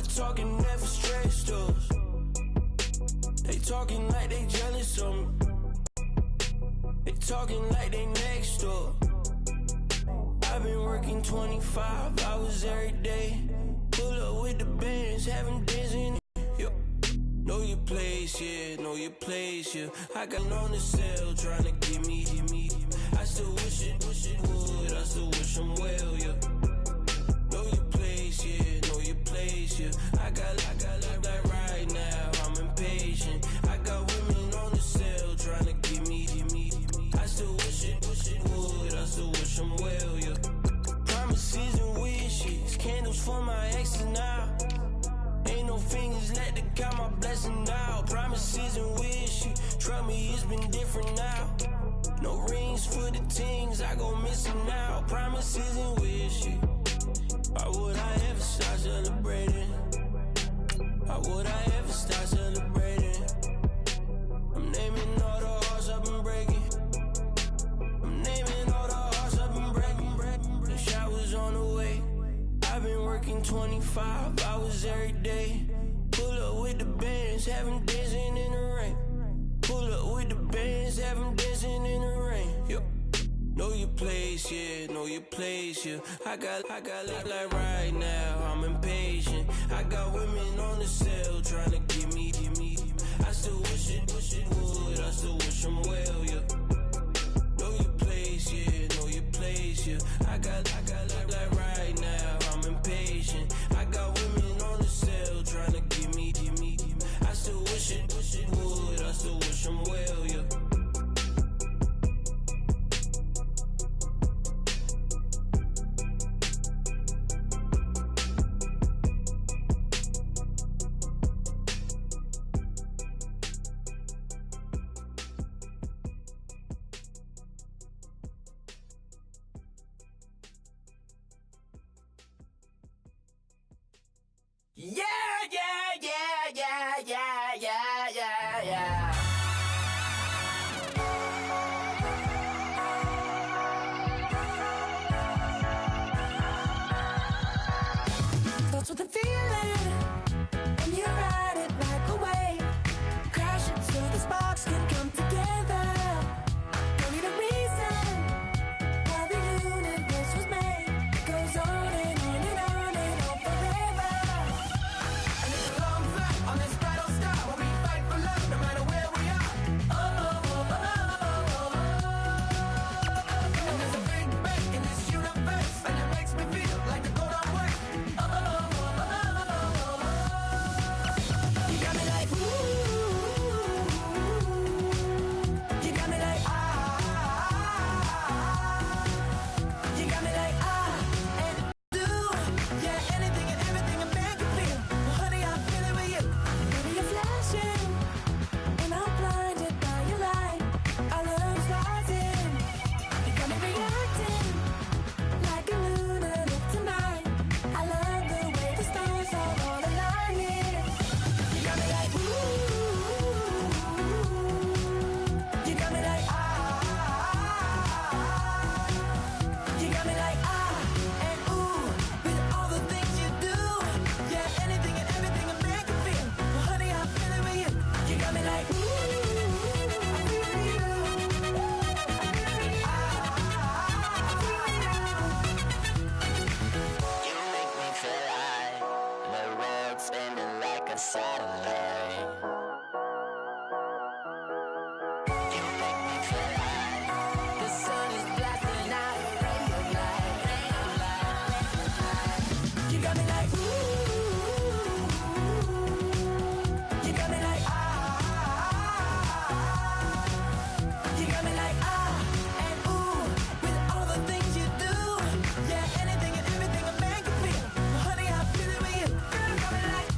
the talking, never stressed us. They talking like they jealous of me. They talking like they next door. I've been working 25 hours every day. Pull up with the bands, having days in it. Know your place, yeah, know your place, yeah. I got on the cell trying to get me. I still wish it would, I still wish I'm well, yeah. Know your place, yeah, know your place, yeah. I got like right now, I'm impatient. I got women on the cell trying to get me. I still wish it would, I still wish I'm well, yeah. Promises and wishes, candles for my exes now. Ain't no fingers left to count my blessing now. Promises and wishes, trust me, it's been different now. No rings for the things, I go missing now. Promises and wishes, why would I ever start celebrating? Why would I ever start celebrating? I'm naming all the hearts I've been breaking. I'm naming all the hearts I've been breaking. The showers on the way. I've been working 25 hours every day. Pull up with the bands, have them dancing in the rain. Pull up with the bands, have them dancing in the rain. Yo. Know your place, yeah, know your place, yeah. I got like right now, I'm impatient. I got women on the cell trying to get me. I still wish it would, I still wish I'm well, yeah. Know your place, yeah, know your place, yeah. I got like right now, I'm impatient. I got women on the cell trying to get me. I still wish it would, I still wish I'm well, yeah. Yeah. That's what the feeling, and you ride it like a wave. Crash it so the sparks can come together. Don't need a reason why the universe was made. It goes on and on and on and on forever. And it's a long flight on this battle star where we fight for love no matter where we are. And there's a big bang in this universe, and it makes me feel like the go don't work. You got me like ooh, you got me like ah, you got me like ah, and do yeah, anything and everything a man can feel. Well, honey, I'm feeling with you. Baby, you're flashing, and I'm blinded by your light. Our love's rising, you got me reacting like a lunatic tonight. I love the way the stars are all aligning. You got me like ooh, you got me like ah, you got me like ah, and ooh, with all the things you do, yeah, anything and everything a man can feel. Well, honey, I'm feeling with you. You got me like ooh, I'm feeling you. You make me feel like the world's spinning like a satellite. You make me feel like the sun is blasting out a ray of light. You got me like ooh, you got me like ah, you got me like ah, and ooh, with all the things you do, yeah, anything and everything a man can feel. Well, honey, I'm feeling with you. Girl, you got me like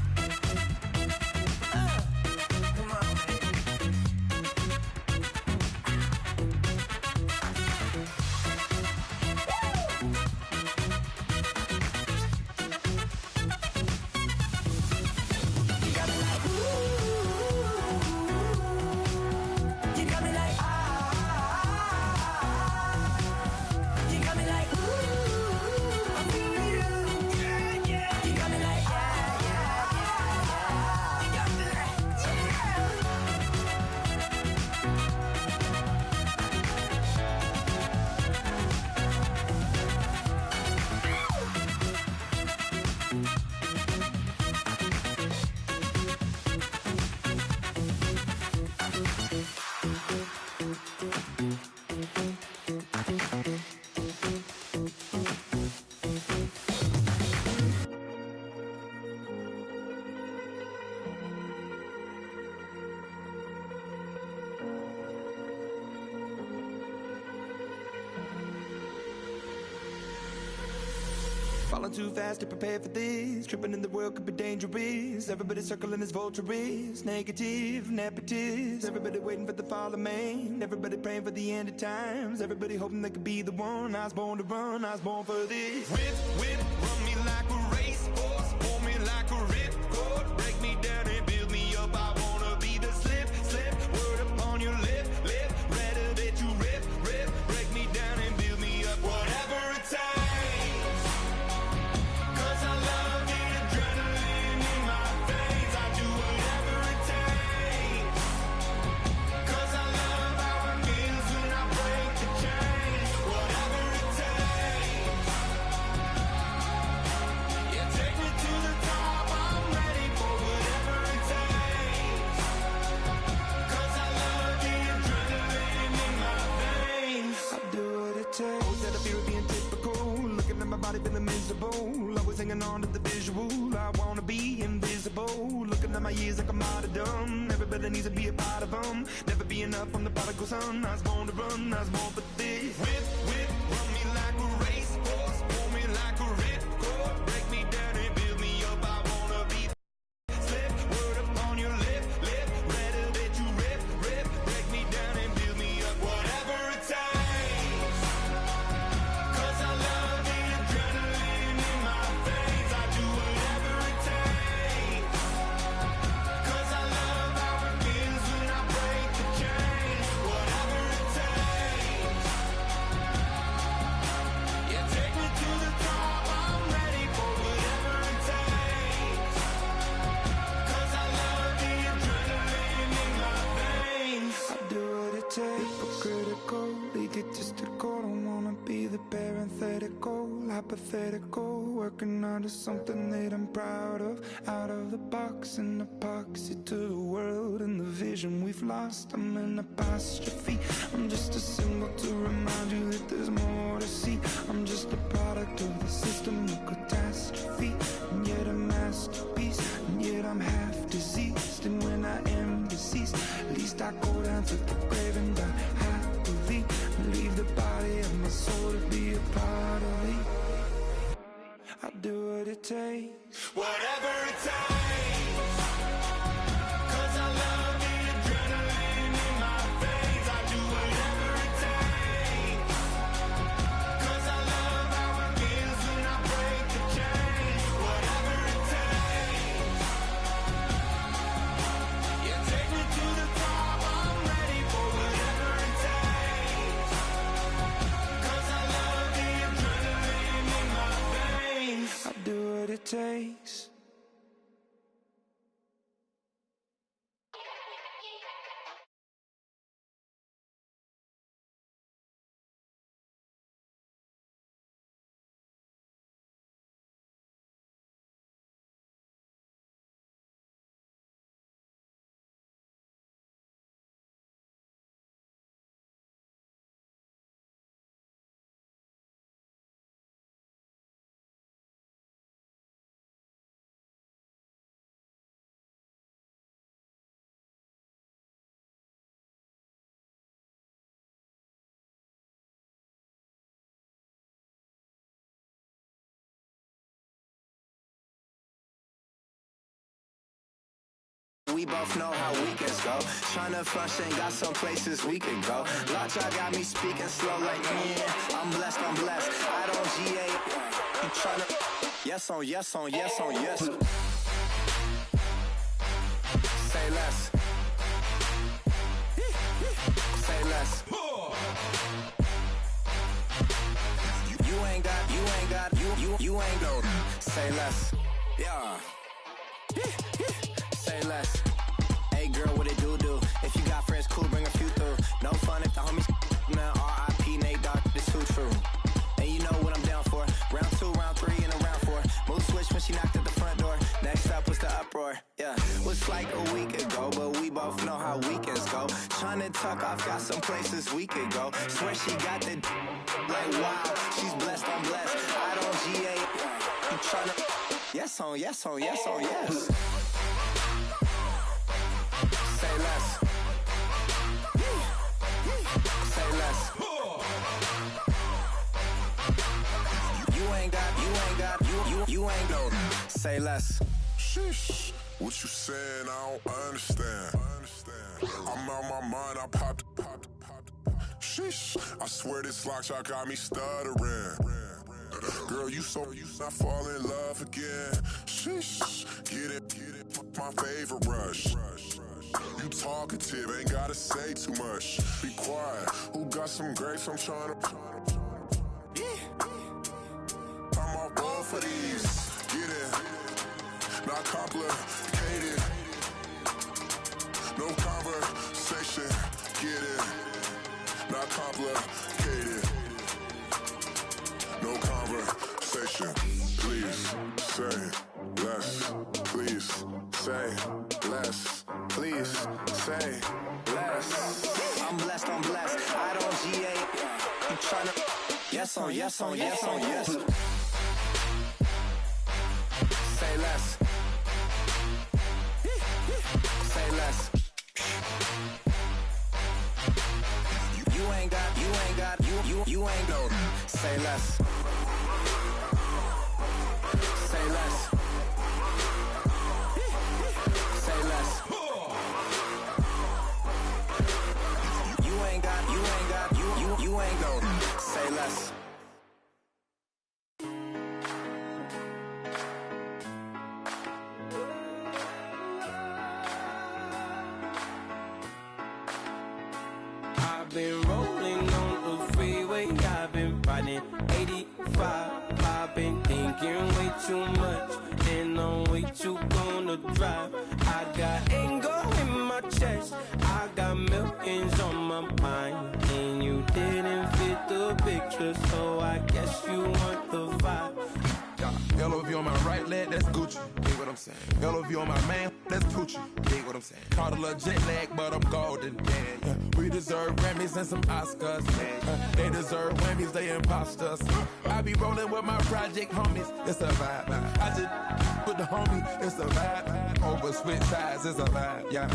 falling too fast to prepare for this. Tripping in the world could be dangerous. Everybody circling as vultures. Negative, nepotist. Everybody waiting for the fall of man. Everybody praying for the end of times. Everybody hoping they could be the one. I was born to run, I was born for this. Whip, whip, run me like a racehorse. Pull me like a ripcord. Break me down and build me up. I wanna be the slip, slip. Word upon your lip, lip. Rather that you rip, rip. Break me down and build me up. Whatever it takes. 'Cause I love the adrenaline in my veins. I do whatever it takes. 'Cause I love how it feels when I break the chains. Whatever it takes. Yeah, take me to the top. I'm ready for whatever it takes. 'Cause I love the adrenaline in my veins. I do what it takes. Always had a fear of being typical. Looking at my body feeling miserable. Always hanging on to the visual. I wanna be invisible. Looking at my years like I'm martyrdom. Everybody needs to be a part of them. Never be enough from the prodigal son. I was born to run, I was born for this. Whip, whip, run me like a racehorse. Pull me like a ripcord. Break me down and build me up. I wanna be slip. Word upon your lip, lip. Rather that you rip, rip. Break me down and build me up. Whatever it takes. 'Cause I love the adrenaline in my veins. I do whatever it takes. 'Cause I love how it feels when I break the chains. Whatever it takes. Yeah, take me to the top. I'm ready for whatever it takes. 'Cause I love the adrenaline in my veins. I do what it takes. Critical, egotistical. Don't wanna be the parenthetical, hypothetical. Working out of something that I'm proud of. Out of the box, an epoxy to the world and the vision we've lost. I'm an apostrophe. I'm just a symbol to remind you that there's more to see. I'm just a product of the system of catastrophe, and yet a masterpiece. And yet I'm half diseased, and when I am deceased, at least I go down to the grave and die happily, and leave the body of my soul to be a part of me. I do what it takes. Whatever it takes. 'Cause I love the adrenaline in my veins. I do whatever it takes. 'Cause I love how it feels when I break the chains. Whatever it takes. Yeah, take me to the top. I'm ready for whatever it takes. 'Cause I love the adrenaline in my veins. I do what it takes. We both know how weekends go. Tryna function, got some places we could go. Lockjaw got me speaking slow like, yeah, I'm blessed, I'm blessed. I don't GA. You tryna, yes on, yes on, yes on, yes. Say less. Say less. You ain't got, you ain't go. Say less. Yeah. Say less. Hey girl, what it do? If you got friends, cool, bring a few through. No fun if the homies now R.I.P. Nate Dogg, it's too true. And you know what I'm down for. Round 2, round 3, and a round 4. Mood switch when she knocked at the front door. Next up was the uproar. Yeah, was like a week ago, but we both know how weekends go. Tryna tuck off, got some places we could go. Swear she got the like wow, she's blessed, I'm blessed. I don't GA. You tryna yes on, yes on, yes on, yes. Say less. Say less. You ain't got, Say less. Sheesh, what you saying? I don't understand. I'm out my mind. I popped. Sheesh, I swear this lock shot got me stuttering. Girl, you I fall in love again. Sheesh, get it, my favorite rush. You talkative, ain't gotta say too much. Be quiet, who got some grapes? I'm trying to. I'm off both for these. Get it, not complicated. No conversation, get it, not complicated. No conversation, please say less. Please say less. Please say less. I'm blessed, I don't GA. You tryna. Yes on yes on yes on yes. Say less. Say less. You ain't no. Say less. Say less. Say less. You ain't no. Say less. I've been rolling on the freeway, I've been riding 85. I've been thinking way too much, and I'm way too gonna drive. I got anger in my chest, I got millions on my mind, and you didn't fit the picture, so I guess you want the vibe. LOV on my right leg, that's Gucci. Dig what I'm saying? LOV on my man, that's Poochie. Dig what I'm saying? Caught a little jet lag, but I'm golden. Yeah. We deserve Grammys and some Oscars. They deserve Whammies, they imposters. I be rolling with my project homies, it's a vibe. I just with the homie, it's a vibe. Over switch sides, it's a vibe. Yeah.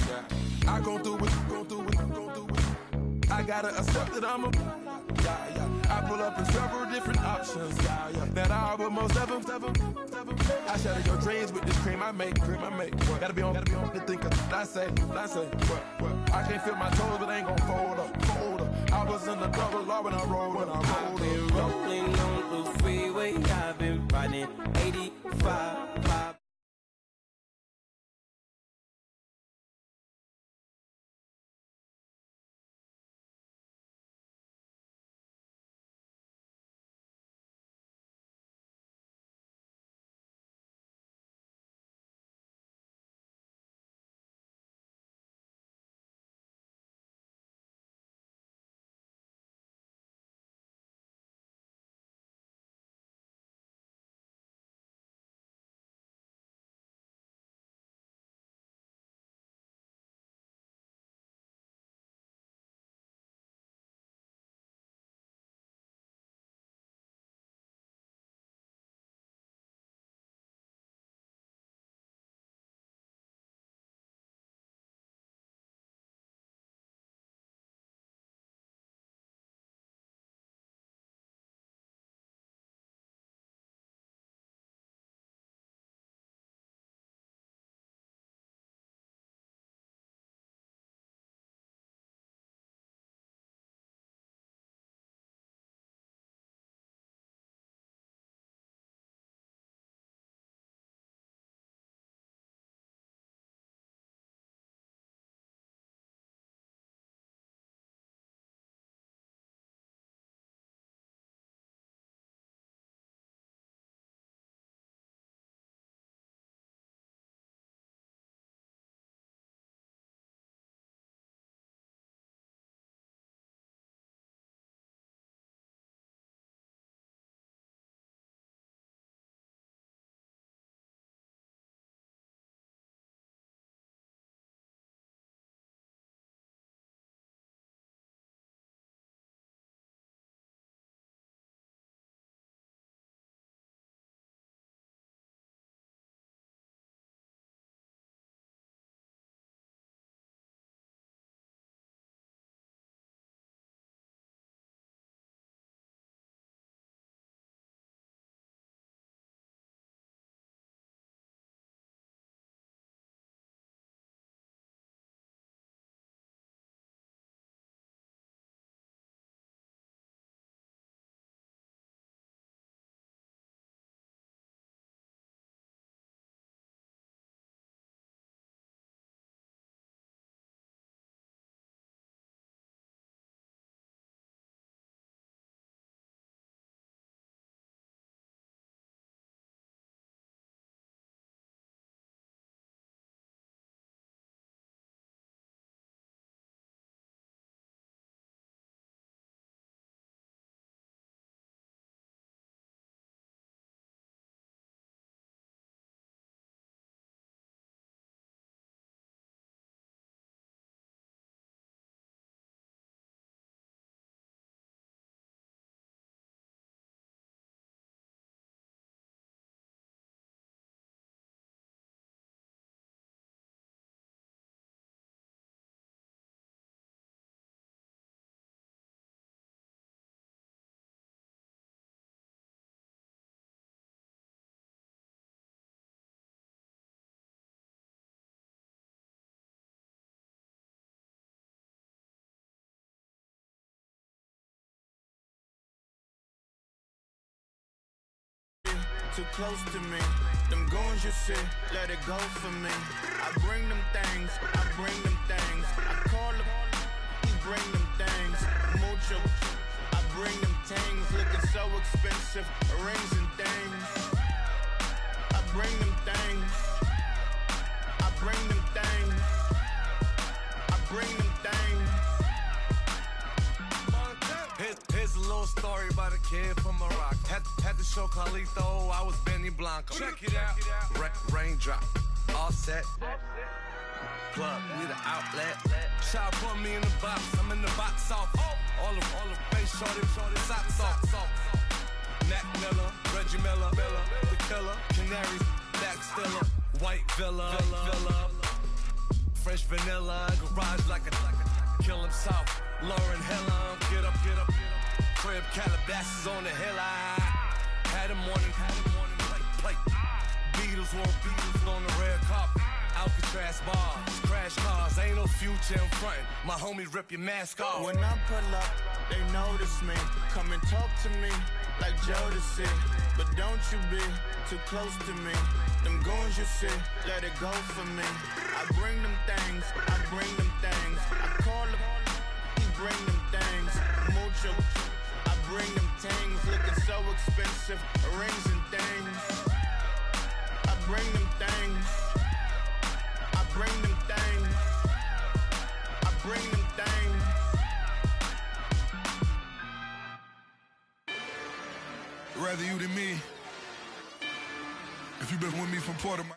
I gon' do it, gon' do it, gon' do it. I gotta accept that I'm a. I pull up in several different options. That I but most of them. I shatter your dreams with this cream I make. Gotta be on the thinker. I say. What? I can't feel my toes, but ain't gon' fold up. I was in the double law when I rolled. I've been rolling on the freeway, I've been riding 85. too close to me. Them goons you see, let it go for me. I bring them things, I bring them things. I call them, bring them things. Mucho, I bring them things. Looking so expensive, rings and things. I bring them things. I bring them things. I bring them things. Here's a little story about a kid from Morocco. Had to show Carlito I was Benny Blanco. Check it out. Raindrop, offset. Plug, need an outlet. Shot put me in the box. I'm in the box off. All the face shorty, socks off. Mac Miller, Reggie Miller, the killer, Canaries, back stiller, white villa. Fresh vanilla, garage like a kill him soft. Lauren Hilla, get up. Crib Calabasas on the hill. I had a morning plate. Beatles on the red carpet. Alcatraz bars, crash cars, ain't no future in front. My homie rip your mask off. When I pull up, they notice me. Come and talk to me like Jodeci. But don't you be too close to me. Them goons you see, let it go for me. I bring them things, I bring them things. I call them, he bring them things. Mucho, I bring them things. Looking so expensive, rings and things. I bring them things. I bring them things. I bring them things. Rather you than me. If you've been with me from Puerto Rico.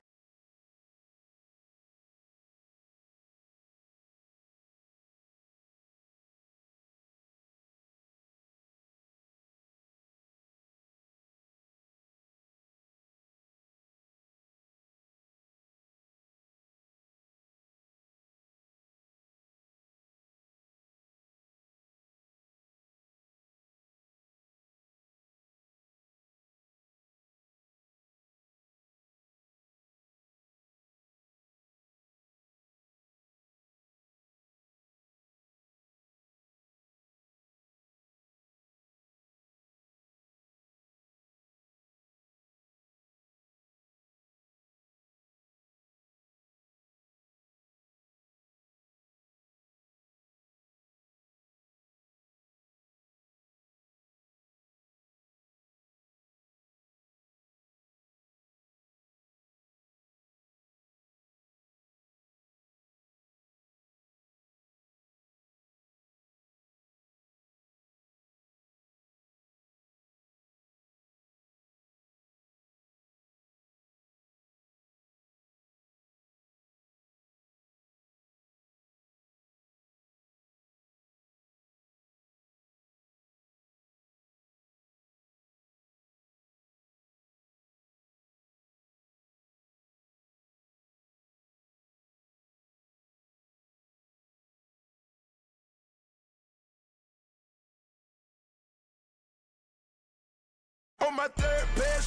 On my third page,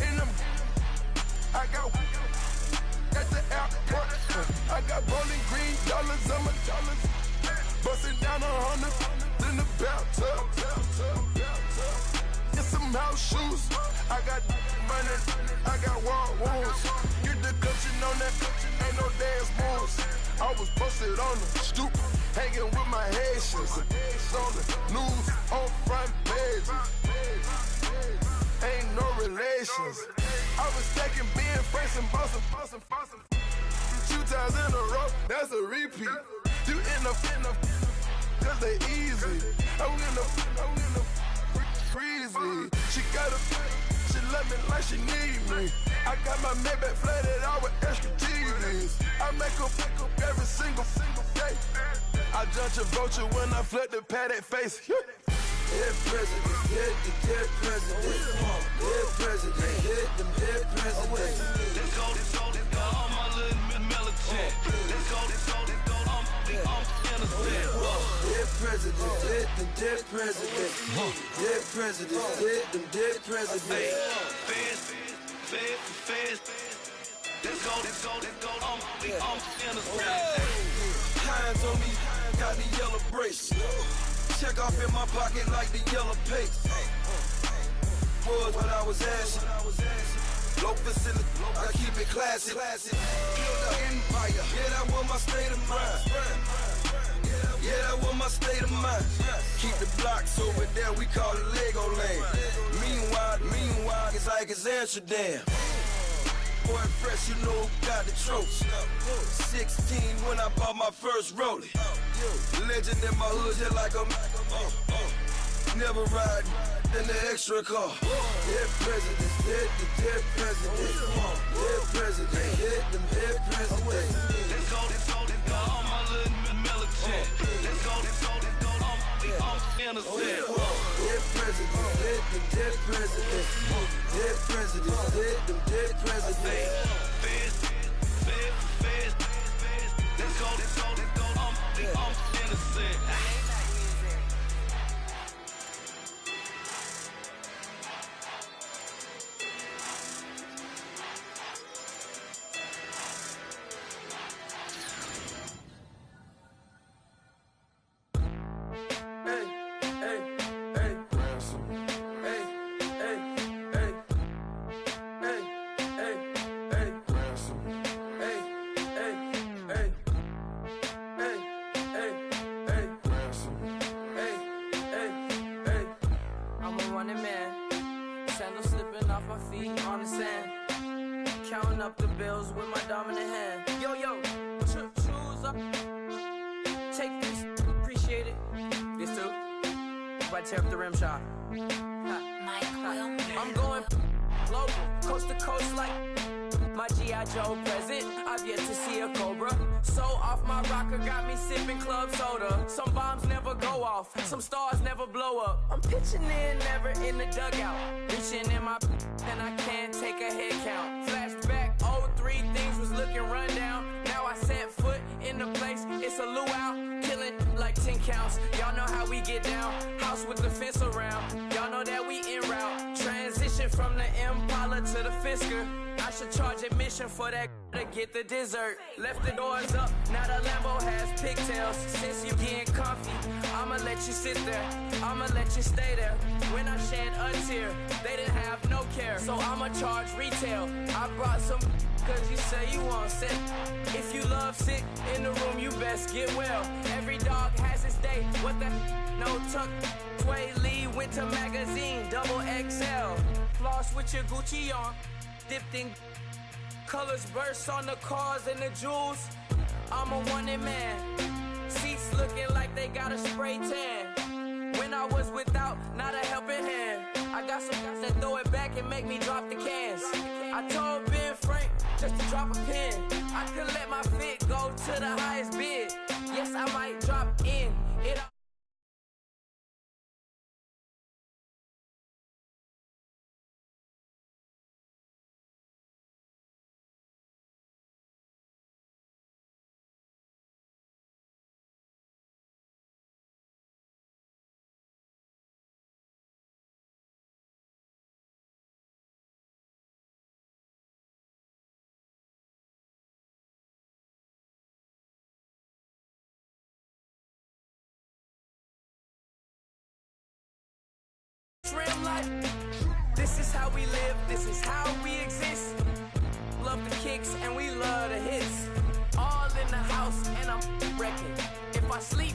in them, I got at the airport. I got rolling green dollars on my dollars, busting down 100 in the bathtub. Get some house shoes. I got money, I got wall wounds. Get the cushion on that, ain't no dance moves. I was posted on the stoop, hanging with my Haitians. On the news, on front pages. Ain't no relations. I was stacking being friends and bossing. 2 times in a row, that's a repeat. You end up, cause they easy. I'm in the freezy. She love me like she need me. I got my Maybach flooded out with extra TVs. I make her pick up every single day. I judge a vulture when I flood the Paddock face. Dead president, dead president, dead president, hit them dead presidents. Let's go, all my little militant. Let's go, I'm innocent. Dead president, hit them dead presidents. Dead president, hit them dead presidents. Feds. Let's go, I'm innocent. Hands on me, got the yellow brace. Check off in my pocket like the yellow paste. was when I was asking. Loafers in the, I keep it classy. Build an empire, yeah, that was my state of mind. Yeah, that was my state of mind. Keep the blocks over there, we call it Lego land. Meanwhile, it's like it's Amsterdam. Boy fresh, you know who got the tropes. 16 when I bought my first rollie. Legend in my hood, just like a never ride in the extra car. Dead presidents, dead presidents. Dead presidents, dead presidents. Let's go, all my little militant. Let's go, all innocent. Dead presidents, dead presidents. Dead presidents, dead presidents. Feds. Let's go, all innocent. Tear up the rim shot. I'm going global, coast to coast like my G.I. Joe present. I've yet to see a Cobra. So off my rocker got me sipping club soda. Some bombs never go off, some stars never blow up. I'm pitching in, never in the dugout. Reaching in my and I can't take a head count. Flashback, 03, things was looking run down. Now I set foot in the place, it's a luau. Killing like 10 counts, y'all know how we get down. House with the fence around, y'all know that we en route. Transition from the Impala to the Fisker. I should charge admission for that to get the dessert. Left the doors up, now the Lambo has pigtails. Since you getting comfy, I'ma let you sit there, I'ma let you stay there. When I shed a tear, they didn't have no care, so I'ma charge retail. I brought some cause you say you want sick. If you love sick in the room, you best get well. Every dog has its day, what the no tuck. Sway Lee, Winter Magazine, double XL. Floss with your Gucci on, dipped in colors burst on the cars and the jewels. I'm a wanted man, seats looking like they got a spray tan. When I was without, not a helping hand. I got some guys that throw it back and make me drop the cans. I told Ben Frank just to drop a pin. I could let my fit go to the highest bid. Yes, I might drop in it. Trim life. This is how we live, this is how we exist. Love the kicks and we love the hits. All in the house and I'm wrecking. If I sleep,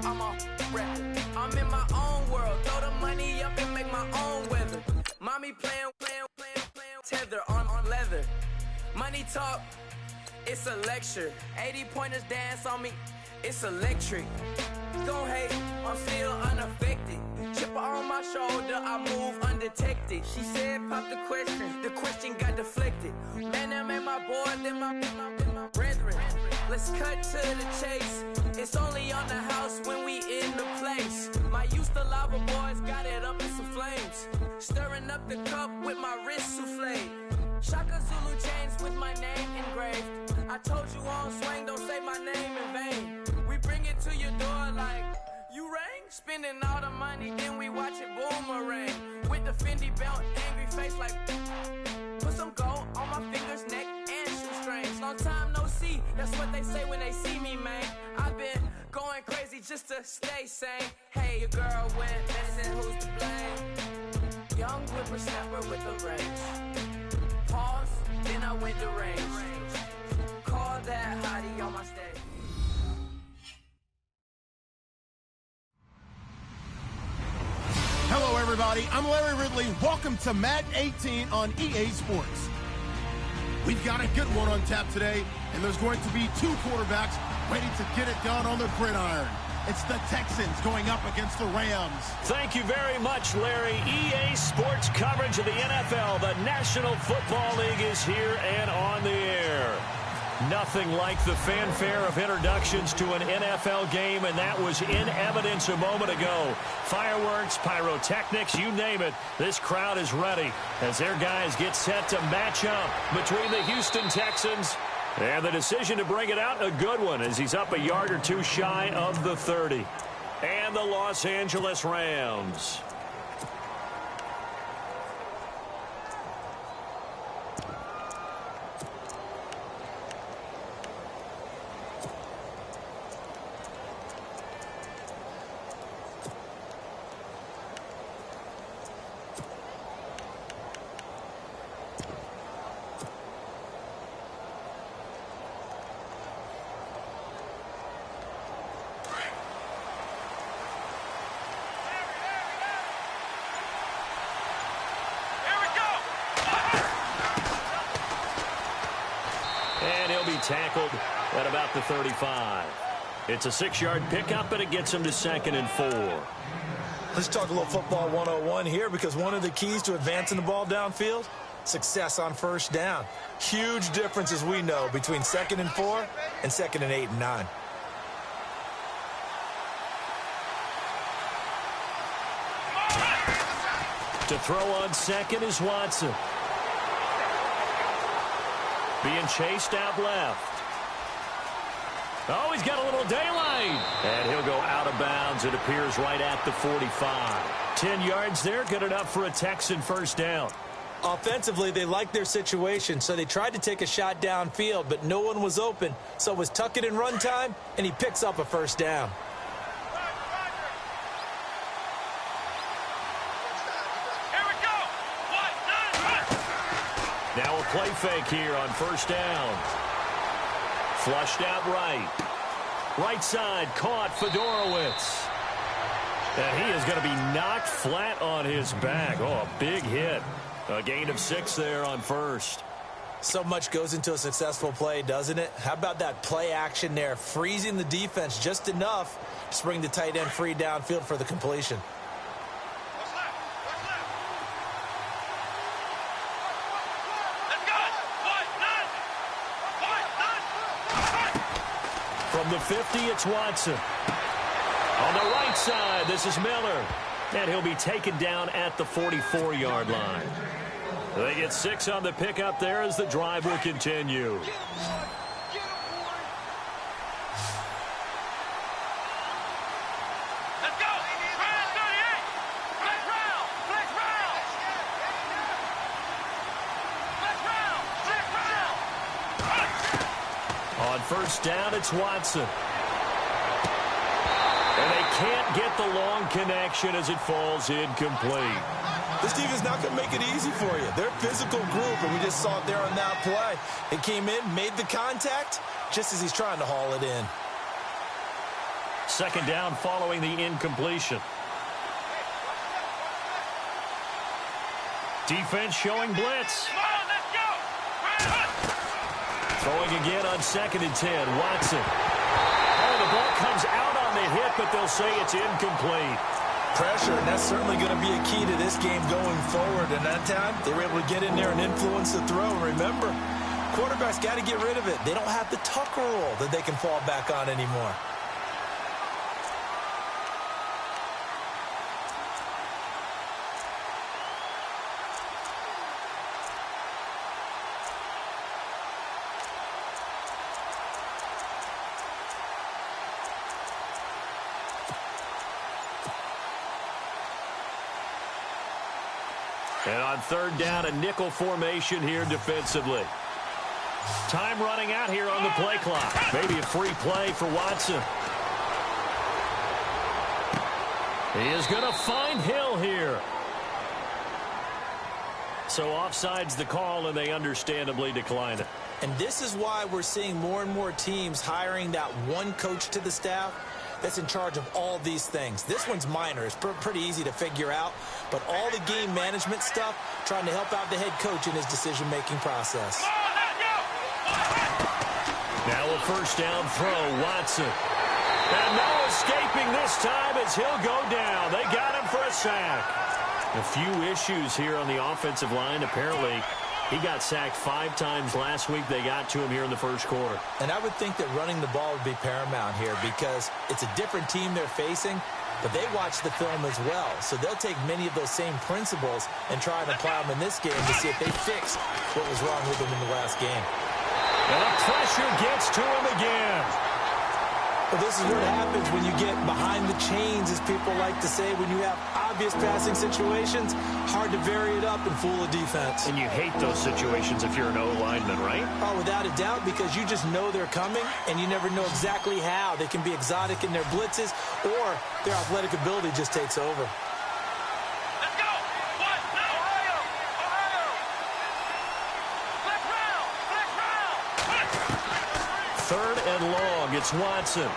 I'm a wrecking. I'm in my own world, throw the money up and make my own weather. Mommy playing tether on leather. Money talk, it's a lecture. 80 pointers dance on me, it's electric. Don't hate, I'm still unaffected. Chipper on my shoulder, I move undetected. She said, pop the question got deflected. Man, them ain't my boy, them my brethren. Let's cut to the chase. It's only on the house when we in the place. My used to lava boys got it up in some flames. Stirring up the cup with my wrist souffle. Shaka Zulu chains with my name engraved. I told you on swing, don't say my name in vain. We bring it to your door like, you rang? Spending all the money, then we watch it boomerang. With the Fendi belt, angry face like, put some gold on my fingers, neck, and shoestrings. Long time no see, that's what they say when they see me, man. I've been going crazy just to stay sane. Hey, your girl went missing, who's to blame? young whippersnapper with a range. Pause, then I went to range. Call that hottie on my stage. Hello, everybody. I'm Larry Ridley. Welcome to Madden 18 on EA Sports. We've got a good one on tap today, and there's going to be two quarterbacks waiting to get it done on the gridiron. It's the Texans going up against the Rams. Thank you very much, Larry. EA Sports coverage of the NFL. The National Football League is here and on the air. Nothing like the fanfare of introductions to an NFL game, and that was in evidence a moment ago. Fireworks, pyrotechnics, you name it. This crowd is ready as their guys get set to match up between the Houston Texans and the decision to bring it out, a good one, as he's up a yard or two shy of the 30. And the Los Angeles Rams. Tackled at about the 35. It's a 6-yard pickup, and it gets him to 2nd and 4. Let's talk a little football 101 here, because one of the keys to advancing the ball downfield, success on first down. Huge difference, as we know, between 2nd and 4 and 2nd and 8 and 9. To throw on 2nd is Watson. Being chased out left. Oh, he's got a little daylight. And he'll go out of bounds. It appears right at the 45. 10 yards there, good enough for a Texan first down. Offensively, they liked their situation, so they tried to take a shot downfield, but no one was open. So it was tuck it in run time, and he picks up a first down. Now a play fake here on first down. Flushed out right. Right side caught Fedorowicz. And he is going to be knocked flat on his back. Oh, a big hit. A gain of 6 there on first. So much goes into a successful play, doesn't it? How about that play action there? Freezing the defense just enough to bring the tight end free downfield for the completion. From the 50, it's Watson. On the right side, this is Miller. And he'll be taken down at the 44-yard line. They get 6 on the pickup there as the drive will continue. On first down, it's Watson. And they can't get the long connection as it falls incomplete. This team is not going to make it easy for you. They're a physical group, and we just saw it there on that play. It came in, made the contact, just as he's trying to haul it in. Second down following the incompletion. Defense showing blitz. Throwing again on 2nd and 10. Watson. Oh, the ball comes out on the hit, but they'll say it's incomplete. Pressure, and that's certainly going to be a key to this game going forward. And that time, they were able to get in there and influence the throw. And remember, quarterbacks got to get rid of it. They don't have the tuck rule that they can fall back on anymore. And on third down, a nickel formation here defensively. Time running out here on the play clock. Maybe a free play for Watson. He is going to find Hill here. So offside's the call, and they understandably decline it. And this is why we're seeing more and more teams hiring that one coach to the staff that's in charge of all these things. This one's minor. It's pretty easy to figure out. But all the game management stuff, trying to help out the head coach in his decision-making process. Now a first down throw, Watson. And no escaping this time as he'll go down. They got him for a sack. A few issues here on the offensive line. Apparently, he got sacked 5 times last week. They got to him here in the first quarter. And I would think that running the ball would be paramount here because it's a different team they're facing, but they watch the film as well. So they'll take many of those same principles and try and apply them in this game to see if they fix what was wrong with them in the last game. And the pressure gets to him again. Well, this is what happens when you get behind the chains, as people like to say. When you have obvious passing situations, hard to vary it up and fool a defense. And you hate those situations if you're an O-lineman, right? Oh, without a doubt, because you just know they're coming, and you never know exactly how. They can be exotic in their blitzes, or their athletic ability just takes over. Let's go! What? Ohio! Ohio! Flex round! Flex round! Third and long, it's Watson.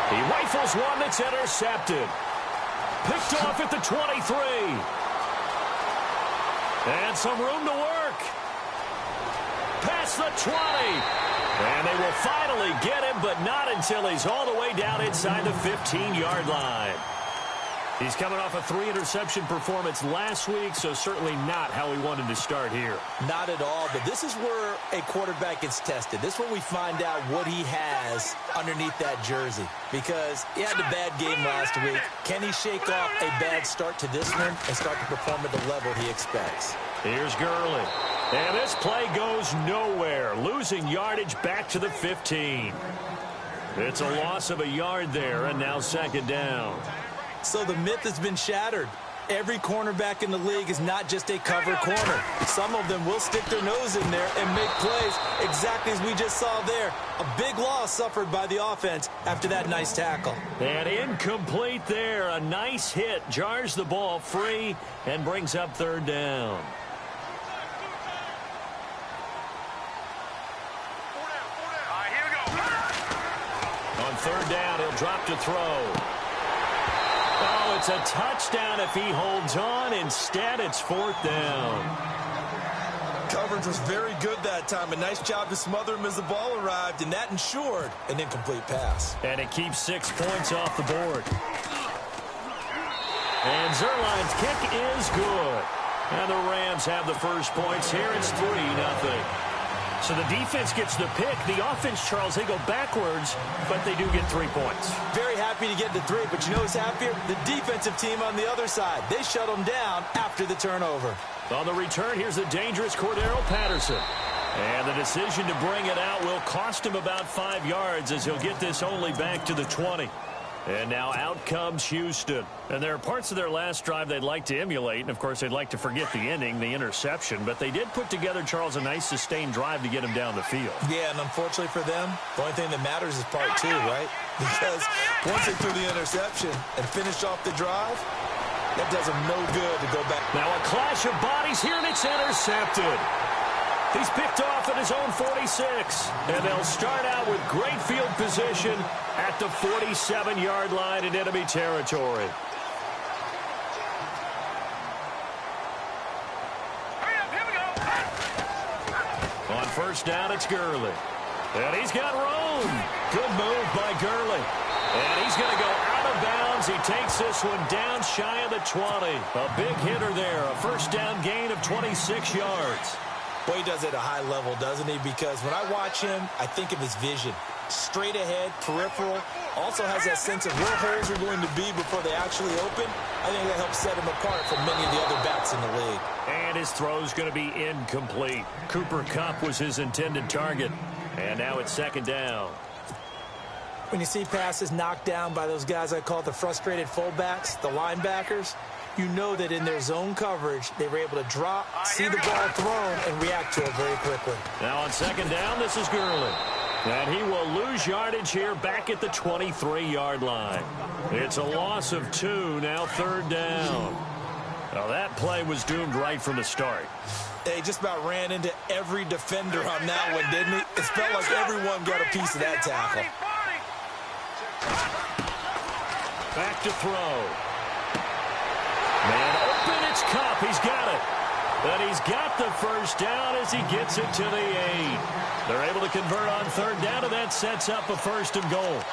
He rifles one that's intercepted. Picked off at the 23. And some room to work. Past the 20. And they will finally get him, but not until he's all the way down inside the 15-yard line. He's coming off a 3-interception performance last week, so certainly not how he wanted to start here. Not at all, but this is where a quarterback gets tested. This is where we find out what he has underneath that jersey. Because he had a bad game last week. Can he shake off a bad start to this one and start to perform at the level he expects? Here's Gurley. And this play goes nowhere. Losing yardage back to the 15. It's a loss of a yard there, and now second down. So the myth has been shattered. Every cornerback in the league is not just a cover corner. Some of them will stick their nose in there and make plays exactly as we just saw there. A big loss suffered by the offense after that nice tackle. And incomplete there. A nice hit. Jars the ball free and brings up third down. On third down, he'll drop to throw. Oh, it's a touchdown if he holds on. Instead, it's fourth down. Coverage was very good that time. A nice job to smother him as the ball arrived, and that ensured an incomplete pass. And it keeps 6 points off the board. And Zerline's kick is good. And the Rams have the first points here. It's 3-0. So the defense gets the pick. The offense, Charles, they go backwards, but they do get 3 points. Very happy to get the 3, but you know who's happier? The defensive team on the other side. They shut them down after the turnover. On the return, here's the dangerous Cordero Patterson. And the decision to bring it out will cost him about 5 yards as he'll get this only back to the 20. And now out comes Houston. And there are parts of their last drive they'd like to emulate. And, of course, they'd like to forget the ending, the interception. But they did put together, Charles, a nice sustained drive to get him down the field. Yeah, and unfortunately for them, the only thing that matters is part 2, right? Because once they threw the interception and finished off the drive, that does them no good to go back. Now a clash of bodies here, and it's intercepted. He's picked off at his own 46. And they'll start out with great field position at the 47-yard line in enemy territory. On first down, it's Gurley. And he's got room. Good move by Gurley. And he's going to go out of bounds. He takes this one down shy of the 20. A big hitter there. A first down gain of 26 yards. Boy, he does it at a high level, doesn't he? Because when I watch him, I think of his vision. Straight ahead, peripheral. Also has that sense of where holes are going to be before they actually open. I think that helps set him apart from many of the other backs in the league. And his throw's going to be incomplete. Cooper Kupp was his intended target. And now it's second down. When you see passes knocked down by those guys I call the frustrated fullbacks, the linebackers, you know that in their zone coverage, they were able to drop, see the ball thrown, and react to it very quickly. Now on second down, this is Gurley. And he will lose yardage here back at the 23-yard line. It's a loss of 2, now third down. Well, that play was doomed right from the start. He just about ran into every defender on that one, didn't he? It felt like everyone got a piece of that tackle. Back to throw. Man open, it's Kupp. He's got it. But he's got the first down as he gets it to the 8. They're able to convert on third down, and that sets up a 1st and goal.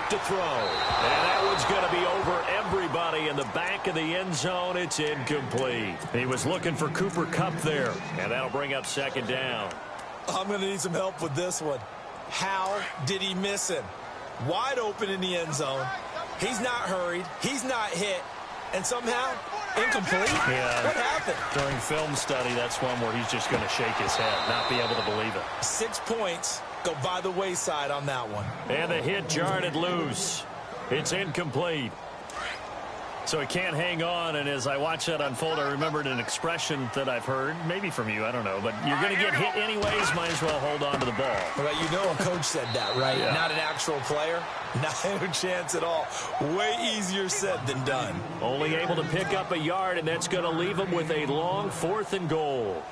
To throw. And that one's going to be over everybody in the back of the end zone. It's incomplete. He was looking for Cooper Kupp there. And that'll bring up 2nd down. I'm going to need some help with this one. How did he miss him? Wide open in the end zone. He's not hurried. He's not hit. And somehow, incomplete? Yeah. What happened? During film study, that's one where he's just going to shake his head, not be able to believe it. 6 points go by the wayside on that one. And the hit jarred it loose. It's incomplete. So he can't hang on, and as I watch that unfold, I remembered an expression that I've heard, maybe from you, I don't know, but you're going to get hit anyways, might as well hold on to the ball. Well, you know a coach said that, right? Yeah. Not an actual player. Not a chance at all. Way easier said than done. Only able to pick up a yard, and that's going to leave him with a long 4th and goal.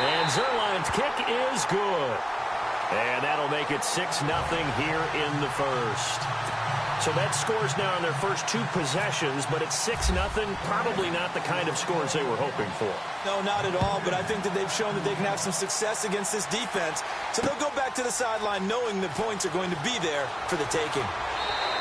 And Zerline's kick is good. And that'll make it 6-0 here in the first. So that scores now on their first 2 possessions, but it's 6-0. Probably not the kind of scores they were hoping for. No, not at all, but I think that they've shown that they can have some success against this defense. So they'll go back to the sideline knowing the points are going to be there for the taking.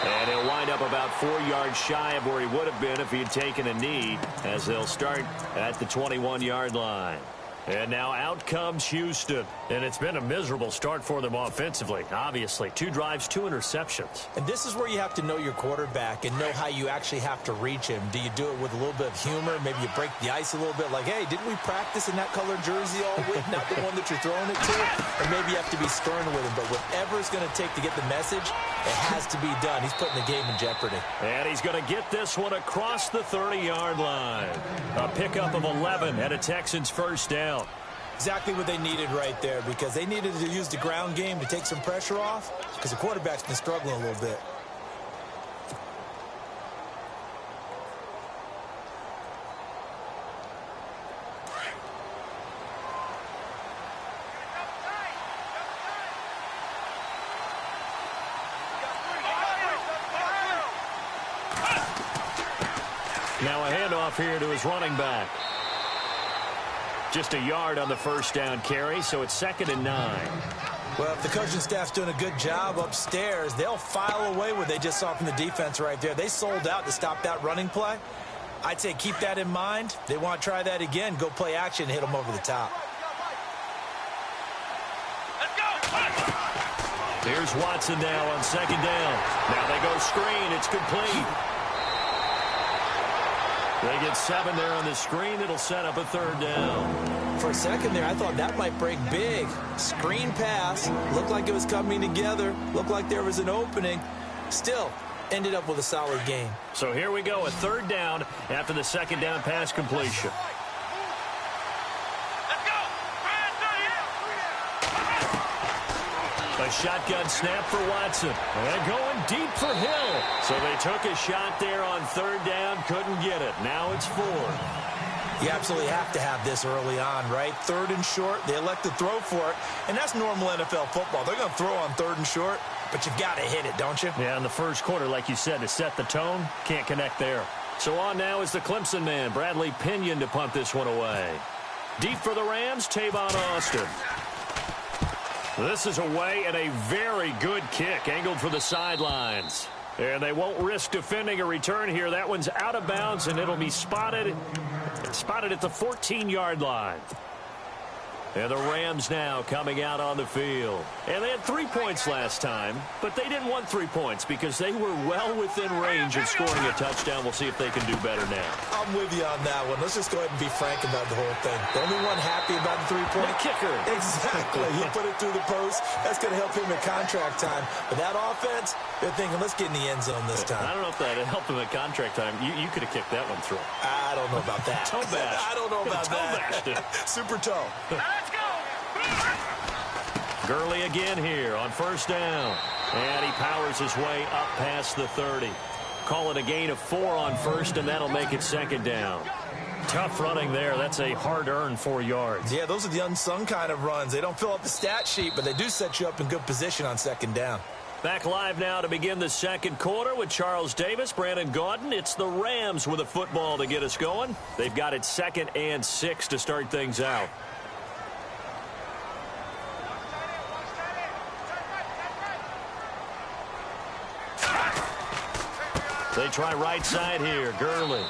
And he'll wind up about 4 yards shy of where he would have been if he had taken a knee, as they'll start at the 21-yard line. And now out comes Houston. And it's been a miserable start for them offensively, obviously. 2 drives, 2 interceptions. And this is where you have to know your quarterback and know how you actually have to reach him. Do you do it with a little bit of humor? Maybe you break the ice a little bit like, hey, didn't we practice in that colored jersey all week? Not the one that you're throwing it to? Or maybe you have to be stern with him. But whatever it's going to take to get the message, it has to be done. He's putting the game in jeopardy. And he's going to get this one across the 30-yard line. A pickup of 11 and a Texans first down. Exactly what they needed right there, because they needed to use the ground game to take some pressure off, because the quarterback's been struggling a little bit. Now a handoff here to his running back. Just a yard on the first down carry, so it's 2nd and 9. Well, if the coaching staff's doing a good job upstairs, they'll file away what they just saw from the defense right there. They sold out to stop that running play. I'd say keep that in mind. They want to try that again, go play action, hit them over the top. Let's go! Here's Watson now on 2nd down. Now they go screen. It's complete. They get 7 there on the screen. It'll set up a 3rd down. For a second there, I thought that might break big. Screen pass. Looked like it was coming together. Looked like there was an opening. Still, ended up with a solid game. So here we go, a 3rd down after the 2nd down pass completion. Let's go! A shotgun snap for Watson. And going deep for Hill. So they took a shot there on 3rd down, couldn't get it. Now it's 4th. You absolutely have to have this early on, right? 3rd and short, they elect to throw for it. And that's normal NFL football. They're going to throw on 3rd and short, but you've got to hit it, don't you? Yeah, in the first quarter, like you said, to set the tone, can't connect there. So on now is the Clemson man, Bradley Pinion, to punt this one away. Deep for the Rams, Tavon Austin. This is away and a very good kick, angled for the sidelines. And they won't risk defending a return here. That one's out of bounds, and it'll be spotted at the 14-yard line. And the Rams now coming out on the field. And they had 3 points last time, but they didn't want 3 points because they were well within range of scoring a touchdown. We'll see if they can do better now. I'm with you on that one. Let's just go ahead and be frank about the whole thing. The only one happy about the 3-point? The kicker. Exactly. He put it through the post. That's going to help him at contract time. But that offense, they're thinking, let's get in the end zone this time. I don't know if that helped him at contract time. You could have kicked that one through. I don't know about that. Toe bash. I don't know about that. Super toe. Let's go! Gurley again here on first down. And he powers his way up past the 30. Call it a gain of 4 on first, and that'll make it second down. Tough running there. That's a hard-earned 4 yards. Yeah, those are the unsung kind of runs. They don't fill up the stat sheet, but they do set you up in good position on second down. Back live now to begin the second quarter with Charles Davis, Brandon Gaudin. It's the Rams with a football to get us going. They've got it 2nd and 6 to start things out. They try right side here. Gurley.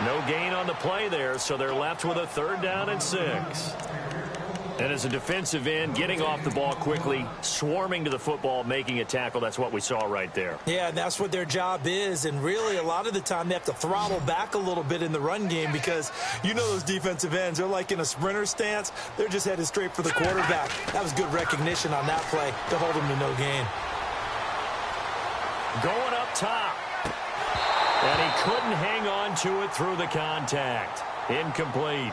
No gain on the play there, so they're left with a 3rd down and 6. And as a defensive end, getting off the ball quickly, swarming to the football, making a tackle, that's what we saw right there. Yeah, and that's what their job is. And really, a lot of the time, they have to throttle back a little bit in the run game because you know those defensive ends, they're like in a sprinter stance. They're just headed straight for the quarterback. That was good recognition on that play to hold him to no gain. Going up top. And he couldn't hang on to it through the contact. Incomplete.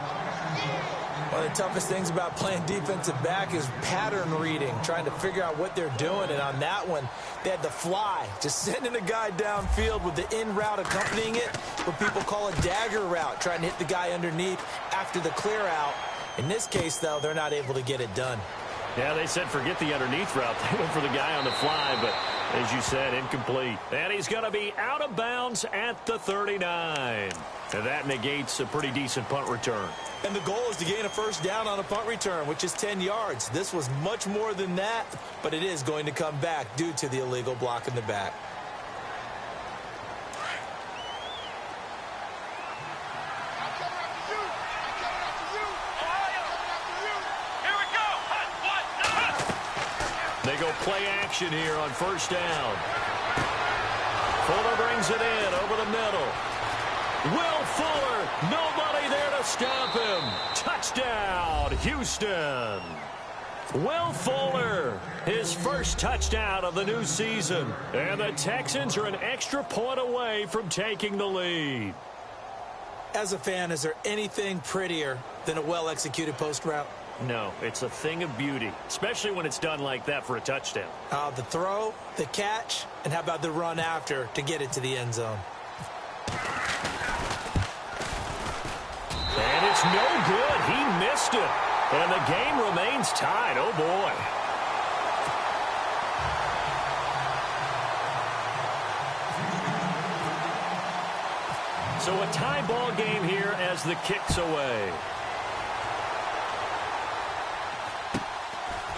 One of the toughest things about playing defensive back is pattern reading, trying to figure out what they're doing. And on that one, they had to fly, just sending a guy downfield with the in route accompanying it, what people call a dagger route, trying to hit the guy underneath after the clear out. In this case, though, they're not able to get it done. Yeah, they said forget the underneath route. They went for the guy on the fly, but as you said, incomplete. And he's going to be out of bounds at the 39. And that negates a pretty decent punt return. And the goal is to gain a 1st down on a punt return, which is 10 yards. This was much more than that, but it is going to come back due to the illegal block in the back. They go play action here on 1st down. Fuller brings it in over the middle. Will Fuller, nobody there to stop him. Touchdown, Houston. Will Fuller, his first touchdown of the new season. And the Texans are an extra point away from taking the lead. As a fan, is there anything prettier than a well-executed post route? No, it's a thing of beauty, especially when it's done like that for a touchdown. The throw, the catch, and how about the run after to get it to the end zone? And it's no good. He missed it. And the game remains tied. Oh, boy. So a tie ball game here as the kick's away.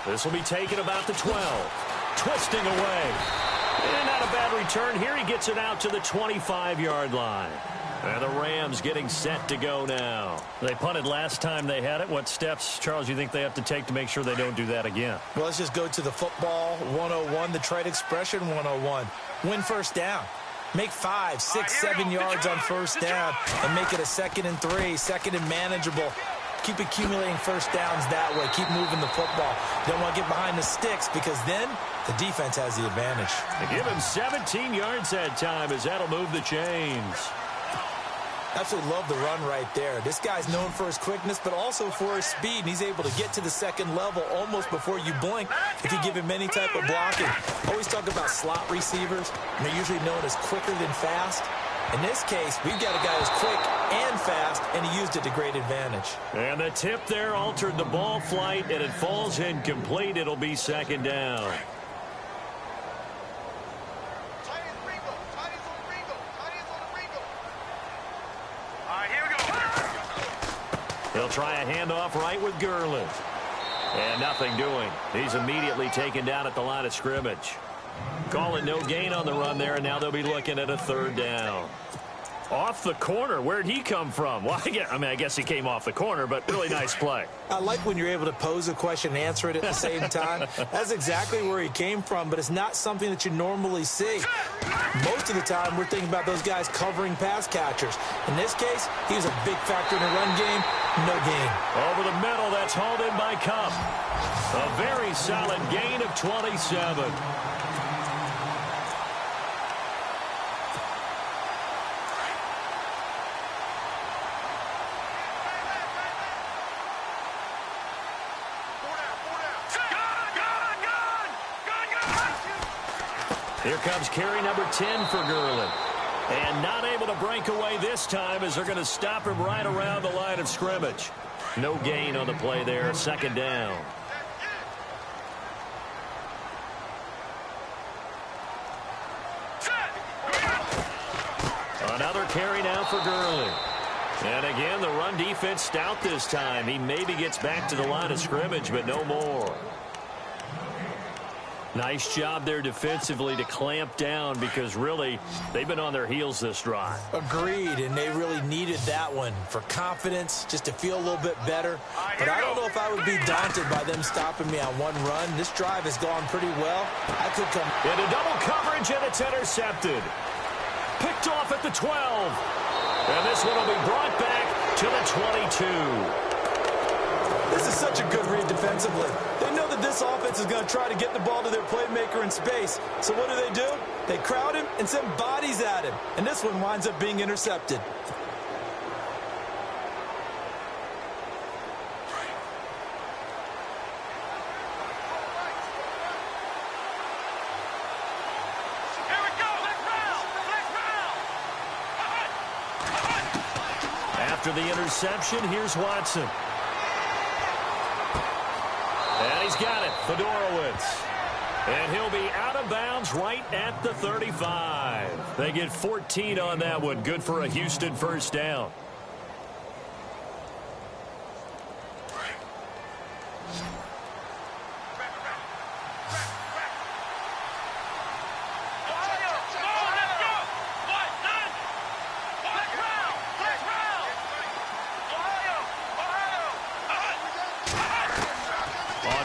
This will be taken about the 12. Twisting away. And not a bad return here. He gets it out to the 25-yard line. And the Rams getting set to go now. They punted last time they had it. What steps, Charles, you think they have to take to make sure they don't do that again? Well, let's just go to the football 101, the trade expression 101. Win 1st down. Make 5, 6, 7 yards on 1st down and make it a 2nd and 3, 2nd and manageable. Keep accumulating 1st downs that way. Keep moving the football. Don't want to get behind the sticks because then the defense has the advantage. They give him 17 yards that time as that'll move the chains. Absolutely love the run right there. This guy's known for his quickness, but also for his speed, and he's able to get to the 2nd level almost before you blink if you give him any type of blocking. Always talk about slot receivers, and they're usually known as quicker than fast. In this case, we've got a guy who's quick and fast, and he used it to great advantage. And the tip there altered the ball flight, and it falls incomplete. It'll be 2nd down. They'll try a handoff right with Gurley. And nothing doing. He's immediately taken down at the line of scrimmage. Call it no gain on the run there, and now they'll be looking at a 3rd down. Off the corner. Where'd he come from? Well, I guess he came off the corner, but really nice play. I like when you're able to pose a question and answer it at the same time. That's exactly where he came from, but it's not something that you normally see. Most of the time, we're thinking about those guys covering pass catchers. In this case, he was a big factor in the run game. No gain. Over the middle, that's hauled in by Cup. A very solid gain of 27. Here comes carry number 10 for Gurley. And not able to break away this time as they're going to stop him right around the line of scrimmage. No gain on the play there, second down. Another carry now for Gurley. And again, the run defense stout this time. He maybe gets back to the line of scrimmage, but no more. Nice job there defensively to clamp down because really they've been on their heels this drive. Agreed, and they really needed that one for confidence, just to feel a little bit better. But I don't know if I would be daunted by them stopping me on one run. This drive has gone pretty well. I could come into double coverage, and it's intercepted. Picked off at the 12. And this one will be brought back to the 22. This is such a good read defensively. They know that this offense is going to try to get the ball to their playmaker in space. So what do? They crowd him and send bodies at him. And this one winds up being intercepted. After the interception, here's Watson. And he's got it, Fedorowicz. And he'll be out of bounds right at the 35. They get 14 on that one. Good for a Houston first down.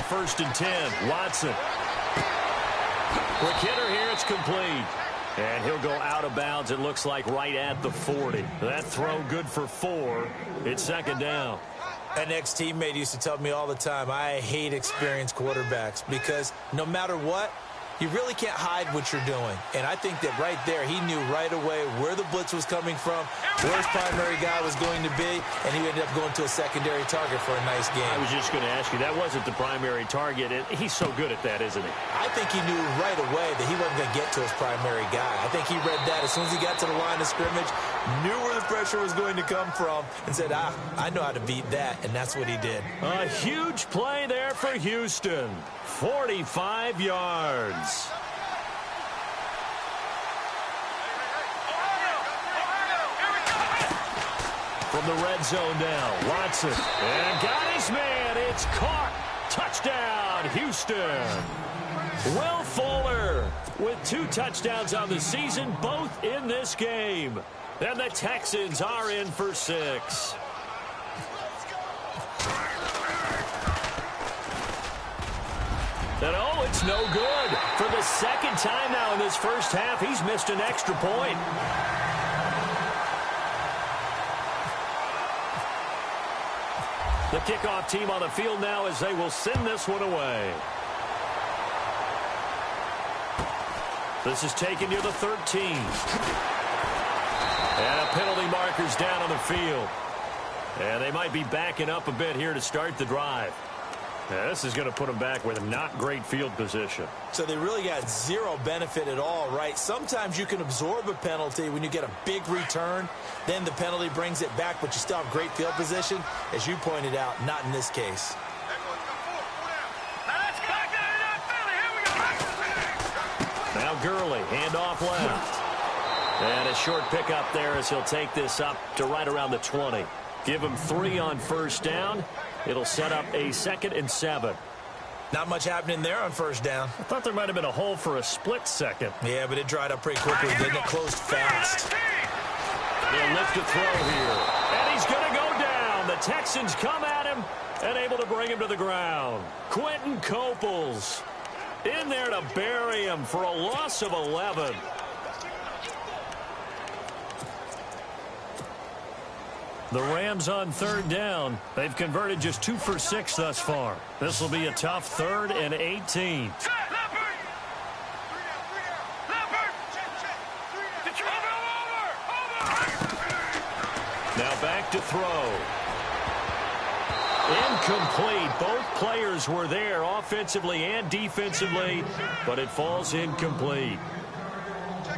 First and 10, Watson. Quick hitter here, it's complete. And he'll go out of bounds, it looks like, right at the 40. That throw good for 4. It's second down. An ex-teammate used to tell me all the time, I hate experienced quarterbacks because no matter what, you really can't hide what you're doing. And I think that right there, he knew right away where the blitz was coming from, where his primary guy was going to be, and he ended up going to a secondary target for a nice game. I was just going to ask you, that wasn't the primary target, and he's so good at that, isn't he? I think he knew right away that he wasn't going to get to his primary guy. I think he read that as soon as he got to the line of scrimmage, knew where the pressure was going to come from, and said, I know how to beat that, and that's what he did. A huge play there for Houston. 45 yards. From the red zone now, Watson. And got his man. It's caught. Touchdown, Houston. Will Fuller with 2 touchdowns on the season, both in this game. And the Texans are in for 6. And it's no good. For the second time now in this first half, he's missed an extra point. The kickoff team on the field now as they will send this one away. This is taken near the 13. And a penalty marker's down on the field. And they might be backing up a bit here to start the drive. Now, this is going to put them back with not great field position. So they really got zero benefit at all, right? Sometimes you can absorb a penalty when you get a big return. Then the penalty brings it back, but you still have great field position. As you pointed out, not in this case. Now Gurley, handoff left. And a short pickup there as he'll take this up to right around the 20. Give him 3 on first down. It'll set up a 2nd and 7. Not much happening there on first down. I thought there might have been a hole for a split second. Yeah, but it dried up pretty quickly, didn't it? Closed fast. He'll lift to throw here. And he's going to go down. The Texans come at him and able to bring him to the ground. Quentin Coples in there to bury him for a loss of 11. The Rams on third down. They've converted just 2 for 6 thus far. This will be a tough 3rd and 18. Now back to throw. Incomplete. Both players were there offensively and defensively, but it falls incomplete.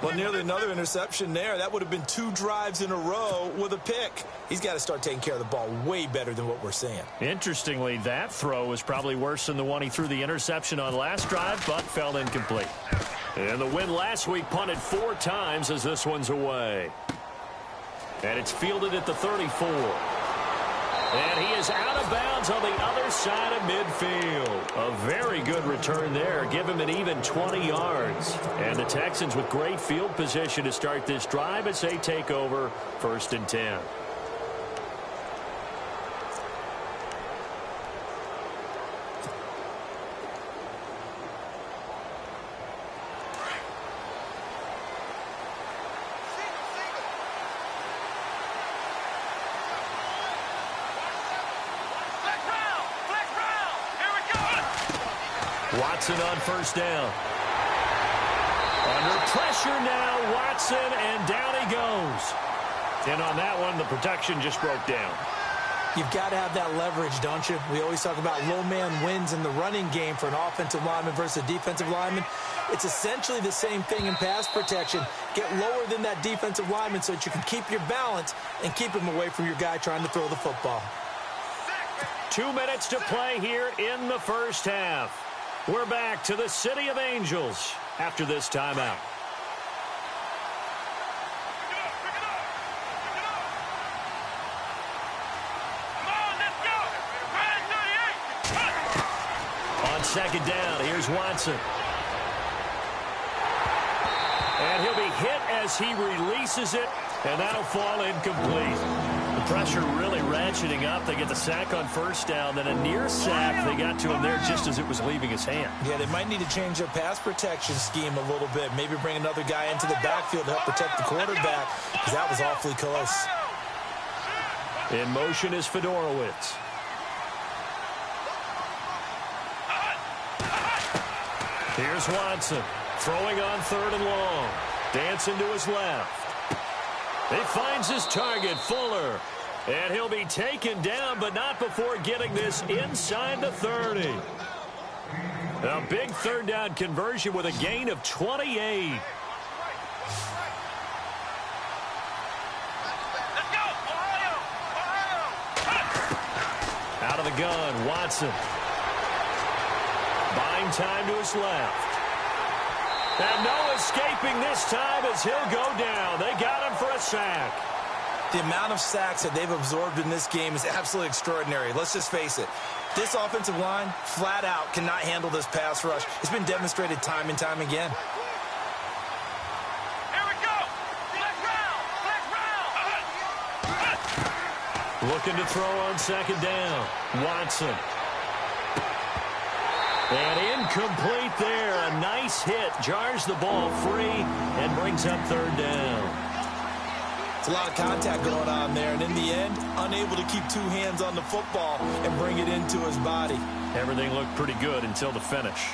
Well, nearly another interception there. That would have been 2 drives in a row with a pick. He's got to start taking care of the ball way better than what we're seeing. Interestingly, that throw was probably worse than the one he threw the interception on last drive, but fell incomplete. And the win last week punted 4 times as this one's away. And it's fielded at the 34. And he is out of bounds on the other side of midfield. A very good return there. Give him an even 20 yards. And the Texans with great field position to start this drive as they take over 1st and 10. Watson on 1st down. Under pressure now, Watson, and down he goes. And on that one, the protection just broke down. You've got to have that leverage, don't you? We always talk about low man wins in the running game for an offensive lineman versus a defensive lineman. It's essentially the same thing in pass protection. Get lower than that defensive lineman so that you can keep your balance and keep him away from your guy trying to throw the football. 2 minutes to play here in the first half. We're back to the City of Angels after this timeout. On 2nd down, here's Watson. And he'll be hit as he releases it, and that'll fall incomplete. The pressure really ratcheting up. They get the sack on 1st down, then a near sack. They got to him there just as it was leaving his hand. Yeah, they might need to change their pass protection scheme a little bit. Maybe bring another guy into the backfield to help protect the quarterback, because that was awfully close. In motion is Fedorowicz. Here's Watson, throwing on 3rd and long. Dancing to his left. He finds his target, Fuller. And he'll be taken down, but not before getting this inside the 30. A big 3rd down conversion with a gain of 28. Out of the gun, Watson. Buying time to his left. And no escaping this time as he'll go down. They got him for a sack. The amount of sacks that they've absorbed in this game is absolutely extraordinary. Let's just face it. This offensive line, flat out, cannot handle this pass rush. It's been demonstrated time and time again. Here we go. Flag round. Looking to throw on 2nd down. Watson. And incomplete there. A nice hit. Jars the ball free and brings up 3rd down. It's a lot of contact going on there. And in the end, unable to keep 2 hands on the football and bring it into his body. Everything looked pretty good until the finish.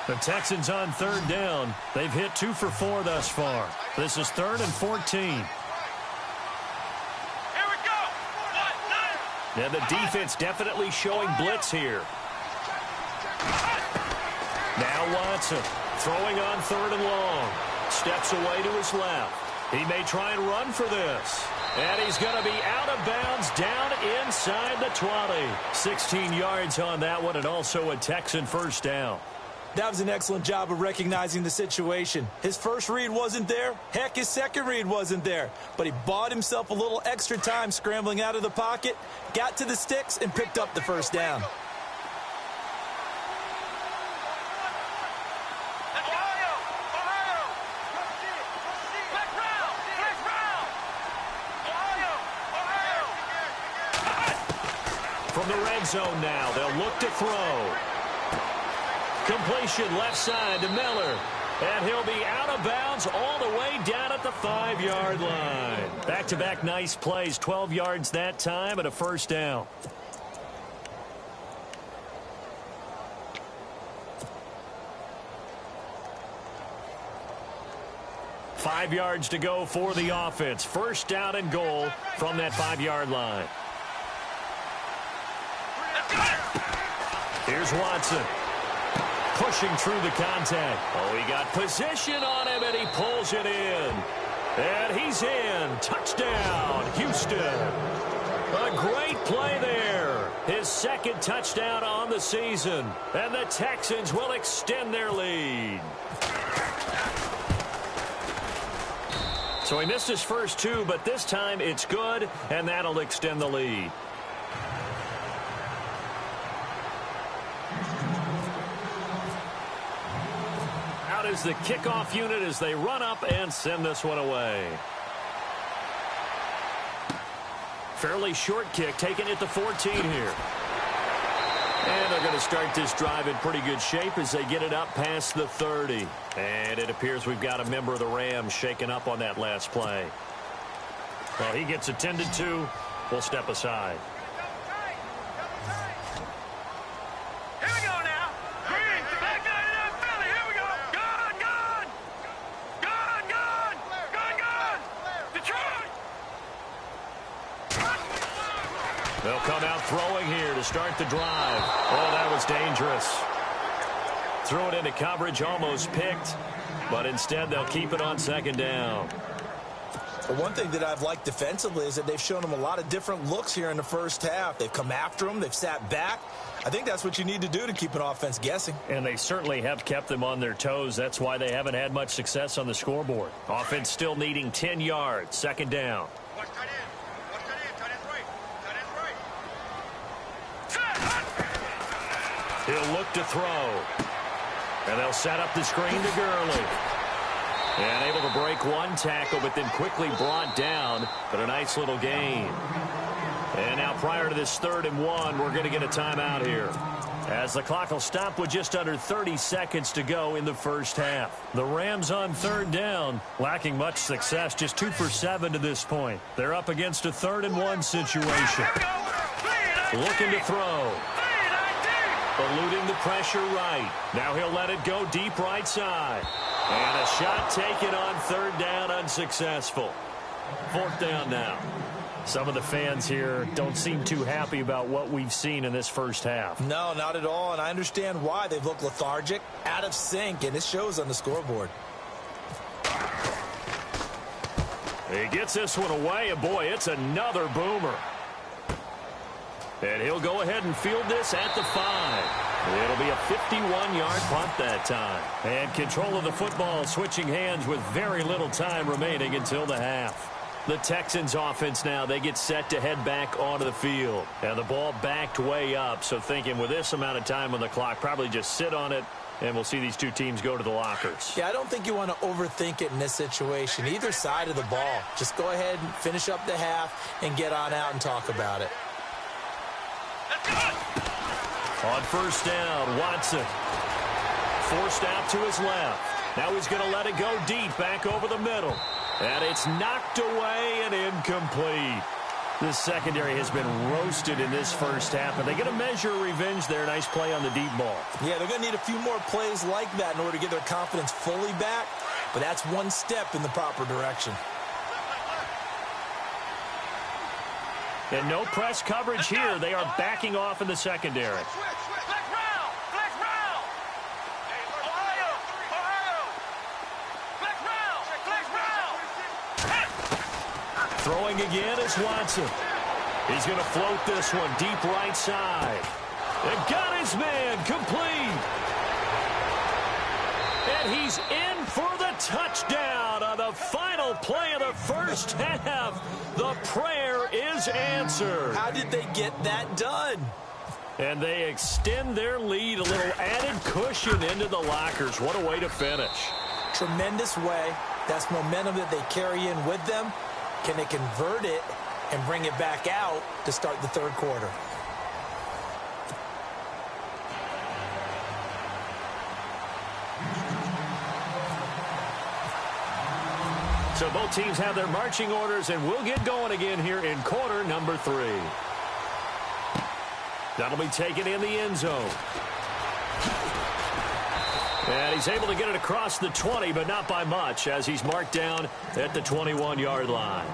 The Texans on 3rd down. They've hit 2 for 4 thus far. This is 3rd and 14. And the defense definitely showing blitz here. Now Watson throwing on 3rd and long. Steps away to his left. He may try and run for this. And he's going to be out of bounds down inside the 20. 16 yards on that one, and also a Texan 1st down. That was an excellent job of recognizing the situation. His first read wasn't there. Heck, his second read wasn't there. But he bought himself a little extra time scrambling out of the pocket, got to the sticks, and picked up the 1st down. the red zone now. They'll look to throw. Completion left side to Miller. And he'll be out of bounds all the way down at the 5-yard line. Back-to-back nice plays. 12 yards that time and a first down. Five yards to go for the offense. First down and goal from that 5-yard line. Here's Watson. Pushing through the contact. Oh, he got position on him, and he pulls it in. And he's in. Touchdown, Houston. A great play there. His second touchdown on the season. And the Texans will extend their lead. So he missed his first two, but this time it's good, and that'll extend the lead. Out is the kickoff unit as they run up and send this one away. Fairly short kick, taken at the 14 here. And they're going to start this drive in pretty good shape as they get it up past the 30. And it appears we've got a member of the Rams shaken up on that last play. Well, he gets attended to. We'll step aside. Here we go now. Green, back out of that Philly. Here we go. Good, good. Good, good. Good, good. Detroit. They'll come out throwing here to start the drive. Oh, that was dangerous. Threw it into coverage, almost picked. But instead, they'll keep it on second down. Well, one thing that I've liked defensively is that they've shown them a lot of different looks here in the first half. They've come after them. They've sat back. I think that's what you need to do to keep an offense guessing. And they certainly have kept them on their toes. That's why they haven't had much success on the scoreboard. Offense still needing 10 yards. Second down. He'll look to throw. And they'll set up the screen to Gurley. And able to break one tackle, but then quickly brought down. But a nice little gain. And now prior to this 3rd and 1, we're going to get a timeout here, as the clock will stop with just under 30 seconds to go in the first half. The Rams on 3rd down, lacking much success, just 2 for 7 to this point. They're up against a 3rd and 1 situation. Looking to throw. Eluding the pressure right. Now he'll let it go deep right side. And a shot taken on 3rd down, unsuccessful. 4th down now. Some of the fans here don't seem too happy about what we've seen in this first half. No, not at all, and I understand why. They've looked lethargic, out of sync, and it shows on the scoreboard. He gets this one away, and boy, it's another boomer. And he'll go ahead and field this at the 5. It'll be a 51-yard punt that time. And control of the football switching hands with very little time remaining until the half. The Texans offense now, they get set to head back onto the field. And the ball backed way up, so thinking with this amount of time on the clock, probably just sit on it, and we'll see these two teams go to the lockers. Yeah, I don't think you want to overthink it in this situation. Either side of the ball. Just go ahead and finish up the half and get on out and talk about it. On first down, Watson. Forced out to his left. Now he's going to let it go deep back over the middle. And it's knocked away and incomplete. This secondary has been roasted in this first half, and they get a measure of revenge there. Nice play on the deep ball. Yeah, they're going to need a few more plays like that in order to get their confidence fully back, but that's one step in the proper direction. And no press coverage here. They are backing off in the secondary. Throwing again is Watson. He's going to float this one deep right side. And got his man complete. And he's in for the touchdown on the final play of the first half. The prayer is answered. How did they get that done? And they extend their lead, a little added cushion into the lockers. What a way to finish. Tremendous way. That's momentum that they carry in with them. Can they convert it and bring it back out to start the third quarter? So both teams have their marching orders, and we'll get going again here in quarter number 3. That'll be taken in the end zone. And he's able to get it across the 20, but not by much, as he's marked down at the 21-yard line.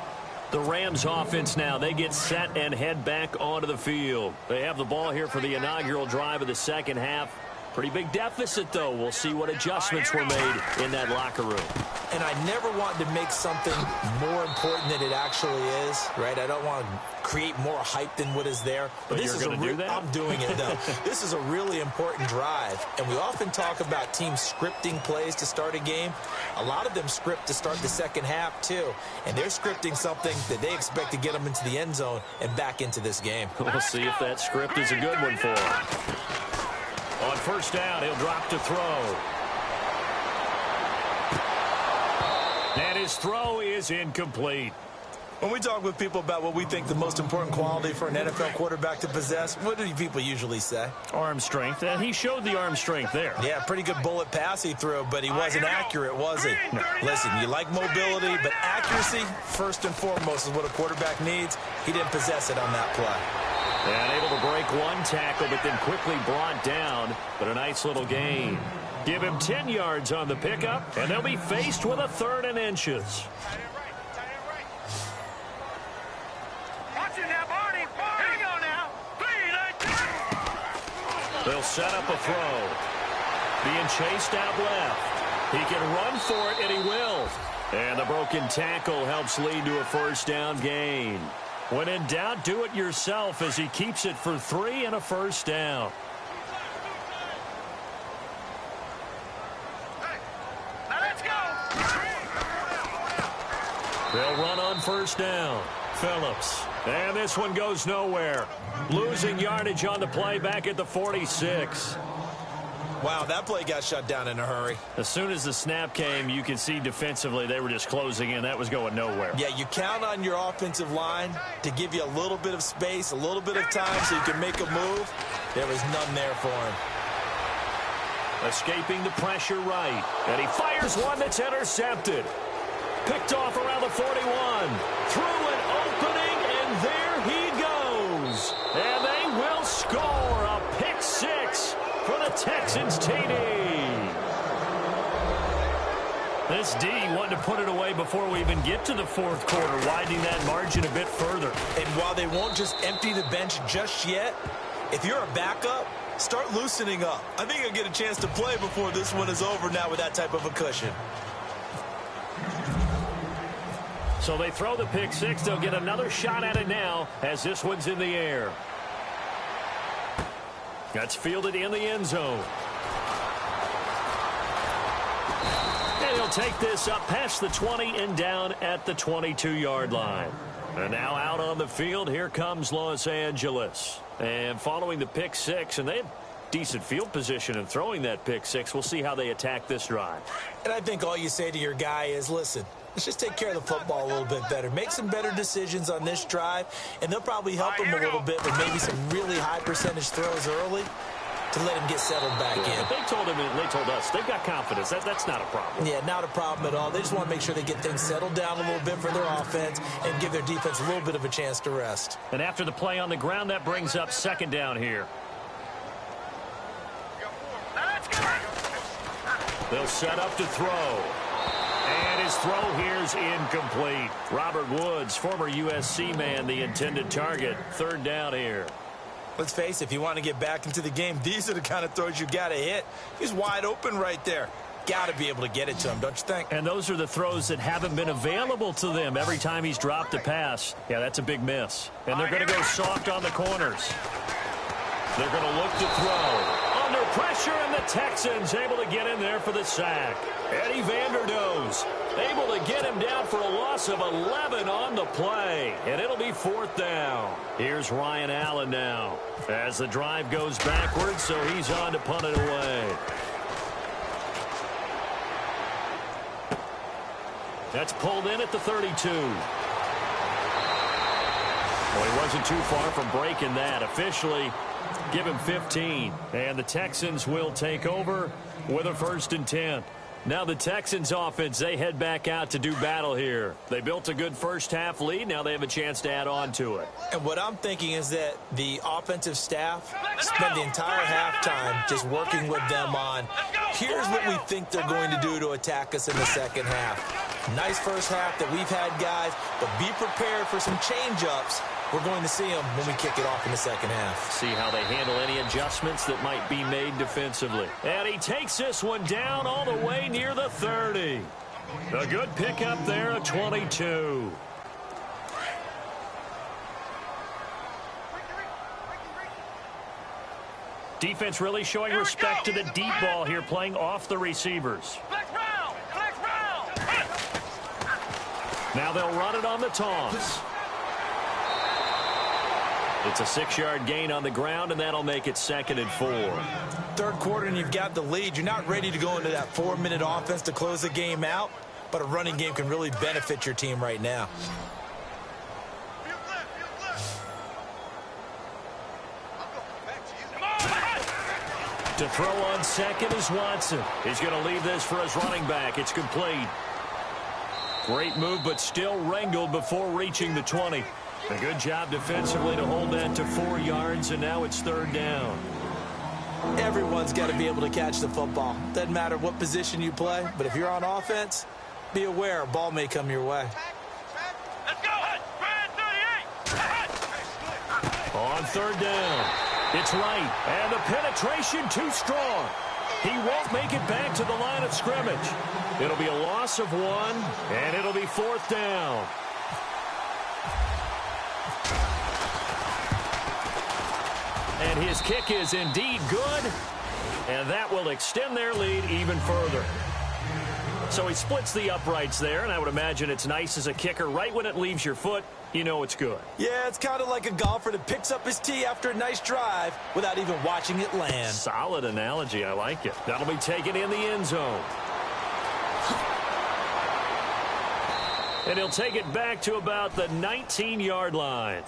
The Rams offense now, they get set and head back onto the field. They have the ball here for the inaugural drive of the second half. Pretty big deficit, though. We'll see what adjustments were made in that locker room. And I never want to make something more important than it actually is, right? I don't want to create more hype than what is there. But this you're going to do that? I'm doing it, though. This is a really important drive. And we often talk about teams scripting plays to start a game. A lot of them script to start the second half, too. And they're scripting something that they expect to get them into the end zone and back into this game. We'll see if that script is a good one for them. On first down, he'll drop to throw. And his throw is incomplete. When we talk with people about what we think the most important quality for an NFL quarterback to possess, what do people usually say? Arm strength, and he showed the arm strength there. Yeah, pretty good bullet pass he threw, but he wasn't accurate, was he? No. Listen, you like mobility, but accuracy, first and foremost, is what a quarterback needs. He didn't possess it on that play. And able to break one tackle, but then quickly brought down, but a nice little gain. Give him 10 yards on the pickup, and they'll be faced with a 3rd and inches. They'll set up a throw. Being chased out left. He can run for it, and he will. And the broken tackle helps lead to a first down gain. When in doubt, do it yourself as he keeps it for 3 and a first down. Hey, now let's go. They'll run on first down. Phillips. And this one goes nowhere. Losing yardage on the play back at the 46. Wow, that play got shut down in a hurry. As soon as the snap came, you can see defensively they were just closing in. That was going nowhere. Yeah, you count on your offensive line to give you a little bit of space, a little bit of time so you can make a move. There was none there for him. Escaping the pressure right. And he fires one that's intercepted. Picked off around the 41. Through an opening, and there he goes. And they will score a pick 6 for the Texans TD. This D wanted to put it away before we even get to the 4th quarter, widening that margin a bit further. And while they won't just empty the bench just yet, if you're a backup, start loosening up. I think you'll get a chance to play before this one is over now with that type of a cushion. So they throw the pick 6. They'll get another shot at it now as this one's in the air. That's fielded in the end zone. And he'll take this up past the 20 and down at the 22-yard line. And now out on the field, here comes Los Angeles. And following the pick 6, and they have decent field position in throwing that pick 6. We'll see how they attack this drive. And I think all you say to your guy is, listen, let's just take care of the football a little bit better. Make some better decisions on this drive, and they'll probably help him a little bit with maybe some really high percentage throws early to let him get settled back in. But they told him, and they told us, they've got confidence. That's not a problem. Yeah, not a problem at all. They just want to make sure they get things settled down a little bit for their offense and give their defense a little bit of a chance to rest. And after the play on the ground, that brings up 2nd down here. They'll set up to throw. And his throw here is incomplete. Robert Woods, former USC man, the intended target. 3rd down here. Let's face it, if you want to get back into the game, these are the kind of throws you got to hit. He's wide open right there. Got to be able to get it to him, don't you think? And those are the throws that haven't been available to them every time he's dropped a pass. Yeah, that's a big miss. And they're going to go soft on the corners. They're going to look to throw. Under pressure, and the Texans able to get in there for the sack. Eddie Vanderdoes able to get him down for a loss of 11 on the play. And it'll be 4th down. Here's Ryan Allen now as the drive goes backwards, so he's on to punt it away. That's pulled in at the 32. Well, he wasn't too far from breaking that. Officially, give him 15. And the Texans will take over with a 1st and 10. Now the Texans offense, they head back out to do battle here. They built a good first half lead. Now they have a chance to add on to it. And what I'm thinking is that the offensive staff spent the entire halftime just working with them on, here's what we think they're going to do to attack us in the second half. Nice first half that we've had, guys, but be prepared for some change-ups. We're going to see them when we kick it off in the second half. See how they handle any adjustments that might be made defensively. And he takes this one down all the way near the 30. A good pickup there, a 22. Defense really showing respect to the deep ball here, playing off the receivers. Now they'll run it on the taunts. It's a 6-yard gain on the ground, and that'll make it 2nd and 4. Third quarter, and you've got the lead. You're not ready to go into that 4-minute offense to close the game out, but a running game can really benefit your team right now. To throw on second is Watson. He's going to leave this for his running back. It's complete. Great move, but still wrangled before reaching the 20. A good job defensively to hold that to 4 yards, and now it's 3rd down. Everyone's got to be able to catch the football. Doesn't matter what position you play, but if you're on offense, be aware a ball may come your way. Let's go! On 3rd down, it's right, and the penetration too strong. He won't make it back to the line of scrimmage. It'll be a loss of 1, and it'll be 4th down. And his kick is indeed good, and that will extend their lead even further. So he splits the uprights there, and I would imagine it's nice as a kicker. Right when it leaves your foot, you know it's good. Yeah, it's kind of like a golfer that picks up his tee after a nice drive without even watching it land. Solid analogy. I like it. That'll be taken in the end zone. And he'll take it back to about the 19-yard line.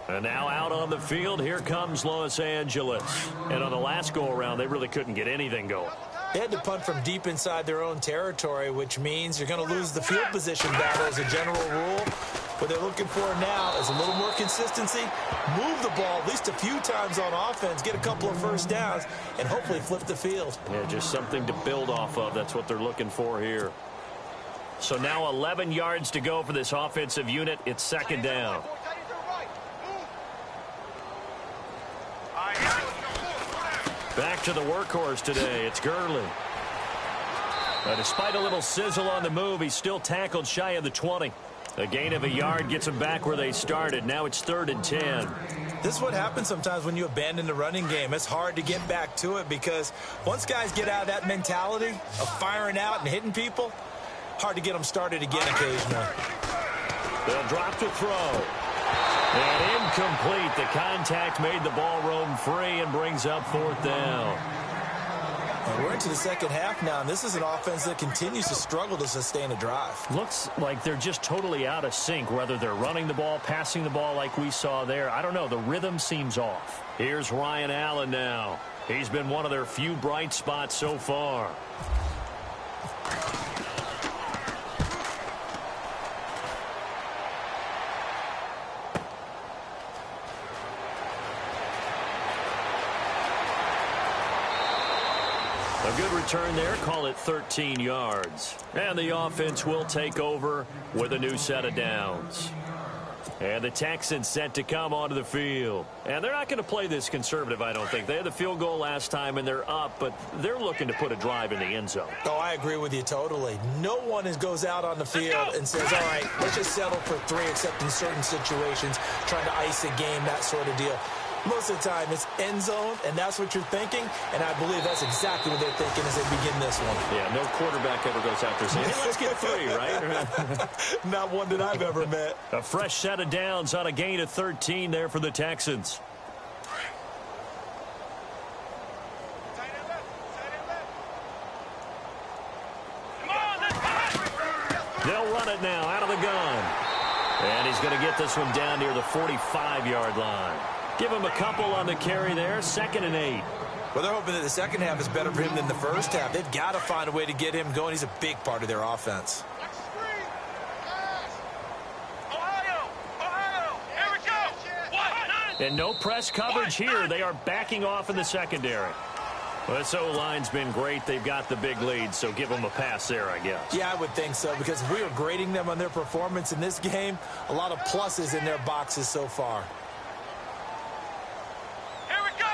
And now out on the field, here comes Los Angeles. And on the last go-around, they really couldn't get anything going. They had to punt from deep inside their own territory, which means you're going to lose the field position battle as a general rule. What they're looking for now is a little more consistency, move the ball at least a few times on offense, get a couple of first downs, and hopefully flip the field. Yeah, just something to build off of. That's what they're looking for here. So now 11 yards to go for this offensive unit. It's 2nd down. Back to the workhorse today. It's Gurley. Despite a little sizzle on the move, he's still tackled shy of the 20. A gain of a yard gets them back where they started. Now it's 3rd and 10. This is what happens sometimes when you abandon the running game. It's hard to get back to it because once guys get out of that mentality of firing out and hitting people, hard to get them started again occasionally. They'll drop to throw. And incomplete. The contact made the ball roam free and brings up 4th down. And we're into the second half now, and this is an offense that continues to struggle to sustain a drive. Looks like they're just totally out of sync, whether they're running the ball, passing the ball like we saw there. I don't know. The rhythm seems off. Here's Ryan Allen now. He's been one of their few bright spots so far. A good return there, call it 13 yards. And the offense will take over with a new set of downs. And the Texans set to come onto the field. And they're not going to play this conservative, I don't think. They had the field goal last time, and they're up, but they're looking to put a drive in the end zone. Oh, I agree with you totally. No one goes out on the field and says, all right, let's just settle for 3, except in certain situations, trying to ice a game, that sort of deal. Most of the time, it's end zone, and that's what you're thinking, and I believe that's exactly what they're thinking as they begin this one. Yeah, no quarterback ever goes out there saying, hey, let's get 3, right? Not one that I've ever met. A fresh set of downs on a gain of 13 there for the Texans. They'll run it now out of the gun. And he's going to get this one down near the 45-yard line. Give him a couple on the carry there. 2nd and 8. Well, they're hoping that the second half is better for him than the first half. They've got to find a way to get him going. He's a big part of their offense. And no press coverage here. They are backing off in the secondary. Well, this O-line's been great. They've got the big lead, so give them a pass there, I guess. Yeah, I would think so, because if we were grading them on their performance in this game, a lot of pluses in their boxes so far. Here we go.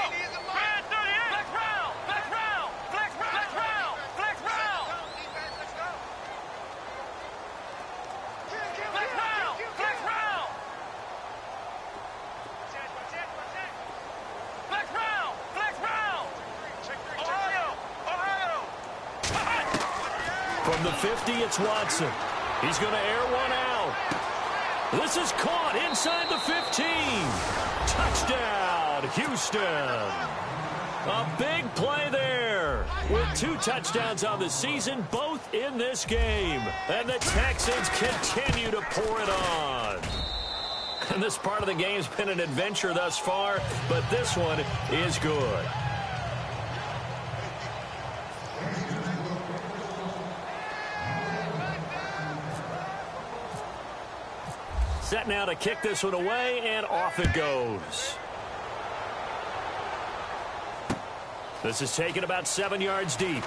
Red 38. Flex round. Flex round. Flex round. Flex round. Flex round. Flex round. Flex round. Flex round. Flex round. Ohio. From the 50, it's Watson. He's going to air one out. This is caught inside the 15. Touchdown, Houston. A big play there. With 2 touchdowns on the season, both in this game. And the Texans continue to pour it on. And this part of the game's been an adventure thus far, but this one is good. Set now to kick this one away, and off it goes. This is taken about 7 yards deep.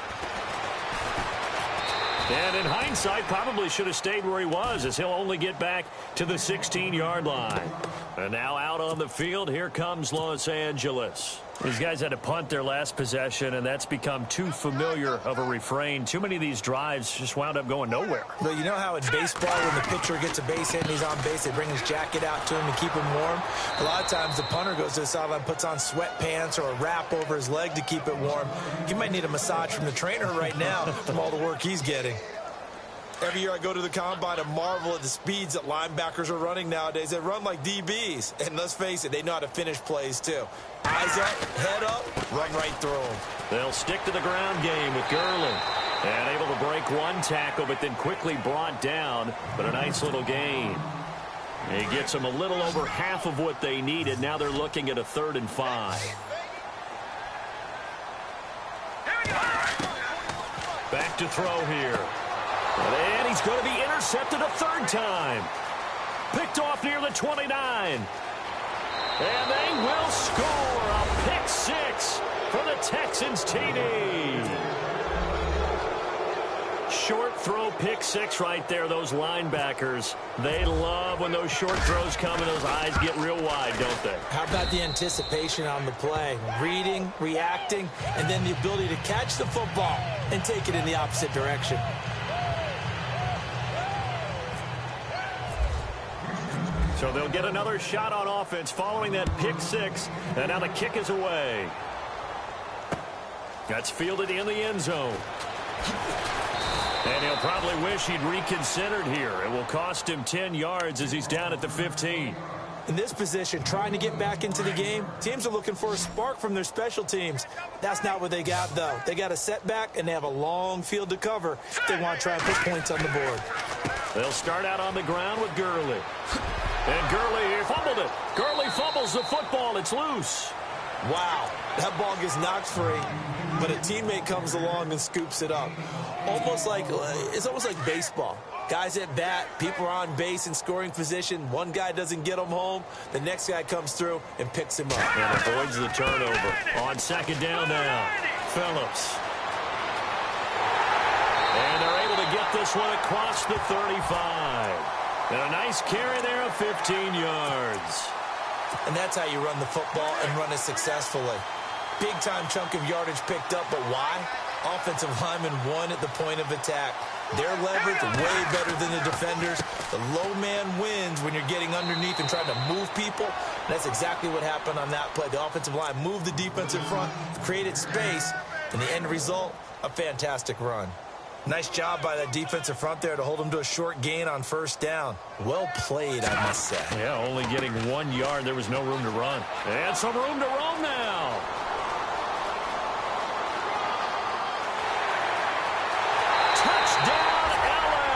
And in hindsight, probably should have stayed where he was, as he'll only get back to the 16-yard line. And now out on the field, here comes Los Angeles. These guys had to punt their last possession, and that's become too familiar of a refrain. Too many of these drives just wound up going nowhere. But you know how in baseball, when the pitcher gets a base hit and he's on base, they bring his jacket out to him to keep him warm? A lot of times the punter goes to the sideline, puts on sweatpants or a wrap over his leg to keep it warm. He might need a massage from the trainer right now from all the work he's getting. Every year I go to the combine and marvel at the speeds that linebackers are running nowadays. They run like DBs. And let's face it, they know how to finish plays too. Eyes up, head up, run right through them. They'll stick to the ground game with Gurley. And able to break one tackle, but then quickly brought down. But a nice little gain. He gets them a little over half of what they needed. Now they're looking at a 3rd and 5. Back to throw here. And he's going to be intercepted a 3rd time. Picked off near the 29. And they will score a pick 6 for the Texans TD. Short throw pick 6 right there. Those linebackers, they love when those short throws come and those eyes get real wide, don't they? How about the anticipation on the play? Reading, reacting, and then the ability to catch the football and take it in the opposite direction. So they'll get another shot on offense following that pick 6. And now the kick is away. That's fielded in the end zone. And he'll probably wish he'd reconsidered here. It will cost him 10 yards as he's down at the 15. In this position, trying to get back into the game, teams are looking for a spark from their special teams. That's not what they got, though. They got a setback, and they have a long field to cover if they want to try and put points on the board. They'll start out on the ground with Gurley. And Gurley fumbled it. Gurley fumbles the football. It's loose. Wow, that ball gets knocked free, but a teammate comes along and scoops it up. It's almost like baseball. Guys at bat, people are on base in scoring position. One guy doesn't get him home. The next guy comes through and picks him up. And avoids the turnover. On 2nd down now, Phillips. And they're able to get this one across the 35. And a nice carry there of 15 yards. And that's how you run the football and run it successfully. Big-time chunk of yardage picked up, but why? Offensive linemen won at the point of attack. Their leverage way better than the defenders. The low man wins when you're getting underneath and trying to move people. And that's exactly what happened on that play. The offensive line moved the defense in front, created space, and the end result, a fantastic run. Nice job by that defensive front there to hold them to a short gain on 1st down. Well played, I must say. Yeah, only getting 1 yard. There was no room to run. And some room to roam now. Touchdown, L.A.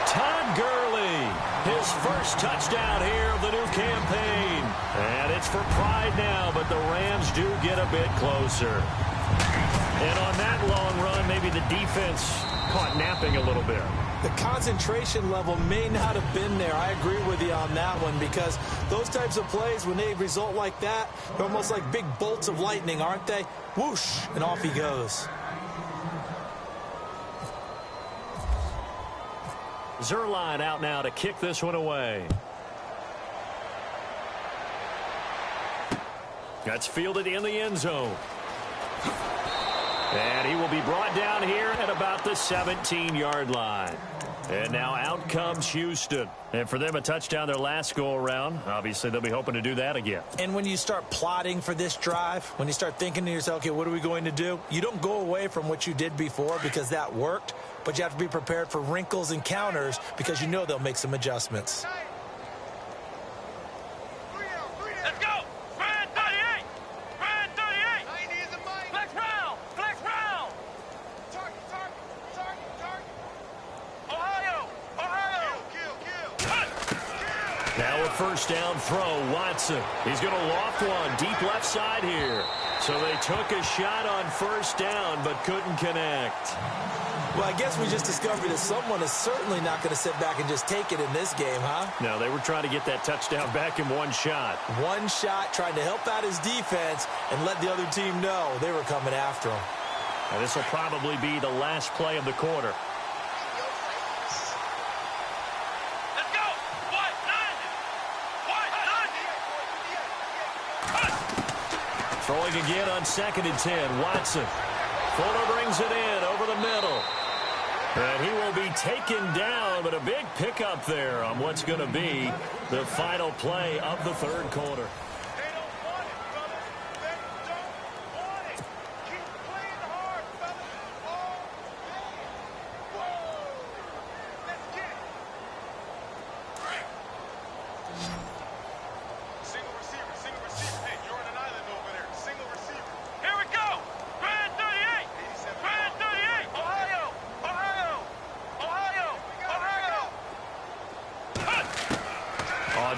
Todd Gurley, his his first touchdown here of the new campaign. And it's for pride now, but the Rams do get a bit closer. And on that long run, maybe the defense caught napping a little bit. The concentration level may not have been there. I agree with you on that one, because those types of plays, when they result like that, they're almost like big bolts of lightning, aren't they? Whoosh, and off he goes. Zuerlein out now to kick this one away. That's fielded in the end zone. And he will be brought down here at about the 17-yard line. And now out comes Houston. And for them, a touchdown their last go-around. Obviously, they'll be hoping to do that again. And when you start plotting for this drive, when you start thinking to yourself, okay, what are we going to do? You don't go away from what you did before because that worked, but you have to be prepared for wrinkles and counters because you know they'll make some adjustments. Let's go! Brand 38! Brand 38! Flex round! Flex round! Target! Ohio! Now a first down throw, Watson. He's going to loft one deep left side here. So they took a shot on first down but couldn't connect. Well, I guess we just discovered that someone is certainly not going to sit back and just take it in this game, huh? No, they were trying to get that touchdown back in one shot. One shot, trying to help out his defense and let the other team know they were coming after him. And this will probably be the last play of the quarter. Let's go! What? Throwing again on 2nd and 10. Watson. Fuller brings it in over the middle. And he will be taken down, but a big pickup there on what's going to be the final play of the third quarter.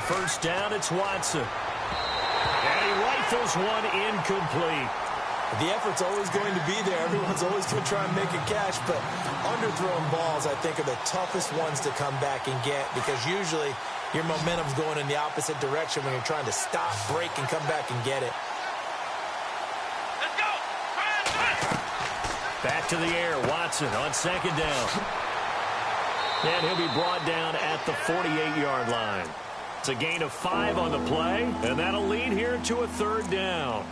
First down, it's Watson. And he rifles one incomplete. The effort's always going to be there. Everyone's always going to try and make a catch, but underthrown balls, I think, are the toughest ones to come back and get because usually your momentum's going in the opposite direction when you're trying to stop, break, and come back and get it. Let's go! Back to the air, Watson on 2nd down. And he'll be brought down at the 48-yard line. It's a gain of 5 on the play, and that'll lead here to a 3rd down.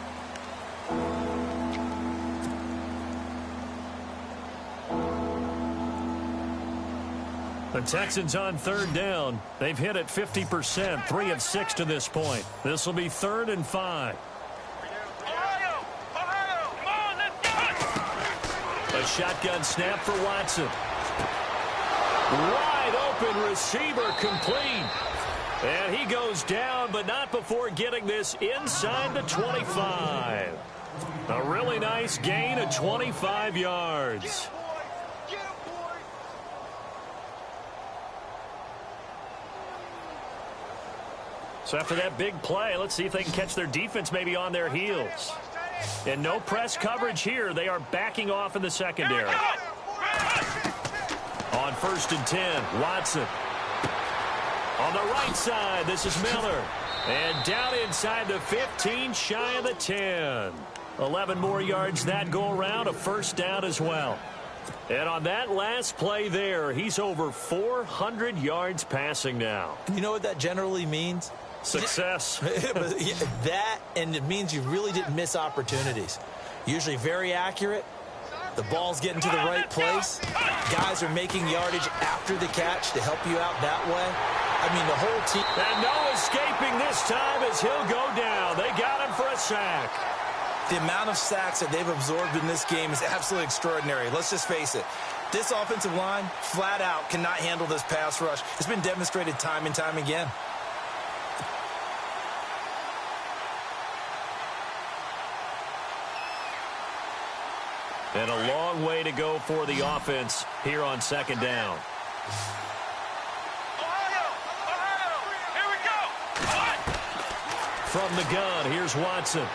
The Texans on 3rd down. They've hit it 50%, 3 of 6 to this point. This will be 3rd and 5. Ohio! Come on, let's go! A shotgun snap for Watson. Wide open receiver complete. And he goes down, but not before getting this inside the 25. A really nice gain of 25 yards. So after that big play, let's see if they can catch their defense maybe on their heels. And no press coverage here. They are backing off in the secondary. On 1st and 10, Watson. On the right side, this is Miller. And down inside the 15, shy of the 10. 11 more yards that go around, a first down as well. And on that last play there, he's over 400 yards passing now. You know what that generally means? Success. That, and it means you really didn't miss opportunities. Usually very accurate. The ball's getting to the right place. Guys are making yardage after the catch to help you out that way. I mean, the whole team. And no escaping this time as he'll go down. They got him for a sack. The amount of sacks that they've absorbed in this game is absolutely extraordinary. Let's just face it. This offensive line, flat out, cannot handle this pass rush. It's been demonstrated time and time again. And a long way to go for the offense here on 2nd down. Ohio! from the gun. Here's Watson.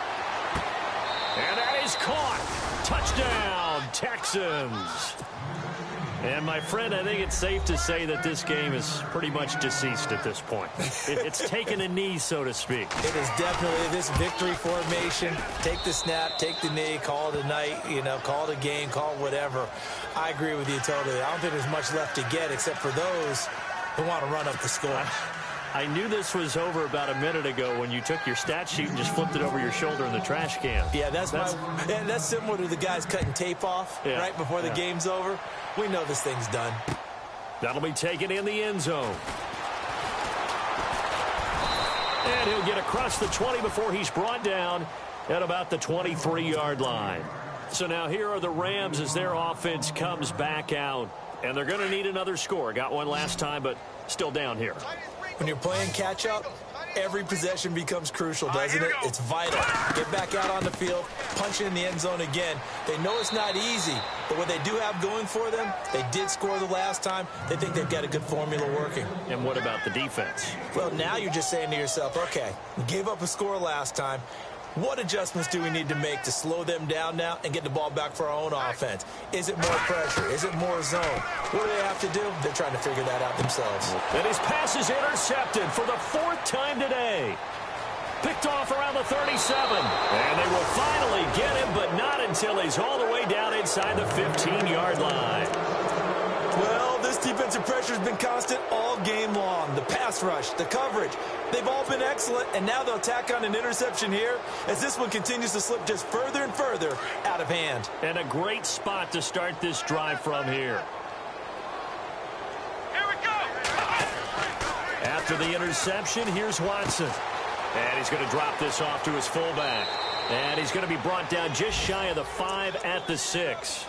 And that is caught. Touchdown, Texans. And, my friend, I think it's safe to say that this game is pretty much deceased at this point. It's taken a knee, so to speak. It is definitely this victory formation. Take the snap, take the knee, call it a night, call it a game, call it whatever. I agree with you totally. I don't think there's much left to get except for those who want to run up the score. I knew this was over about a minute ago when you took your stat sheet and just flipped it over your shoulder in the trash can. Yeah, that's similar to the guys cutting tape off right before the game's over. We know this thing's done. That'll be taken in the end zone. And he'll get across the 20 before he's brought down at about the 23-yard line. So now here are the Rams as their offense comes back out. And they're going to need another score. Got one last time, but still down here. When you're playing catch-up, every possession becomes crucial, doesn't it? It's vital. Get back out on the field, punch it in the end zone again. They know it's not easy, but what they do have going for them, they did score the last time. They think they've got a good formula working. And what about the defense? Well, now you're just saying to yourself, okay, we gave up a score last time. What adjustments do we need to make to slow them down now and get the ball back for our own offense? Is it more pressure? Is it more zone? What do they have to do? They're trying to figure that out themselves. And his pass is intercepted for the 4th time today. Picked off around the 37. And they will finally get him, but not until he's all the way down inside the 15-yard line. Well, this defensive pressure has been constant all game long. The pass rush, the coverage, they've all been excellent, and now they'll tack on an interception here as this one continues to slip just further and further out of hand. And a great spot to start this drive from here. Here we go. After the interception, here's Watson. And he's going to drop this off to his fullback. And he's going to be brought down just shy of the 5 at the 6.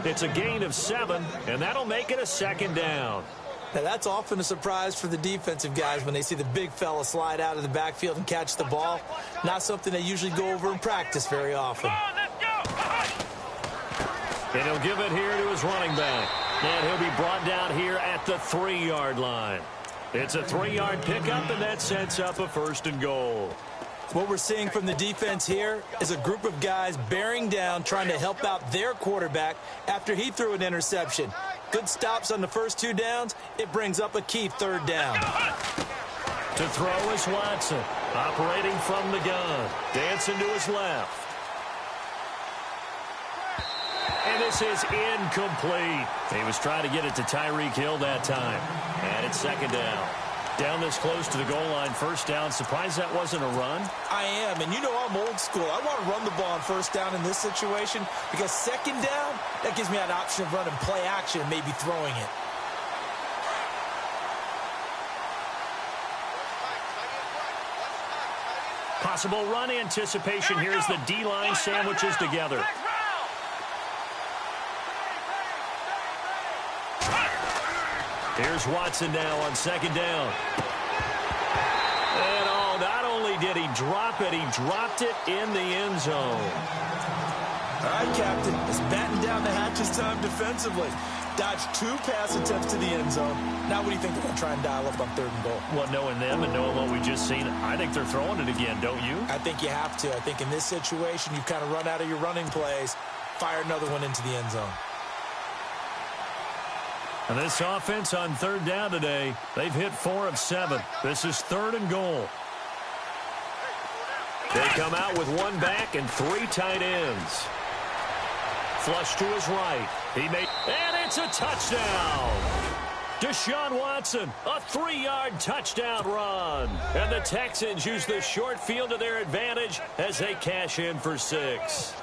It's a gain of 7, and that'll make it a 2nd down. Now, that's often a surprise for the defensive guys when they see the big fella slide out of the backfield and catch the ball. Not something they usually go over in practice very often. And he'll give it here to his running back. And he'll be brought down here at the 3-yard line. It's a 3-yard pickup, and that sets up a 1st and goal. What we're seeing from the defense here is a group of guys bearing down, trying to help out their quarterback after he threw an interception. Good stops on the first 2 downs. It brings up a key 3rd down. To throw is Watson, operating from the gun. Dancing to his left. And this is incomplete. He was trying to get it to Tyreek Hill that time. And it's 2nd down. Down this close to the goal line, 1st down. Surprised that wasn't a run? I am, and I'm old school. I want to run the ball on 1st down in this situation because 2nd down, that gives me an option of running play action and maybe throwing it. Possible run anticipation here as the D-line sandwiches together. Here's Watson now on 2nd down. And not only did he drop it, he dropped it in the end zone. All right, Captain, it's batting down the hatches time defensively. Dodged 2 pass attempts to the end zone. Now what do you think they're going to try and dial up on 3rd and goal? Well, knowing them and knowing what we just seen, I think they're throwing it again, don't you? I think you have to. I think in this situation, you kind of run out of your running plays, fire another one into the end zone. And this offense on 3rd down today, they've hit 4 of 7. This is 3rd and goal. They come out with 1 back and 3 tight ends. Flush to his right. And it's a touchdown. Deshaun Watson, a 3-yard touchdown run. And the Texans use the short field to their advantage as they cash in for 6.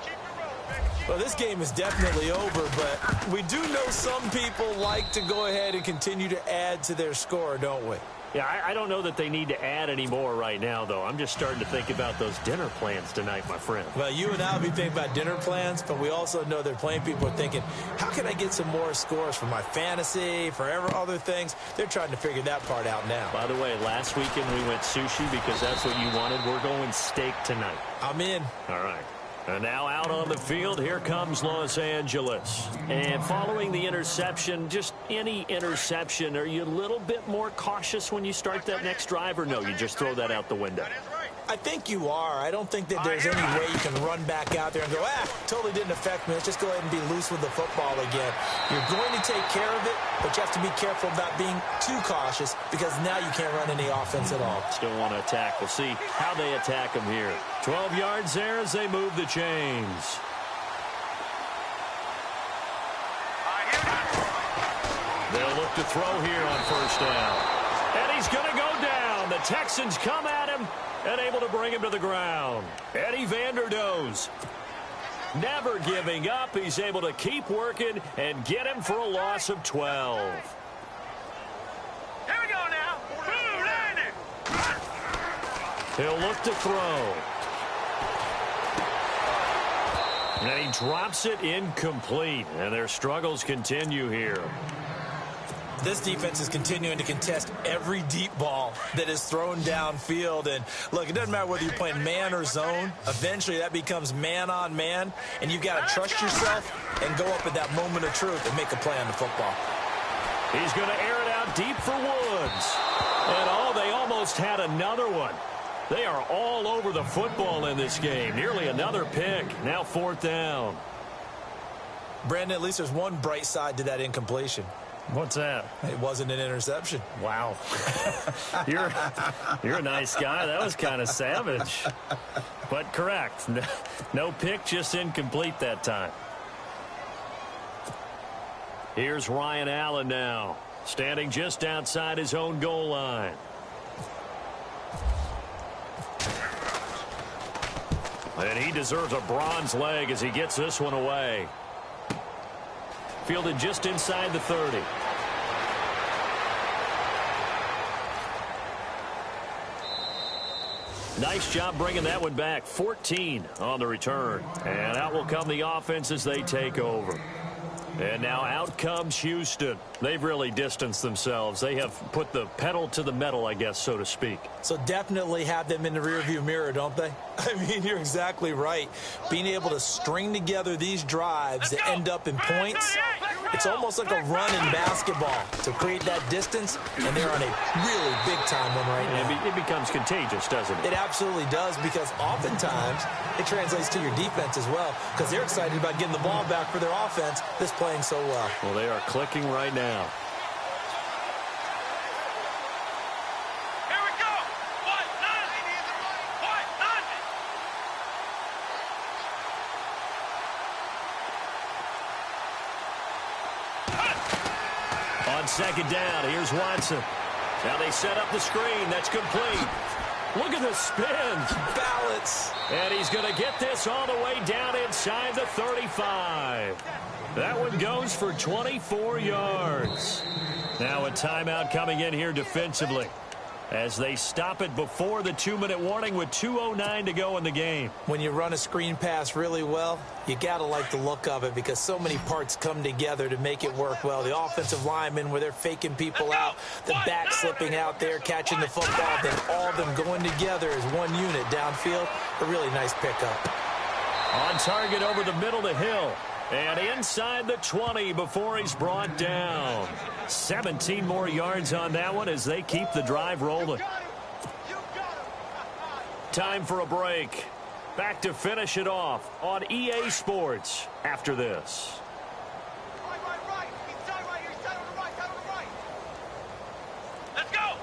Well, this game is definitely over, but we do know some people like to go ahead and continue to add to their score, don't we? Yeah, I don't know that they need to add any more right now, though. I'm just starting to think about those dinner plans tonight, my friend. Well, you and I will be thinking about dinner plans, but we also know that plenty of people are thinking, how can I get some more scores for my fantasy, for other things? They're trying to figure that part out now. By the way, last weekend we went sushi because that's what you wanted. We're going steak tonight. I'm in. All right. And now out on the field, here comes Los Angeles. And following the interception, just any interception, are you a little bit more cautious when you start that next drive, or no, you just throw that out the window? I think you are. I don't think that there's any way you can run back out there and go, totally didn't affect me. Let's just go ahead and be loose with the football again. You're going to take care of it, but you have to be careful about being too cautious because now you can't run any offense at all. Still want to attack. We'll see how they attack them here. 12 yards there as they move the chains. They'll look to throw here on first down. And he's going to go down. The Texans come at him and able to bring him to the ground. Eddie Vanderdoes never giving up. He's able to keep working and get him for a loss of 12. Here we go now. He'll look to throw. And he drops it incomplete. And their struggles continue here. This defense is continuing to contest every deep ball that is thrown downfield. And, look, it doesn't matter whether you're playing man or zone. Eventually that becomes man on man. And you've got to trust yourself and go up at that moment of truth and make a play on the football. He's going to air it out deep for Woods. And, they almost had another one. They are all over the football in this game. Nearly another pick. Now 4th down. Brandon, at least there's one bright side to that incompletion. What's that? It wasn't an interception. Wow. You're a nice guy. That was kind of savage. But correct. No pick, just incomplete that time. Here's Ryan Allen now, standing just outside his own goal line. And he deserves a bronze leg as he gets this one away. Fielded just inside the 30. Nice job bringing that one back. 14 on the return. And out will come the offense as they take over. And now out comes Houston. They've really distanced themselves. They have put the pedal to the metal, I guess, so to speak. So definitely have them in the rearview mirror, don't they? I mean, you're exactly right. Being able to string together these drives that end up in points, it's almost like a run in basketball to create that distance, and they're on a really big-time one right now. It becomes contagious, doesn't it? It absolutely does, because oftentimes it translates to your defense as well, because they're excited about getting the ball back for their offense that's playing so well. Well, they are clicking right now. Here we go. What? On second down, here's Watson. Now they set up the screen. That's complete. Look at the spin. Balance. And he's going to get this all the way down inside the 35. That one goes for 24 yards. Now a timeout coming in here defensively as they stop it before the 2-minute warning with 2:09 to go in the game. When you run a screen pass really well, you got to like the look of it because so many parts come together to make it work well. The offensive linemen where they're faking people out, the back slipping out there, catching the football, then all of them going together as one unit downfield. A really nice pickup. On target over the middle to Hill. And inside the 20 before he's brought down. 17 more yards on that one as they keep the drive rolling. Time for a break. Back to finish it off on EA Sports after this. Let's go.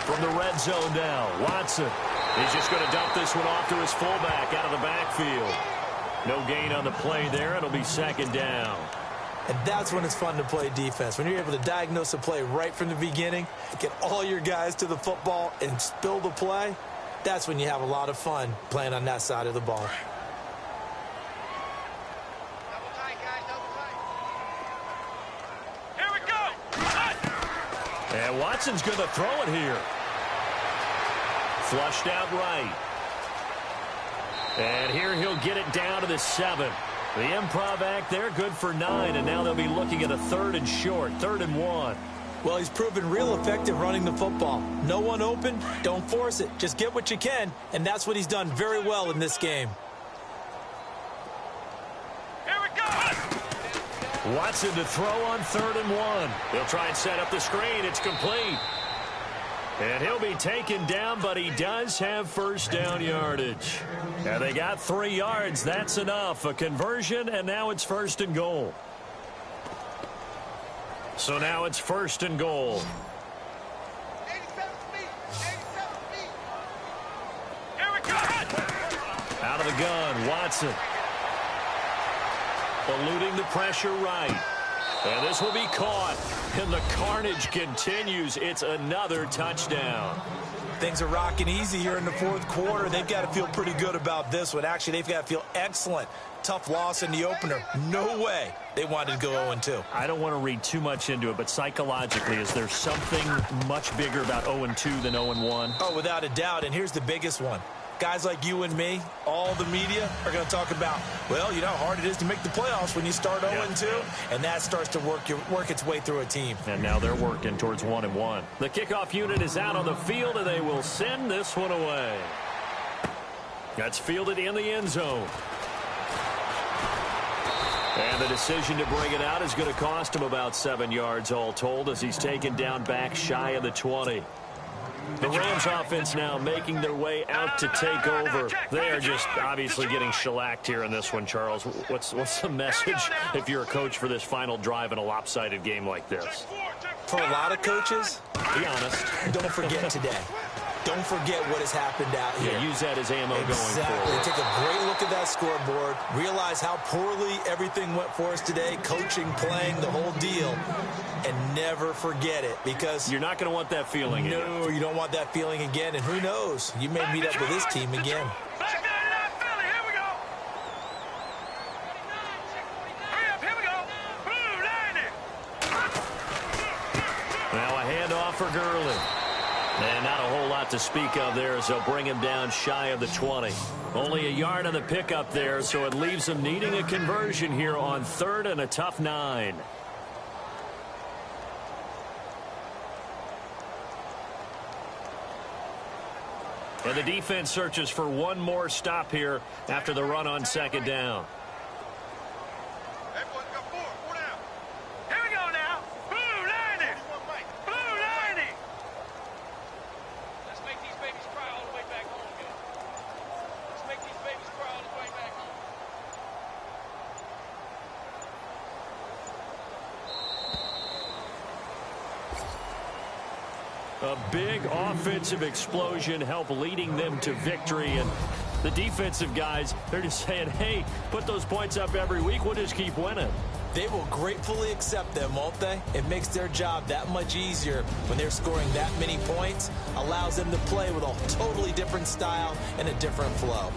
From the red zone now, Watson. He's just going to dump this one off to his fullback out of the backfield. No gain on the play there. It'll be second down. And that's when it's fun to play defense. When you're able to diagnose a play right from the beginning, get all your guys to the football and spill the play, that's when you have a lot of fun playing on that side of the ball. Here we go. And Watson's going to throw it here. Flushed out right. And here he'll get it down to the 7. The improv act there, good for 9, and now they'll be looking at a 3rd and short, 3rd and 1. Well, he's proven real effective running the football. No one open, don't force it. Just get what you can, and that's what he's done very well in this game. Here we go. Watson to throw on 3rd and 1. They'll try and set up the screen. It's complete. And he'll be taken down, but he does have first down yardage. And they got 3 yards. That's enough. A conversion, and now it's first and goal. So now it's first and goal. 87 feet. 87 feet. Here we go. Out of the gun, Watson. Eluding the pressure right. And this will be caught. And the carnage continues. It's another touchdown. Things are rocking easy here in the fourth quarter. They've got to feel pretty good about this one. Actually, they've got to feel excellent. Tough loss in the opener. No way they wanted to go 0-2. I don't want to read too much into it, but psychologically, is there something much bigger about 0-2 than 0-1? Oh, without a doubt. And here's the biggest one. Guys like you and me, all the media, are going to talk about, well, you know how hard it is to make the playoffs when you start 0-2, and that starts to work its way through a team. And now they're working towards 1-1. The kickoff unit is out on the field, and they will send this one away. That's fielded in the end zone. And the decision to bring it out is going to cost him about 7 yards all told as he's taken down back shy of the 20. The Rams offense now making their way out to take over. They are just obviously getting shellacked here in this one, Charles. What's the message if you're a coach for this final drive in a lopsided game like this? For a lot of coaches, be honest. Don't forget today. Don't forget what has happened out here. Yeah, use that as ammo going exactly. forward. Take a great look at that scoreboard. Realize how poorly everything went for us today. Coaching, playing, the whole deal. And never forget it, because you're not going to want that feeling again. No, you don't want that feeling again. And who knows? You may meet up with this team again. Back 99 Philly. Here we go. Hurry up. Here we go. Blue 90. Now a handoff for Gurley. And not a whole lot to speak of there as they'll bring him down shy of the 20. Only a yard on the pickup there, so it leaves him needing a conversion here on 3rd and a tough 9. And the defense searches for one more stop here after the run on 2nd down. Everyone got four down. Here we go now. Blue 90. Blue 90. Let's make these babies cry all the way back home, man. Let's make these babies cry all the way back home. A big offensive explosion helped leading them to victory. And the defensive guys, they're just saying, hey, put those points up every week. We'll just keep winning. They will gratefully accept them, won't they? It makes their job that much easier when they're scoring that many points. Allows them to play with a totally different style and a different flow.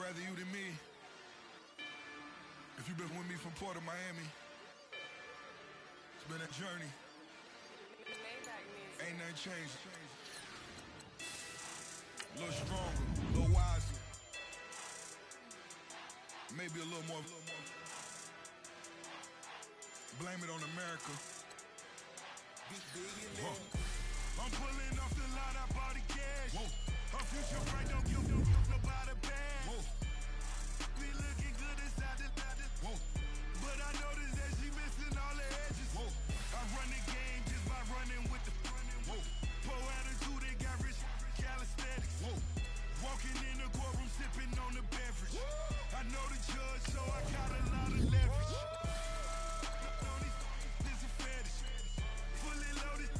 rather you than me. If you've been with me from Port of Miami, it's been a journey. Ain't nothing changed. A little stronger, a little wiser. Maybe a little more. Blame it on America. I'm pulling off the line, I bought the cash. Her future friend don't give nobody bad. Be looking good inside the but I noticed that she missing all the edges. I run the game just by running with the poor attitude, they got rich calisthenics. Walking in the courtroom, sipping on the beverage. I know the judge, so I got a lot of leverage. This a fetish. Fully loaded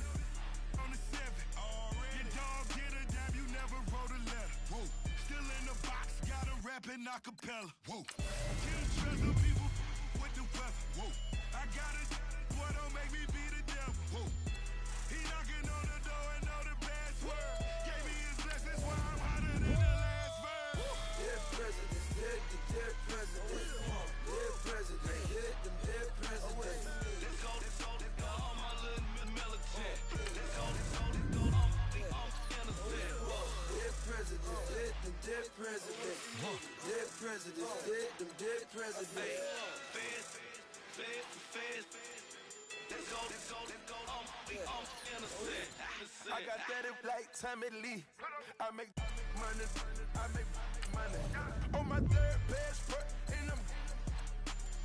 on the 7. Your dog get a dime, you never wrote a letter. Still in the box, got a rapping acapella. Can't trust the people with the weather. I got a boy, don't make me be the devil. He knocking on the door and know the password. Gave me his blessings while I'm hotter than the last verse. Dead presidents, dead presidents. Dead presidents, hit them dead presidents. Let's go, all my little militant. Let's go, I'm innocent. Dead presidents, hit them dead presidents. Dead presidents, hit them dead presidents. Feds. Let's go, I'm innocent. I got that in like Tommy Lee. I make money. On my third passport, and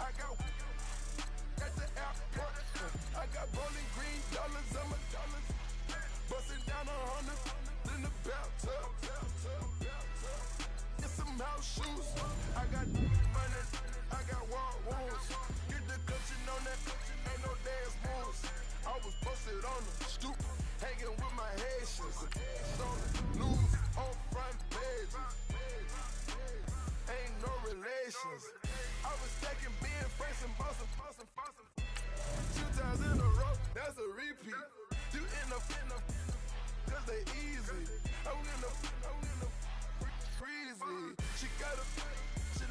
I got at the airport. I got bowling green dollars on my dollars. Busting down 100 in the bathtub. Get some house shoes. I got money. I got wild wounds. Get the cushion on that. Ain't no dance moves. I was posted on the stoop, hanging with my Haitians. On the news, on front pages. Ain't no relations. I was stacking being friends and bossing. 2 times in a row, that's a repeat. You end up, cause they easy. I'm in the crazy. She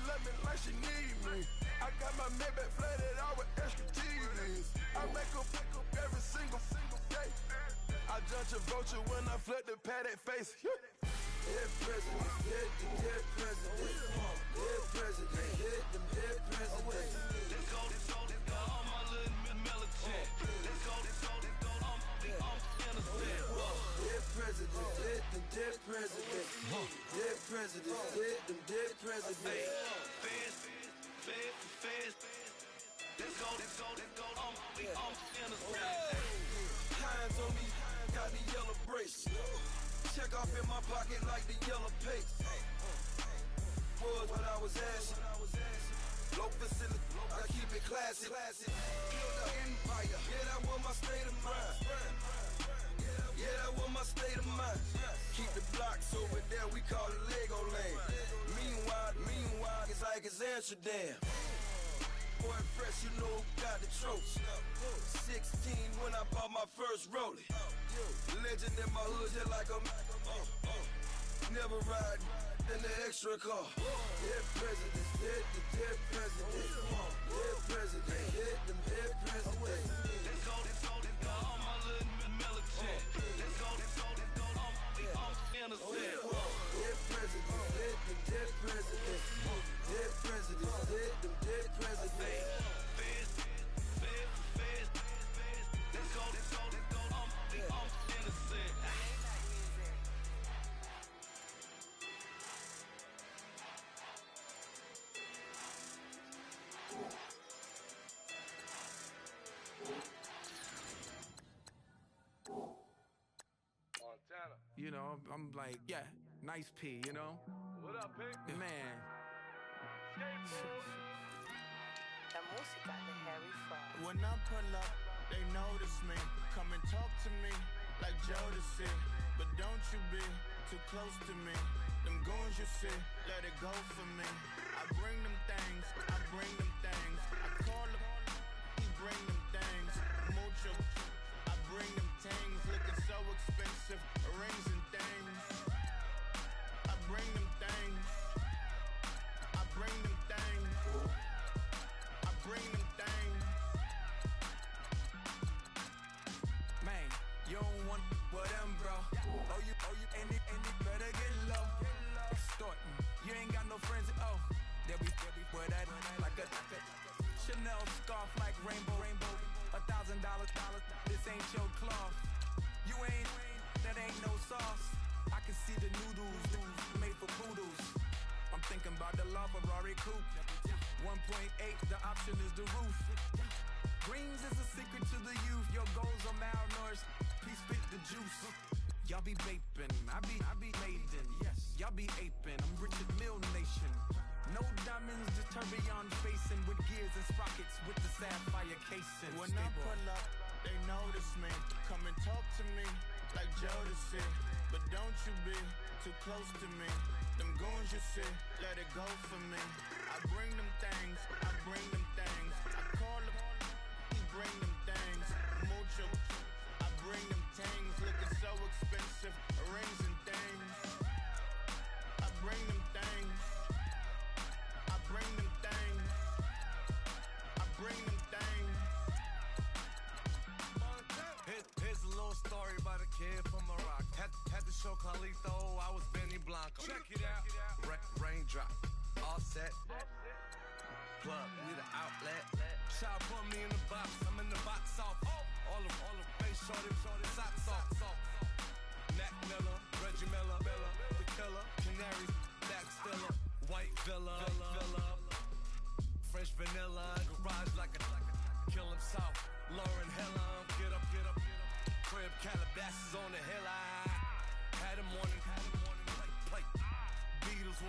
love me like she need me. I got my Maybach flooded out with extra TVs. I make up every single day. I judge a vulture when I flood the padded face. Dead presidents, dead presidents. Dead presidents, hit them dead presidents. Let's go, all my little militant. Let's go, I'm innocent. Dead presidents, hit them dead presidents. Dead presidents, hit them dead presidents. Feds. Let's go, I'm innocent. Hands on me, got the yellow brace. Check off in my pocket like the yellow paste. Was what I was asking. Low facility, I keep it classy. Build an empire, yeah, that was my state of mind. Yeah, that was my state of mind. Keep the blocks over there, we call it Lego land. Meanwhile, it's like it's Amsterdam. Boy fresh, you know who got the tropes. 16 when I bought my first rollie. Legend in my hood, just like a never ride in the extra car. Dead presidents, dead presidents. Dead presidents, hit them dead presidents. Let's go, all my little militant. Let's go, I'm innocent. Dead presidents, hit them dead presidents. Dead presidents, hit them dead presidents. Feds. Let's go, I'm innocent. Montana. You know, I'm like, yeah, nice P, you know? What up, Pick? Man. When I pull up, they notice me. Come and talk to me like Jodeci. But don't you be too close to me. Them goons you see, let it go for me. I bring them things. I call them, he bring them things. Mucho, I bring them things. Looking so expensive, rings and things. I bring them things. ain't got no friends. Oh, they'll be wear that like a Chanel scarf like rainbow. $1,000, this ain't your cloth. You ain't, that ain't no sauce. I can see the noodles made for poodles. I'm thinking about the LaFerrari coupe. 1.8, the option is the roof. Greens is a secret to the youth. Your goals are malnourished. Please spit the juice. Y'all be vaping, I be maiden. Yes, y'all be aping. I'm Richard Mill Nation. No diamonds, just tourbillon facing with gears and sprockets with the sapphire casing. When I pull up, they notice me. Come and talk to me like Jodeci. But don't you be too close to me. Them goons you see, let it go for me. I bring them things, I bring them things. I call them, he bring them things. Mucho, I bring them things. Looking so expensive, rings and things. I bring them things. I bring them things. I bring them things. Here's a little story about a kid from Morocco. Had to show Carlito I was Benny Blanco. Check it out. Raindrop, all set. Plug, we the outlet. Shot put me in the box. I'm in the box off. All the face shorty, socks off. Mac Miller, Reggie Miller, the killer, Canaries, back stiller, white villa, French vanilla, garage like a kill himself. Lauren Hiller, get up. Crib Calabasas on the hill. I had him on plate. Beatles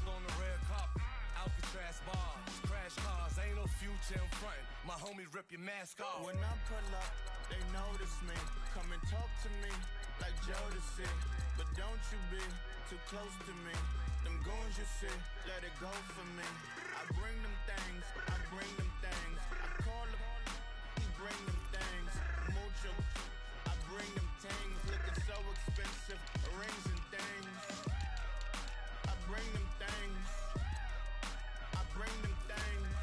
on the red carpet. Alcatraz bars, crash cars, ain't no future in front. My homies rip your mask off. When I pull up, they notice me. Come and talk to me like Jodeci. But don't you be too close to me. Them goons you see, let it go for me. I bring them things, I bring them things. I call them, he bring them things. Mucho, I bring them things. Looking so expensive, rings and things. I bring them things. I bring them things.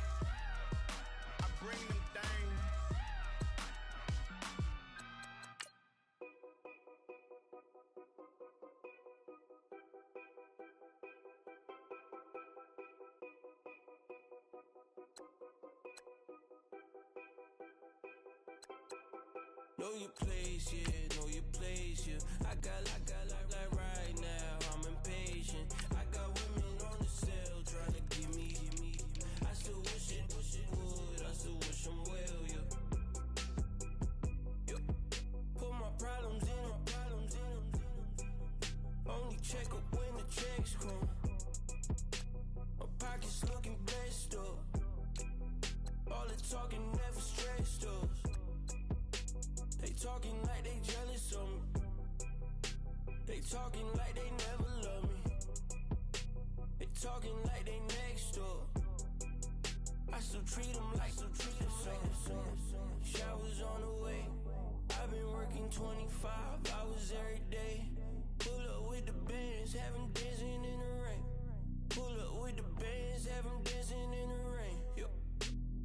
I bring them things. Know your place, yeah, know your place, yeah. I got like right now, I'm impatient. I got women on the cell trying to give me. I still wish it would, I still wish them well, yeah. Put my problems in them. Only check up when the checks come. My pockets looking blessed up. All the talking never stressed us. They talking like they jealous of me. They talking like they never love me. They talking like they next door. I still treat them like so. Showers on the way. I've been working 25 hours every day. Pull up with the bands, have them dancing in the rain. Pull up with the bands, have them dancing in the rain. Yo.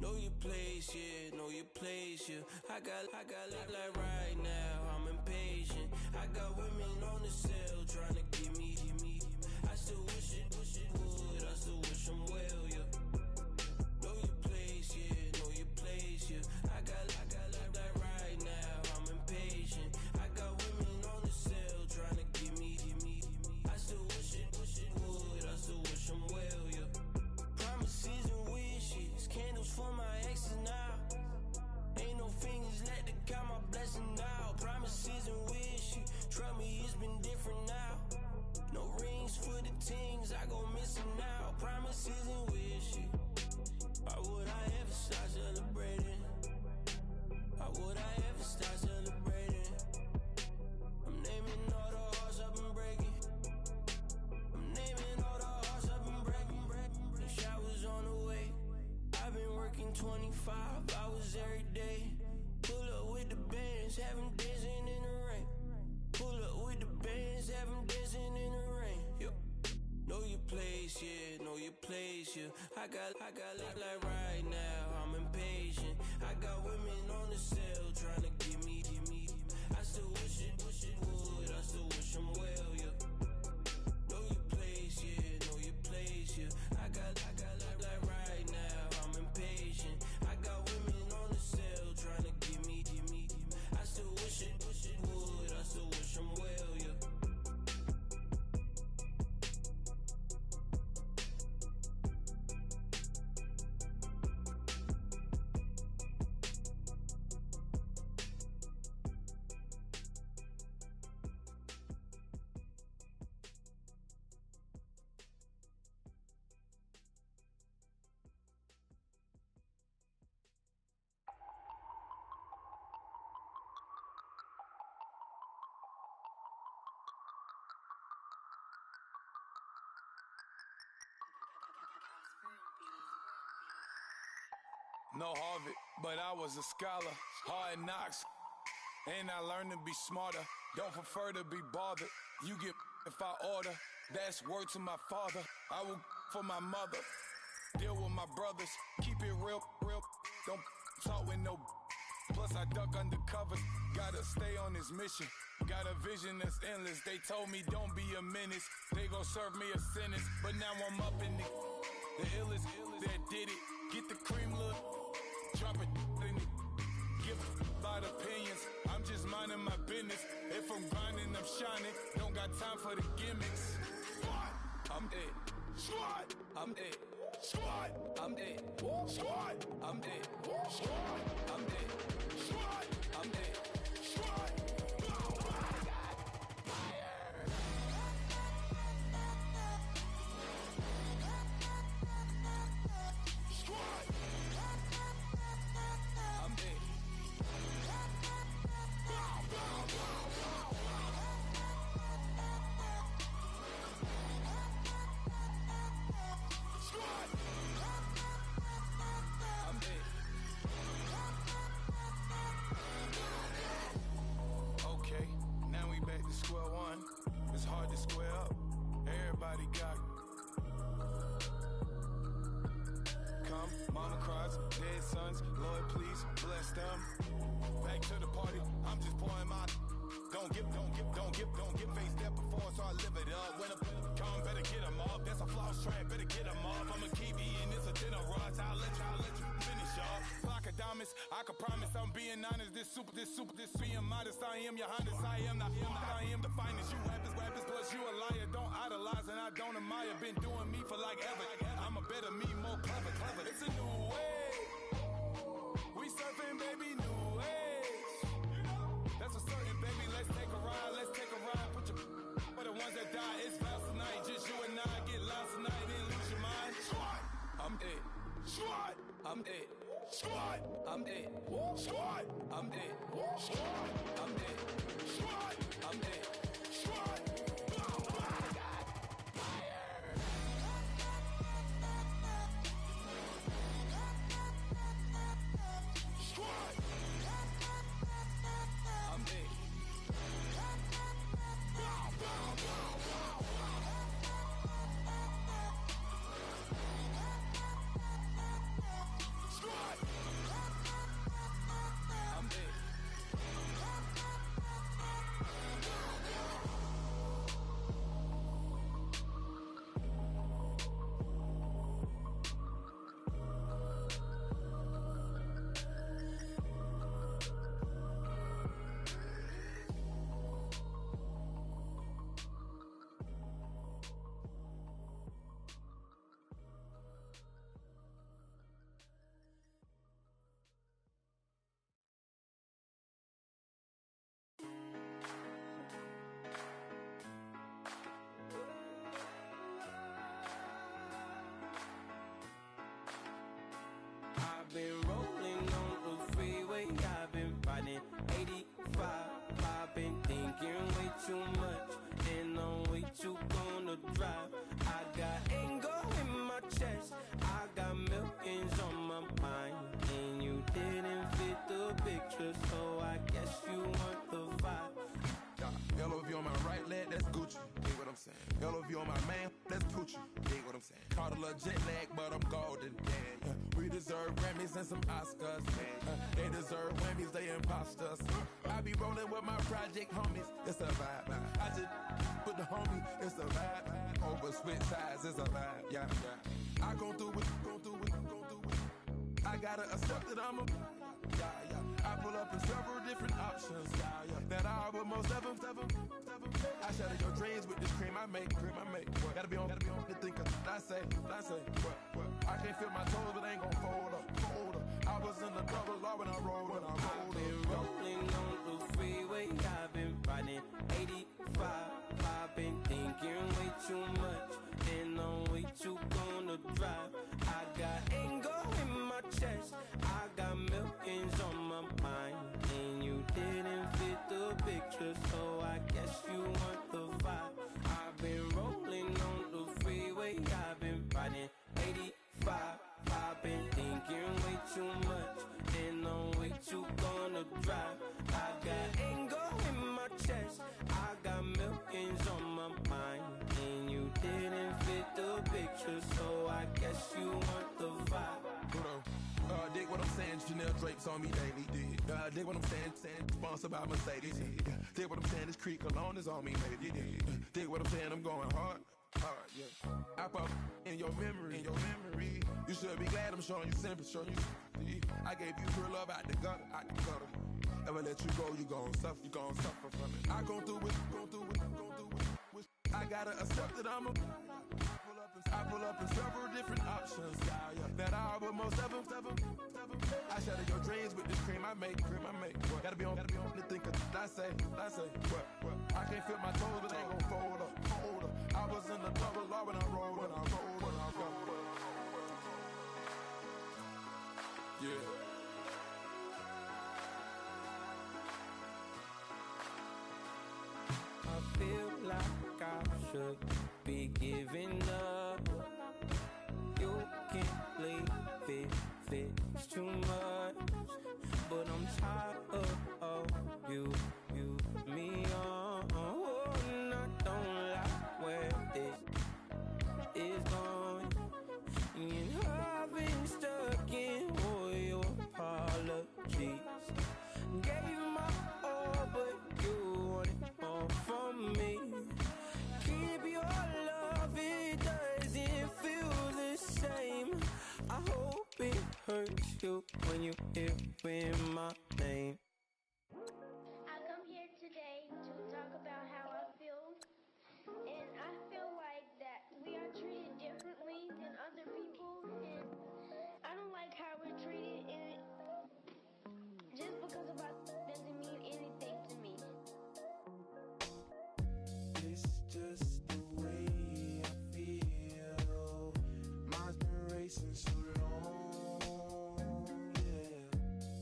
Know your place, yeah, know your place, yeah. I got like right now, I'm impatient. I got women on the cell trying to give me. I still wish it would, I still wish them well, yeah. Know your place, yeah, know your place, yeah. I got like right now, I'm impatient. I got women on the cell trying to give me. I still wish it would, I still wish them well, yeah. Promises and wishes, candles for my exes now. Ain't no fingers left to count my blessing now. Promises and wishes, trust me, it's been different now. No rings for the things I go missing now. Promises and wishes, why would I ever start celebrating? Why would I ever start celebrating? I'm naming all the hearts I've been breaking. I'm naming all the hearts I've been breaking. The showers on the way. I've been working 25 hours every day. Pull up with the bands, have them dancing in the rain. Pull up with the bands, have them dancing in the rain. Yo. Know your place, yeah, know your place, yeah. I got like right now, I'm impatient. I got women on the cell trying to give me. I still wish it would, I still wish them well, yeah. Know your place, yeah, know your place. no Harvard, but I was a scholar. Hard knocks, and I learned to be smarter. Don't prefer to be bothered. You get if I order. That's word to my father. I will for my mother. Deal with my brothers. Keep it real, real. Don't talk with no. Plus I duck undercover. Gotta stay on this mission. Got a vision that's endless. They told me don't be a menace. They gon' serve me a sentence. But now I'm up in the illest that did it. Get the cream look. Drop it in it. Give a lot of opinions. I'm just minding my business. If I'm grinding, I'm shining. Don't got time for the gimmicks. Squad, I'm it. Squad, I'm it. Squad, I'm it. Squad, I'm it. Squad, I'm it. Squad, I'm it. Squad. Square one, it's hard to square up. Everybody got come, mama cries, dead sons. Lord, please bless them. Back to the party, I'm just pouring my. Don't get face step before, so I live it up. When I come, better get them up. That's a floss track, better get them up. I'ma keep eating, it's a dinner rush. I'll let you finish up. Flock of diamonds, I can promise I'm being honest. This being modest. I am your highness, I am not him, I am the finest. You rappers, plus you a liar. Don't idolize and I don't admire. Been doing me for like ever. I'm a better me, more clever. It's a new way. We surfing, baby, new age. That's a certain, baby. Let's take a ride. Put your for the ones that die. It's vows tonight. Just you and I get lost tonight. Then lose your mind. Squad, I'm it. Squad, I'm it. Squad, I'm it. Squad, I'm it. Squad, I'm it. Squad, I'm it. Squad. I've been rolling on the freeway, I've been riding 85. I've been thinking way too much, and I'm way too gonna drive. I got anger in my chest, I got millions on my mind, and you didn't fit the picture, so I guess you want the vibe. LOV on my right leg, that's Gucci. Dig what I'm saying. LOV on my man, that's Poochie. Dig what I'm saying. Caught a little jet lag, but I'm golden. Yeah. We deserve Grammys and some Oscars. They deserve Whammies, they imposters. I be rolling with my project homies. It's a vibe. I just put the homie. It's a vibe. Over switch sides, it's a vibe. Yeah. I gon' do it. I gotta accept that I'm a. I pull up in several different options. That I would most ever. I shatter your dreams with this cream I make. Gotta be on the thinker. I say. What? I can't feel my toes, but ain't gon' fold up. I was in the double R when I rolled up. I've been rolling on the freeway, I've been riding 85. I've been thinking way too much, and I'm way too gonna drive. I got anger in my chest, I got millions on my mind, and you didn't fit the picture, so I guess you want the vibe. I've been rolling on the freeway, I've been riding 85. I've been thinking saying? Chanel drapes on me daily. Dig what I'm saying? Sponsored by Mercedes. Dig what I'm saying? This Creek cologne is on me, maybe. Dig what I'm saying? I'm going hard. Yeah. I pop in your memory. You should be glad I'm showing you sympathy. I gave you real love out the gutter. Ever let you go, you gon' suffer from it. I go through it. I gotta accept that I pull up in several different options. That I will most ever. I shatter your dreams with this cream I make. What? Gotta be on the thinker. I say. What? I can't feel my toes, but they ain't gon' fold up. I was in the double law when I rolled. Yeah. I feel like I should be giving up. You can't leave it's too much. But I'm tired of you, me on. And I don't like where this is going. And I've been stuck in all your apologies. Gave my all, but you wanted more from me. Keep your love, it doesn't feel the same. I hope it hurts you when you hear my name. I come here today to talk about how I feel. And I feel like that we are treated differently than other people. And I don't like how we're treated. And just because of us doesn't mean anything to me. It's just the way I feel. Mine's been racing so long, yeah.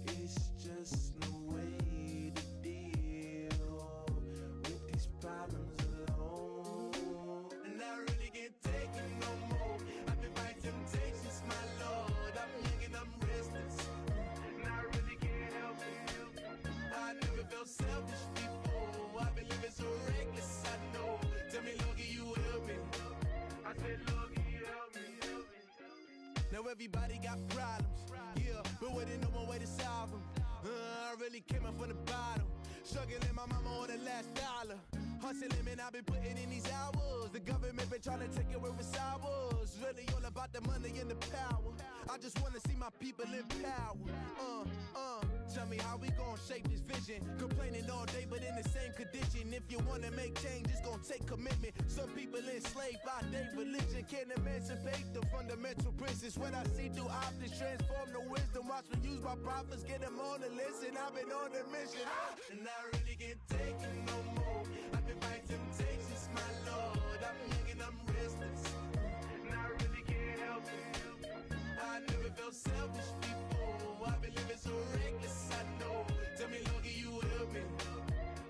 It's just no way to deal with these problems alone. And I really can't take it no more. I've been fighting temptations, my Lord. I'm young and I'm restless, and I really can't help it. I never felt selfish before. I've been living so reckless, I know. Tell me, Lord, can you help me? I said, Lord, can you help me? Now everybody got problems, yeah, but wouldn't know one way to solve them. I really came up from the bottom, struggling my mama on the last dollar. Hustling, man, I've been putting in these hours. The government been trying to take away what's ours. Really all about the money and the power. I just wanna see my people in power. Tell me how we gon' shape this vision. Complaining all day, but in the same condition. If you wanna make change, it's gon' take commitment. Some people enslaved by their religion can't emancipate the fundamental principles. What I see through optics transform the wisdom. Watch me use my prophets, get them on the list, and I've been on a mission. And I really can't take it no more. I've been fighting temptations, my Lord. I'm young and I'm restless, and I really can't help it. I never felt selfish before. I've been living so reckless, I know. Tell me, Lord, can you help me?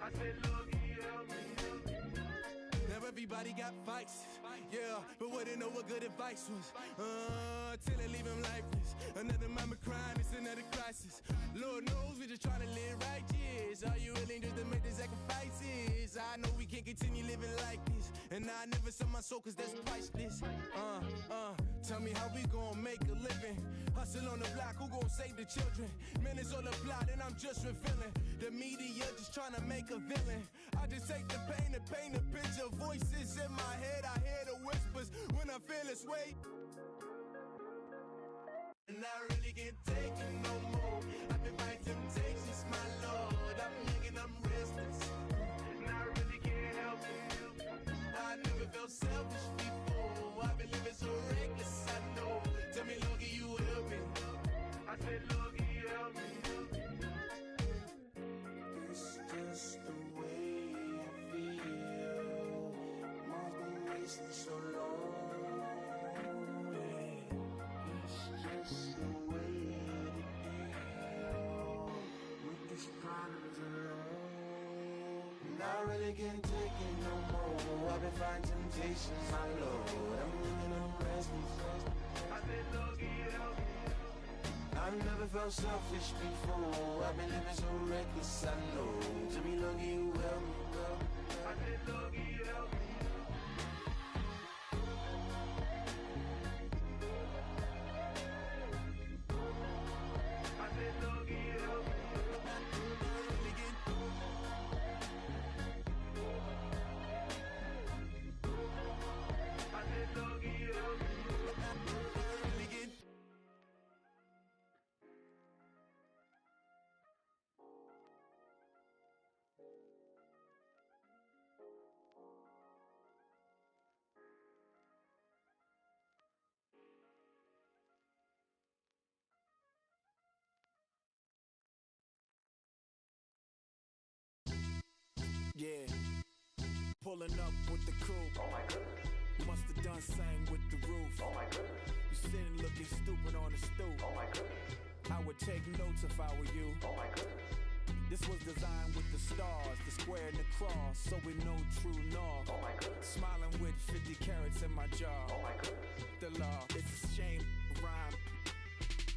I said, Lord, can you help me? Now everybody got fights, yeah, but wouldn't know what good advice was. Till they leave him lifeless. Another mama crying, it's another crisis. Lord knows we just trying to live right, yes. Are you willing just to make the sacrifices? I know we can't continue living like this, and I never sell my soul cause that's priceless. Tell me how we gon' make a living. Hustle on the block, who gon' save the children? Man, it's all a plot and I'm just revealing. The media just trying to make a villain. I just take the pain and paint a picture. Voices in my head, I hear the whispers when I feel this way. And I really can't take it no more. I've been fighting temptations, my Lord. I'm young and I'm restless, and I really can't help it. I never felt selfish before. I've been living so reckless, I know. Tell me, Lord, can you help me? I said, Lord, can you help me? It's just the way I feel. Mine's been racing so long. It's just the way to deal with these problems alone. And I really can't take it no more. I've been fighting temptations, my Lord. I'm young and I'm restless. I said, Lord, can you help me? I've never felt selfish before. I've been living so reckless, I know. Tell me, Lord, can you help me? I said, Lord, can you help me? I Pulling up with the coupe. Oh my goodness. Must have done same with the roof. Oh my goodness. You sitting looking stupid on the stoop. Oh my goodness. I would take notes if I were you. Oh my goodness. This was designed with the stars, the square and the cross, so we know true north. Oh my goodness. Smiling with 50 carats in my jaw. Oh my goodness. The law, it's a shame, rhyme.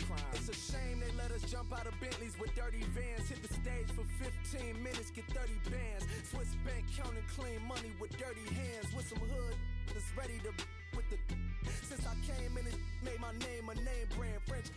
Crime. It's a shame they let us jump out of Bentleys with dirty vans. Hit the stage for 15 minutes, get 30 bands. Swiss bank counting clean money with dirty hands. With some hood that's ready to with the. Since I came in, it made my name a name brand. French.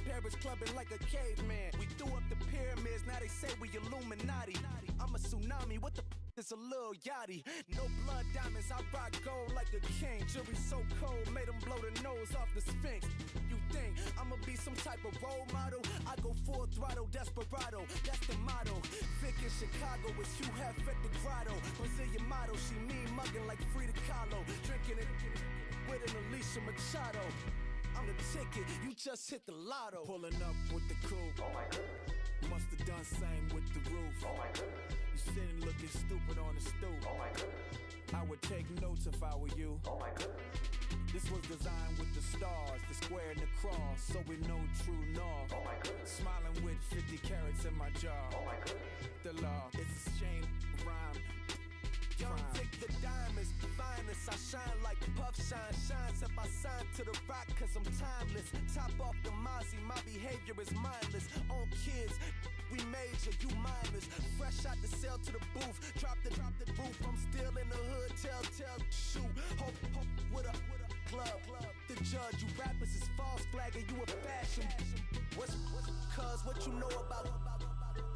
Paris clubbing like a caveman. We threw up the pyramids, now they say we Illuminati. I'm a tsunami, what the is a little yachty. No blood diamonds, I rock gold like a king. Jury so cold, made them blow the nose off the Sphinx. You think I'ma be some type of role model? I go full throttle, desperado, that's the motto. Vic in Chicago is Hugh Hef at the grotto. Brazilian model, she mean mugging like Frida Kahlo. Drinking it with an Alicia Machado. I'm the ticket, you just hit the lotto. Pulling up with the coupe. Oh my goodness. Must have done same with the roof. Oh my goodness. You sitting looking stupid on the stoop. Oh my goodness. I would take notes if I were you. Oh my goodness. This was designed with the stars, the square and the cross, so we know true north. Oh my goodness. Smiling with 50 carats in my jaw. Oh my goodness. The law, it's a shame, rhyme. Young Vic the diamonds, finest. I shine like puff shine, shines if I sign to the rock, cause I'm timeless. Top off the Mozzie, my behavior is mindless. On kids, we major, you minors. Fresh out the cell to the booth, drop the roof. I'm still in the hood, tell, shoot. Hope with a club. The judge, you rappers is false flagging, you a fashion. What's cuz, what you know about?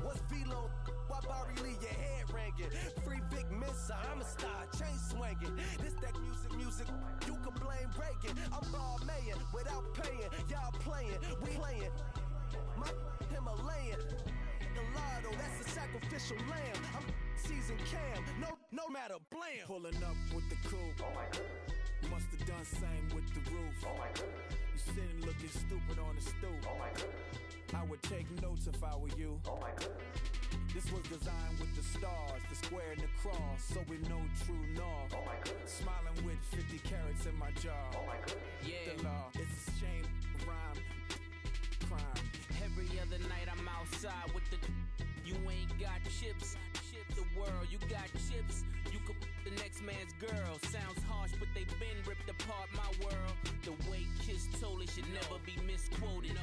What's Velo? Why Barry Lee, your head ringing? Free Vic Mensa, I'm a star, chain swinging. This that music, you can blame Reagan. I'm ball mayin' without paying. Y'all playing, we playing. My Himalayan, the lotto, that's a sacrificial lamb. I'm season cam, no matter, blam. Pulling up with the coupe. Oh my goodness. Must have done same with the roof. Oh my goodness. You sitting looking stupid on the stoop. Oh my goodness. I would take notes if I were you. Oh my goodness. This was designed with the stars, the square and the cross, so we know true north. Oh my goodness. Smiling with 50 carats in my jaw. Oh my goodness. Yeah. The law, it's a shame, rhyme, crime. Every other night I'm outside with the. You ain't got chips. The world, you got chips. You could the next man's girl. Sounds harsh, but they been ripped apart my world. The way Kiss told it should never be misquoted.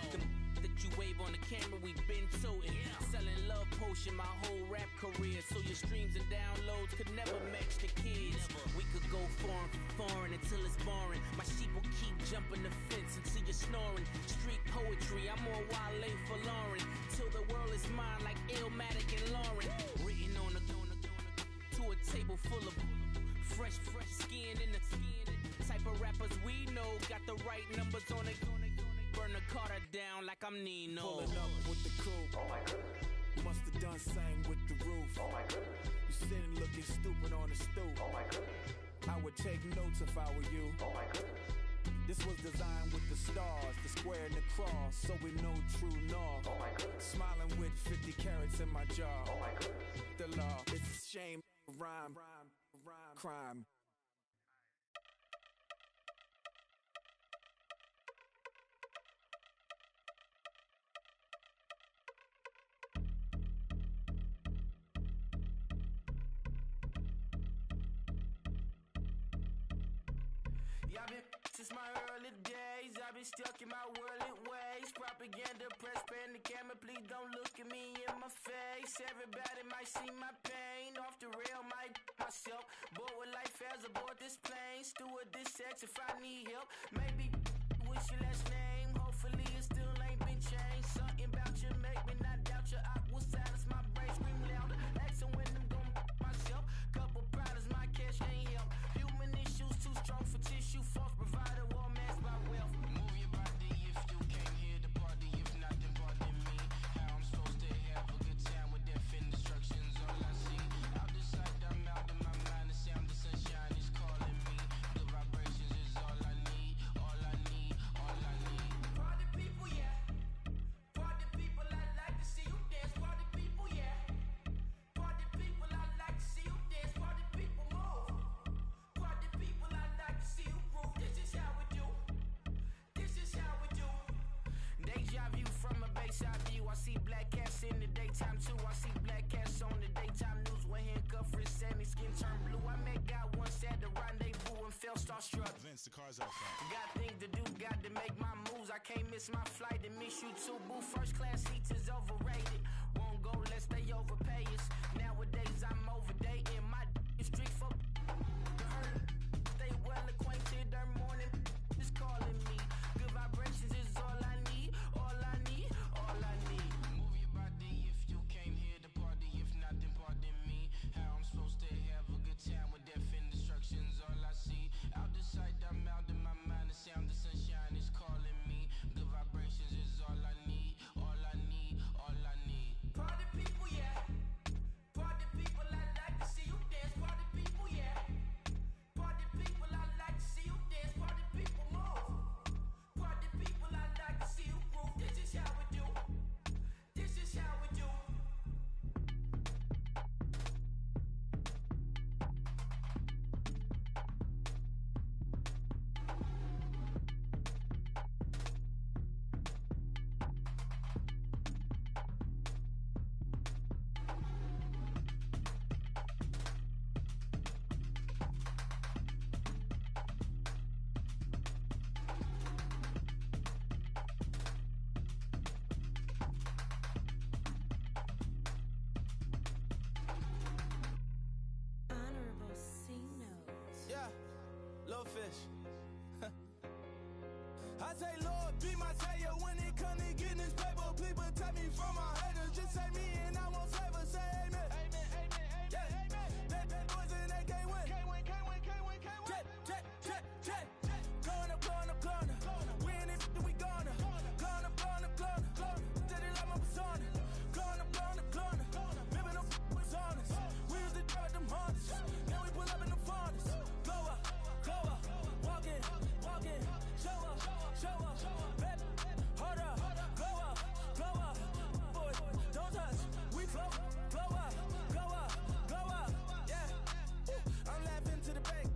The that you wave on the camera, we been toting. Selling love potion my whole rap career. So your streams and downloads could never match the kids. We could go foreign until it's boring. My sheep will keep jumping the fence until you're snoring. Street poetry, I'm more Wale for Lauren. Till the world is mine like Illmatic and Lauren. Written on to a table full of fresh skin in the type of rappers we know. Got the right numbers on it. Burn the Carter down like I'm Nino. Pulling up with the coupe. Oh my goodness. Must have done same with the roof. Oh my goodness. You sitting looking stupid on the stoop. Oh my goodness. I would take notes if I were you. Oh my goodness. This was designed with the stars, the square and the cross, so we know true north. Oh my goodness. Smiling with 50 carats in my jaw. Oh my goodness. The law, it's a shame, rhyme, crime. I've been since my early days, I've been stuck in my worldly ways. Propaganda, press, pan the camera, please don't look at me in my face. Everybody might see my pain, off the rail, might myself. Bored with life as aboard this plane. Steward this sex if I need help. Maybe what's your last name? Hopefully it still ain't been changed. Something about you make me not doubt you. I will silence my brain, scream louder. Asking when I'm gon' myself. Couple problems, my cash ain't help. Human issues too strong for tissue. False provider, war mask by wealth. Move your body if you came here to party. If not, then pardon me. How I'm supposed to have a good time with death and destruction's all I see. Out the sight, I'm out of my mind. The sound of sunshine is calling me. The vibrations is all I need. All I I can't miss my flight and miss you too, boo. First class seats is overrated. Won't go unless they overpay us. Nowadays I'm overdating. My is street for stay well acquainted. Their morning is calling me. Good vibrations is all I need. All I need. All I need. Move your body if you came here to party. If not, then pardon me. How I'm supposed to have a good time with death and destruction's all I see. Out the sight, I'm out in my mind. The sound of sunshine is calling me. Good vibrations is all I need. All I need. All I need. Party people, yeah. Party people, I like to see you dance. Party people, yeah. Party people, I like to see you dance. Party people, move. Party people, I like to see you groove. This is how we do. This is how we do. Honorable C notes. Yeah, little fish. I say, Lord, be my savior when it come to getting this paper. People take me from my haters. Just say me and I won't save her. Say amen. Amen, amen, amen, yeah. Amen. That boys and they can't win. Can't win, can't win, can't win, can't win. Check. Going up. We in it, we gonna. Going up. Did it like my persona. Going up. Living up was honest. We used to drive them Hondas. Now we pull up in the Fondas. Go up. Walk in. Show up. Bet. Hold up. Go up. Boys, don't touch. We flow up. Go up. Yeah. I'm laughing to the bank.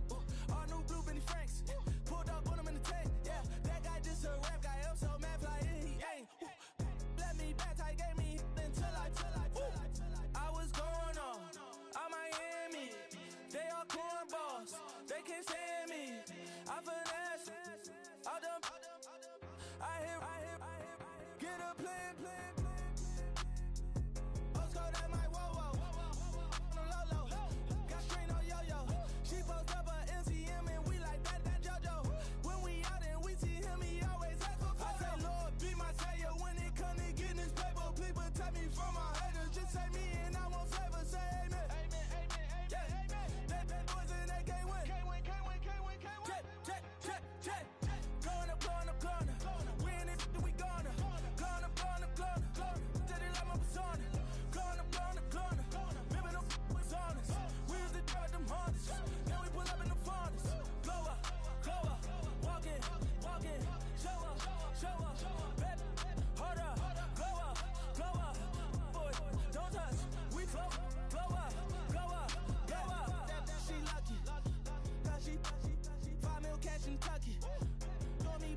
All new blue Benny Franks. Pulled up on him in the tank. Yeah. That guy just a rap guy. I'm so mad fly in. He ain't. Let me back. I gave me until I was going on. I'm Miami. They all cornballs. They can't stand me. I finesse. All them. I hear. Get a plan. Let's go that my whoa. Low. Got strain on yo-yo. She post up a MCM and we like that JoJo. When we out and we see him, he always ask for photo. I say, Lord, be my savior when it come to getting this paper. People take me from my haters. Just say me and I won't save her. Say amen. Amen. Yeah. That boys and they can't win. Can't win. Check. Going up. We in it, we gonna. Going up. Did it like my persona. Going up. Living up was honest. We used to drive them Hondas. Now we pull up in the Fondas. Go up. Walk in. Show up. Bet. Hold up. Go up. Boys, don't touch. We flow up. She lucky. Cause she 5 mil cash in Kentucky. Know me.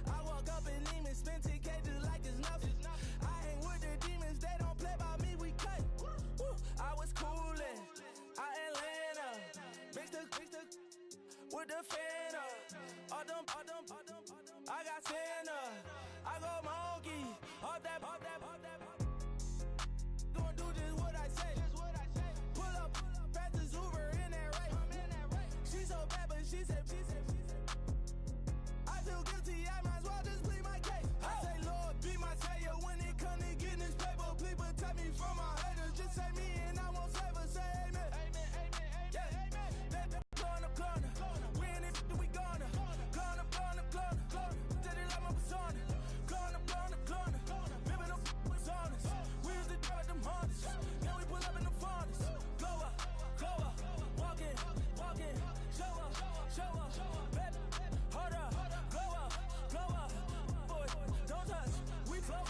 I walk up and name and spend 10K just like it's nothing. I hang with the demons, they don't play by me, we cut. I was coolin', Atlanta. Mixed with the fan up. All them, I got Santa. I go monkey. All that. Gonna do just what I say. Pull up, pass the Uber in that right. She so bad, but she said. I feel guilty, I might as well just plead my case. I say, Lord, be my savior when it come to getting this paper. People take me from my haters. Just say me and I won't save her. Say amen. Amen. Yeah. That going up. We in it, we gonna. Going up. Did it like my persona. Going up. Living up was honest. We used to drive them Hondas. Now we pull up in the Fondas. Go up. Walk in. Show up. Bet. Hold up. Go up. Boys, don't touch. We flow up.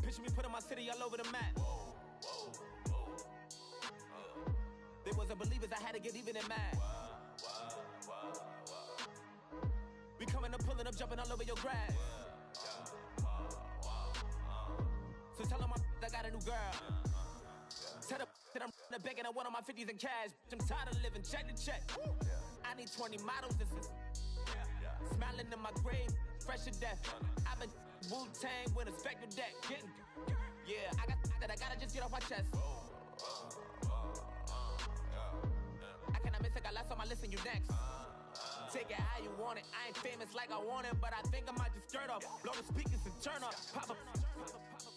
Picture me putting my city all over the map. gotta get even in mind. We coming up, pulling up, jumping all over your grass. So tell them I got a new girl. Tell them that I'm in the bank and I want all my 50s in cash. I'm tired of living check to check. I need 20 models. This is smiling in my grave, fresh to death. I've been Wu-Tang with a spectral deck. Getting, yeah, I got that. I gotta just get off my chest. I cannot miss. I got last on my list and you next. Take it how you want it. I ain't famous like I want it, but I think I might just skirt off. Blow the speakers and turn up. Pop up.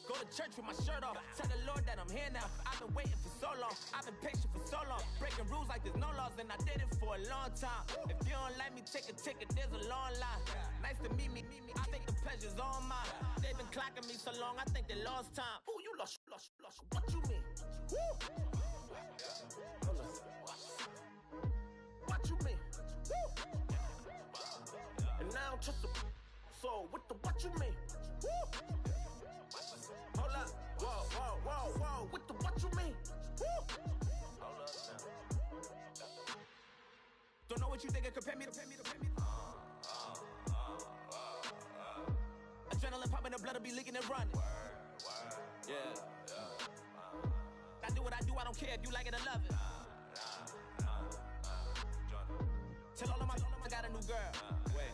Go to church with my shirt off. Tell the Lord that I'm here now. I've been waiting for so long. I've been patient for so long. Breaking rules like there's no laws, and I did it for a long time. If you don't like me, take a ticket. There's a long line. Nice to meet me. I think the pleasure's all mine. They've been clocking me so long, I think they lost time. Ooh, you lost. What you mean? Woo! What you mean? Woo! And now I don't trust the so what you mean? Woo! Hold up, whoa, what you mean? Woo! Hold up now. Don't know what you think it compare me to. Adrenaline popping, the blood will be leaking and running. Yeah. I do what I do, I don't care if you like it or love it. Tell all of my I got a new girl. Wait.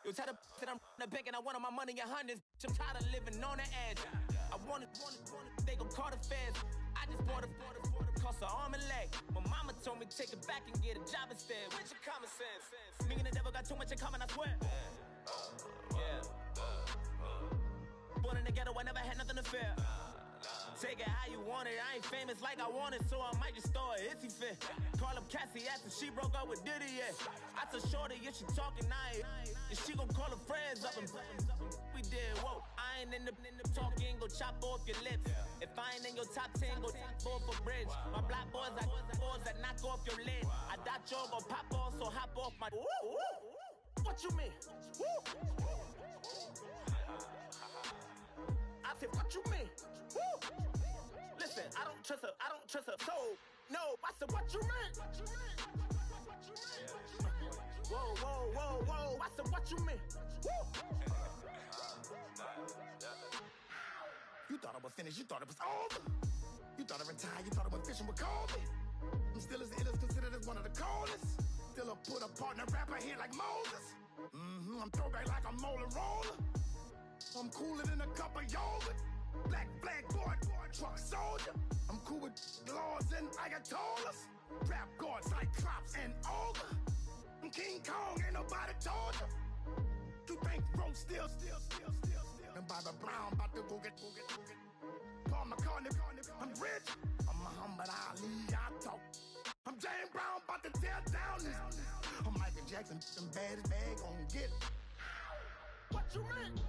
You tell the that I'm in the bank and I want all my money in hundreds. I'm tired of living on the edge. I want it, they gon' call the feds. I just bought a cost an arm and leg. My mama told me take it back and get a job instead. Where's your common sense? Me and the devil got too much in common, I swear. Yeah. Born in the ghetto, I never had nothing to fear. Take it how you want it. I ain't famous like I want it, so I might just throw a hissy fit. Call up Cassie after she broke up with Diddy, yeah. I told Shorty if she talking, I ain't. And she gon' call her friends up and we did, whoa. I ain't in the talking, go chop off your lips. If I ain't in your top 10, go top 4 for bridge. My black boys like boys that knock off your lid. I thought y'all gon' pop off, so hop off my. What you mean? I said, what you mean? Listen, I don't trust her. So, no, I said, what you mean? Whoa, I said, what you mean? You thought I was finished, you thought it was over. You thought I retired, you thought I went fishing with Kobe. I'm still as ill as considered as one of the coldest. Still a put a partner rapper here like Moses. I'm throwback like I'm Mola Roller. I'm cooler than a cup of yogurt. Black flag boy, truck soldier. I'm cool with laws and Ayatollahs. Rap gods like Klops and Olga. I'm King Kong, ain't nobody told you. You think road still. And by the Brown, about to go get. Paul McCartney, I'm rich. I'm Muhammad Ali, I talk. I'm James Brown, about to tear down this. I'm Michael Jackson, them bad as bad gon' get. What you mean?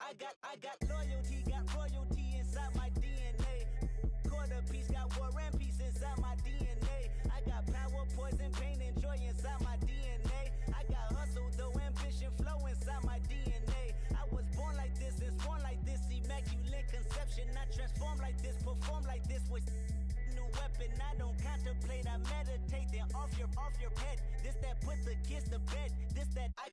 I got loyalty, got royalty inside my DNA. Quarter piece, got war and peace inside my DNA. I got power, poison, pain, and joy inside my DNA. I got hustle, though ambition, flow inside my DNA. I was born like this and born like this, immaculate conception. I transform like this, perform like this with new weapon. I don't contemplate, I meditate. Then off your head. This that put the kids to bed. This that I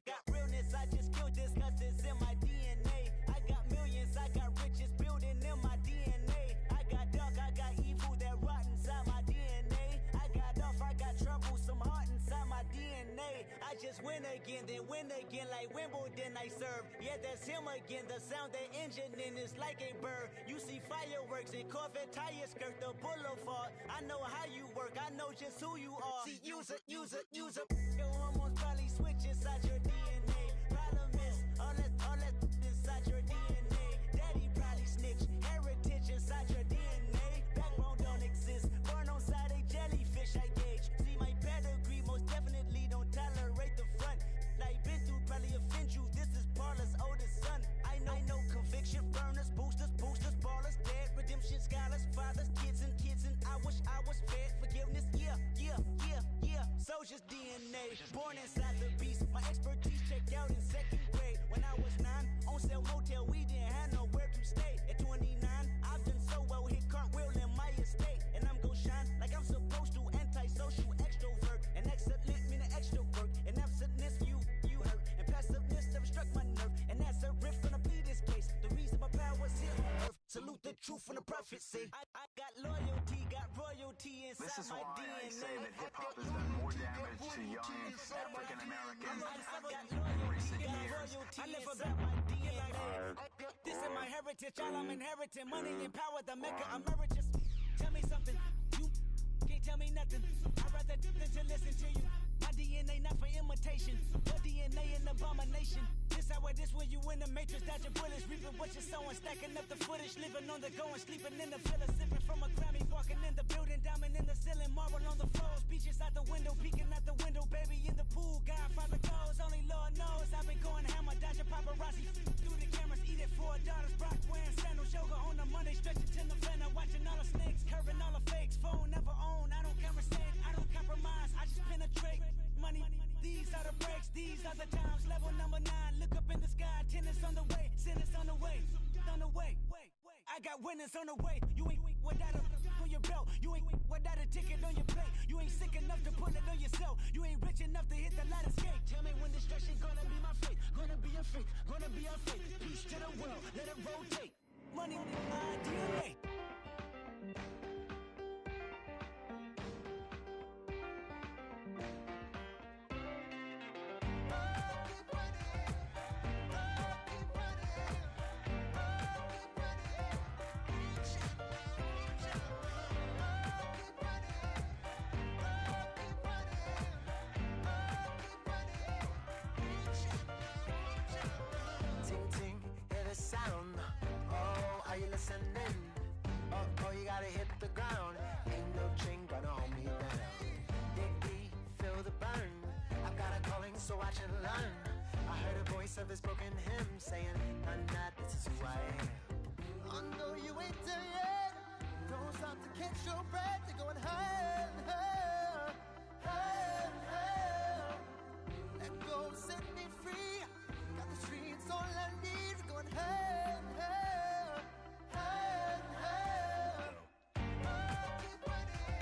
got realness. I just killed this 'cause it's in my DNA. I got millions, I got riches building in my DNA. I got dark, I got evil that rot inside my DNA. I got off, I got trouble, some heart inside my DNA. I just win again, then win again like Wimbledon I serve. Yeah, that's him again. The sound that engine in is like a bird. You see fireworks and Corvette tires skirt the boulevard. I know how you work, I know just who you are. See, use it. Your hormones probably switch inside your DNA. Problem is, all that inside your DNA. truth from the prophecy. I got loyalty, got royalty inside This is my why DNA. I say that hip-hop has done more damage to young African Americans in recent years. I live about my DNA. This is my heritage, all I'm inheriting. Money and power, the maker emeritus. Tell me something, you can't tell me nothing. I'd rather than to listen to you. My DNA not for imitation, your DNA an abomination. This how it is when you in the matrix, dodging bullets, reaping what you're sowing, stacking up the footage, living on the go and sleeping in the villa, sipping from a Grammy, walking in the building, diamond in the ceiling, marble on the floors, beaches out the window, peeking out the window, baby in the pool, Godfather goes, only Lord knows. I've been going hammer, dodging paparazzi through the cameras, eating $4, Brock wearing sandals, yoga on a Monday, stretching to November, watching all the snakes, curving all the fakes, phone never own, I don't conversate, I don't compromise, I just penetrate. Money, these are the breaks, these are the times. Level number 9, look up in the sky. Tennis on the way, sinners on the way, on the way. I got winners on the way. You ain't without a on your belt. You ain't without a ticket on your plate. You ain't sick enough to pull it on yourself. You ain't rich enough to hit the ladder skate. Tell me when destruction gonna be my fate. Gonna be a fate, gonna be a fate. Peace to the world, let it rotate. Money, my DNA. Sound. Oh, are you listening? Oh, you gotta hit the ground. Ain't no chain gonna hold me down. Dig deep, feel the burn. I've got a calling, so I should learn. I heard a voice of this broken hymn saying, "I'm not, this is who I am." I know you ain't there yet. Don't stop to catch your breath. You're going higher and higher, higher and higher. Let go, set me free. Got the streets all I need. We're going higher and higher, higher and higher. I'll keep running,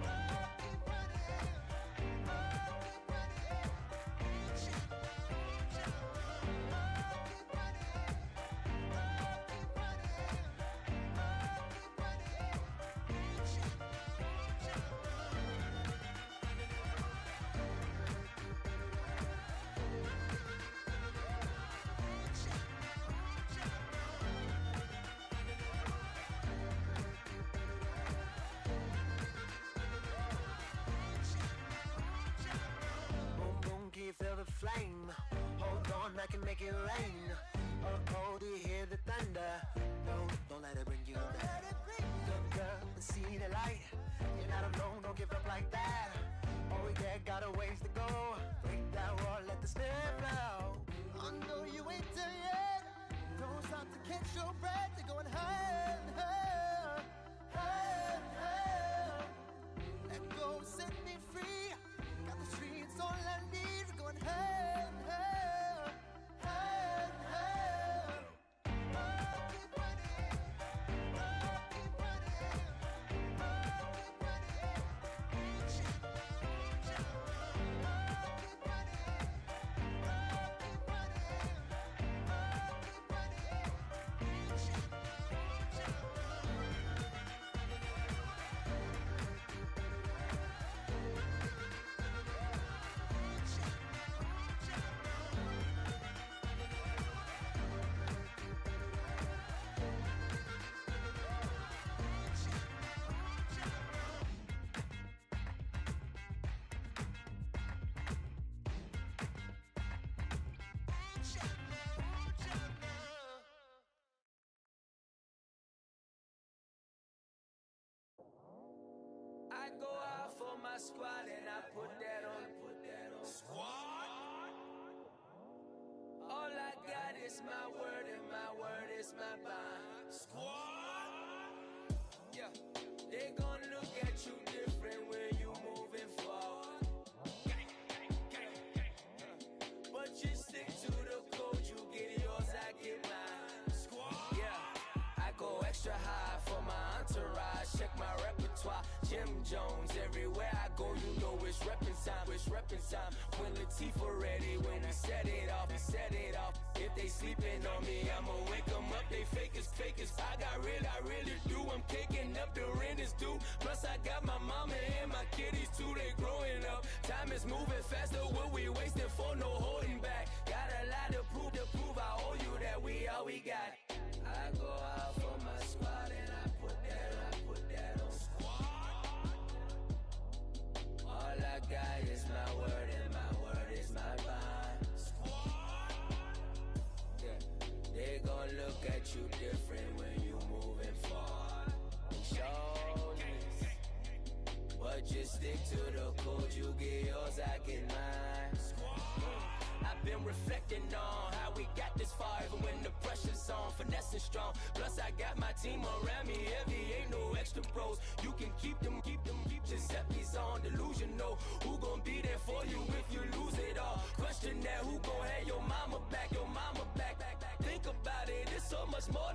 I'll keep running, I'll keep running. I'll keep running, I'll keep running, I'll keep running. Boom, boom, can you feel the flame? Hold on, I can make it rain. Oh, do you hear the thunder? No, don't let it bring you down. Look up and see the light. You're not alone, don't give up like that. Oh yeah, got a ways to go. Break that wall, let the spirit flow. I know you ain't there yet. Don't stop to catch your breath. You're going higher and higher, higher and higher. Let go, set me free. Got the streets all I need. We're going higher and higher, higher and higher. I'll keep running, I'll keep running, I'll keep running. I'll keep running, I'll keep running, I'll keep running. I go out for my squad and I put that on. Squad? All I got is my word and my word is my bond. Squad? Yeah, they gon' look at you different when you moving forward. But you stick to the code, you get yours, I get mine. Squad? Yeah, I go extra high for my entourage. Check my repertoire, Jim Jones. Everywhere I go, you know it's reppin' time. It's reppin' time. When Latifah ready, when we set it off, we set it off. If they sleeping on me, I'ma wake them up. They fakers, fakers. I got real, I is moving faster, what we wasting for, no holding back. Got a lot to prove, I owe you that we all we got. I go out for my squad and I put that on squad. All I got is my word and my word is my bond. Squad. Yeah. They gon' look at you different when you moving forward. But just stick to the code, you get yours, I get mine. I've been reflecting on how we got this far, even when the pressure's on, finessing strong. Plus I got my team around me heavy, ain't no extra pros. You can keep them. Giuseppe's on delusional. Who gon' be there for you if you lose it all? Question that, who gon' have your mama back? Think about it, it's so much more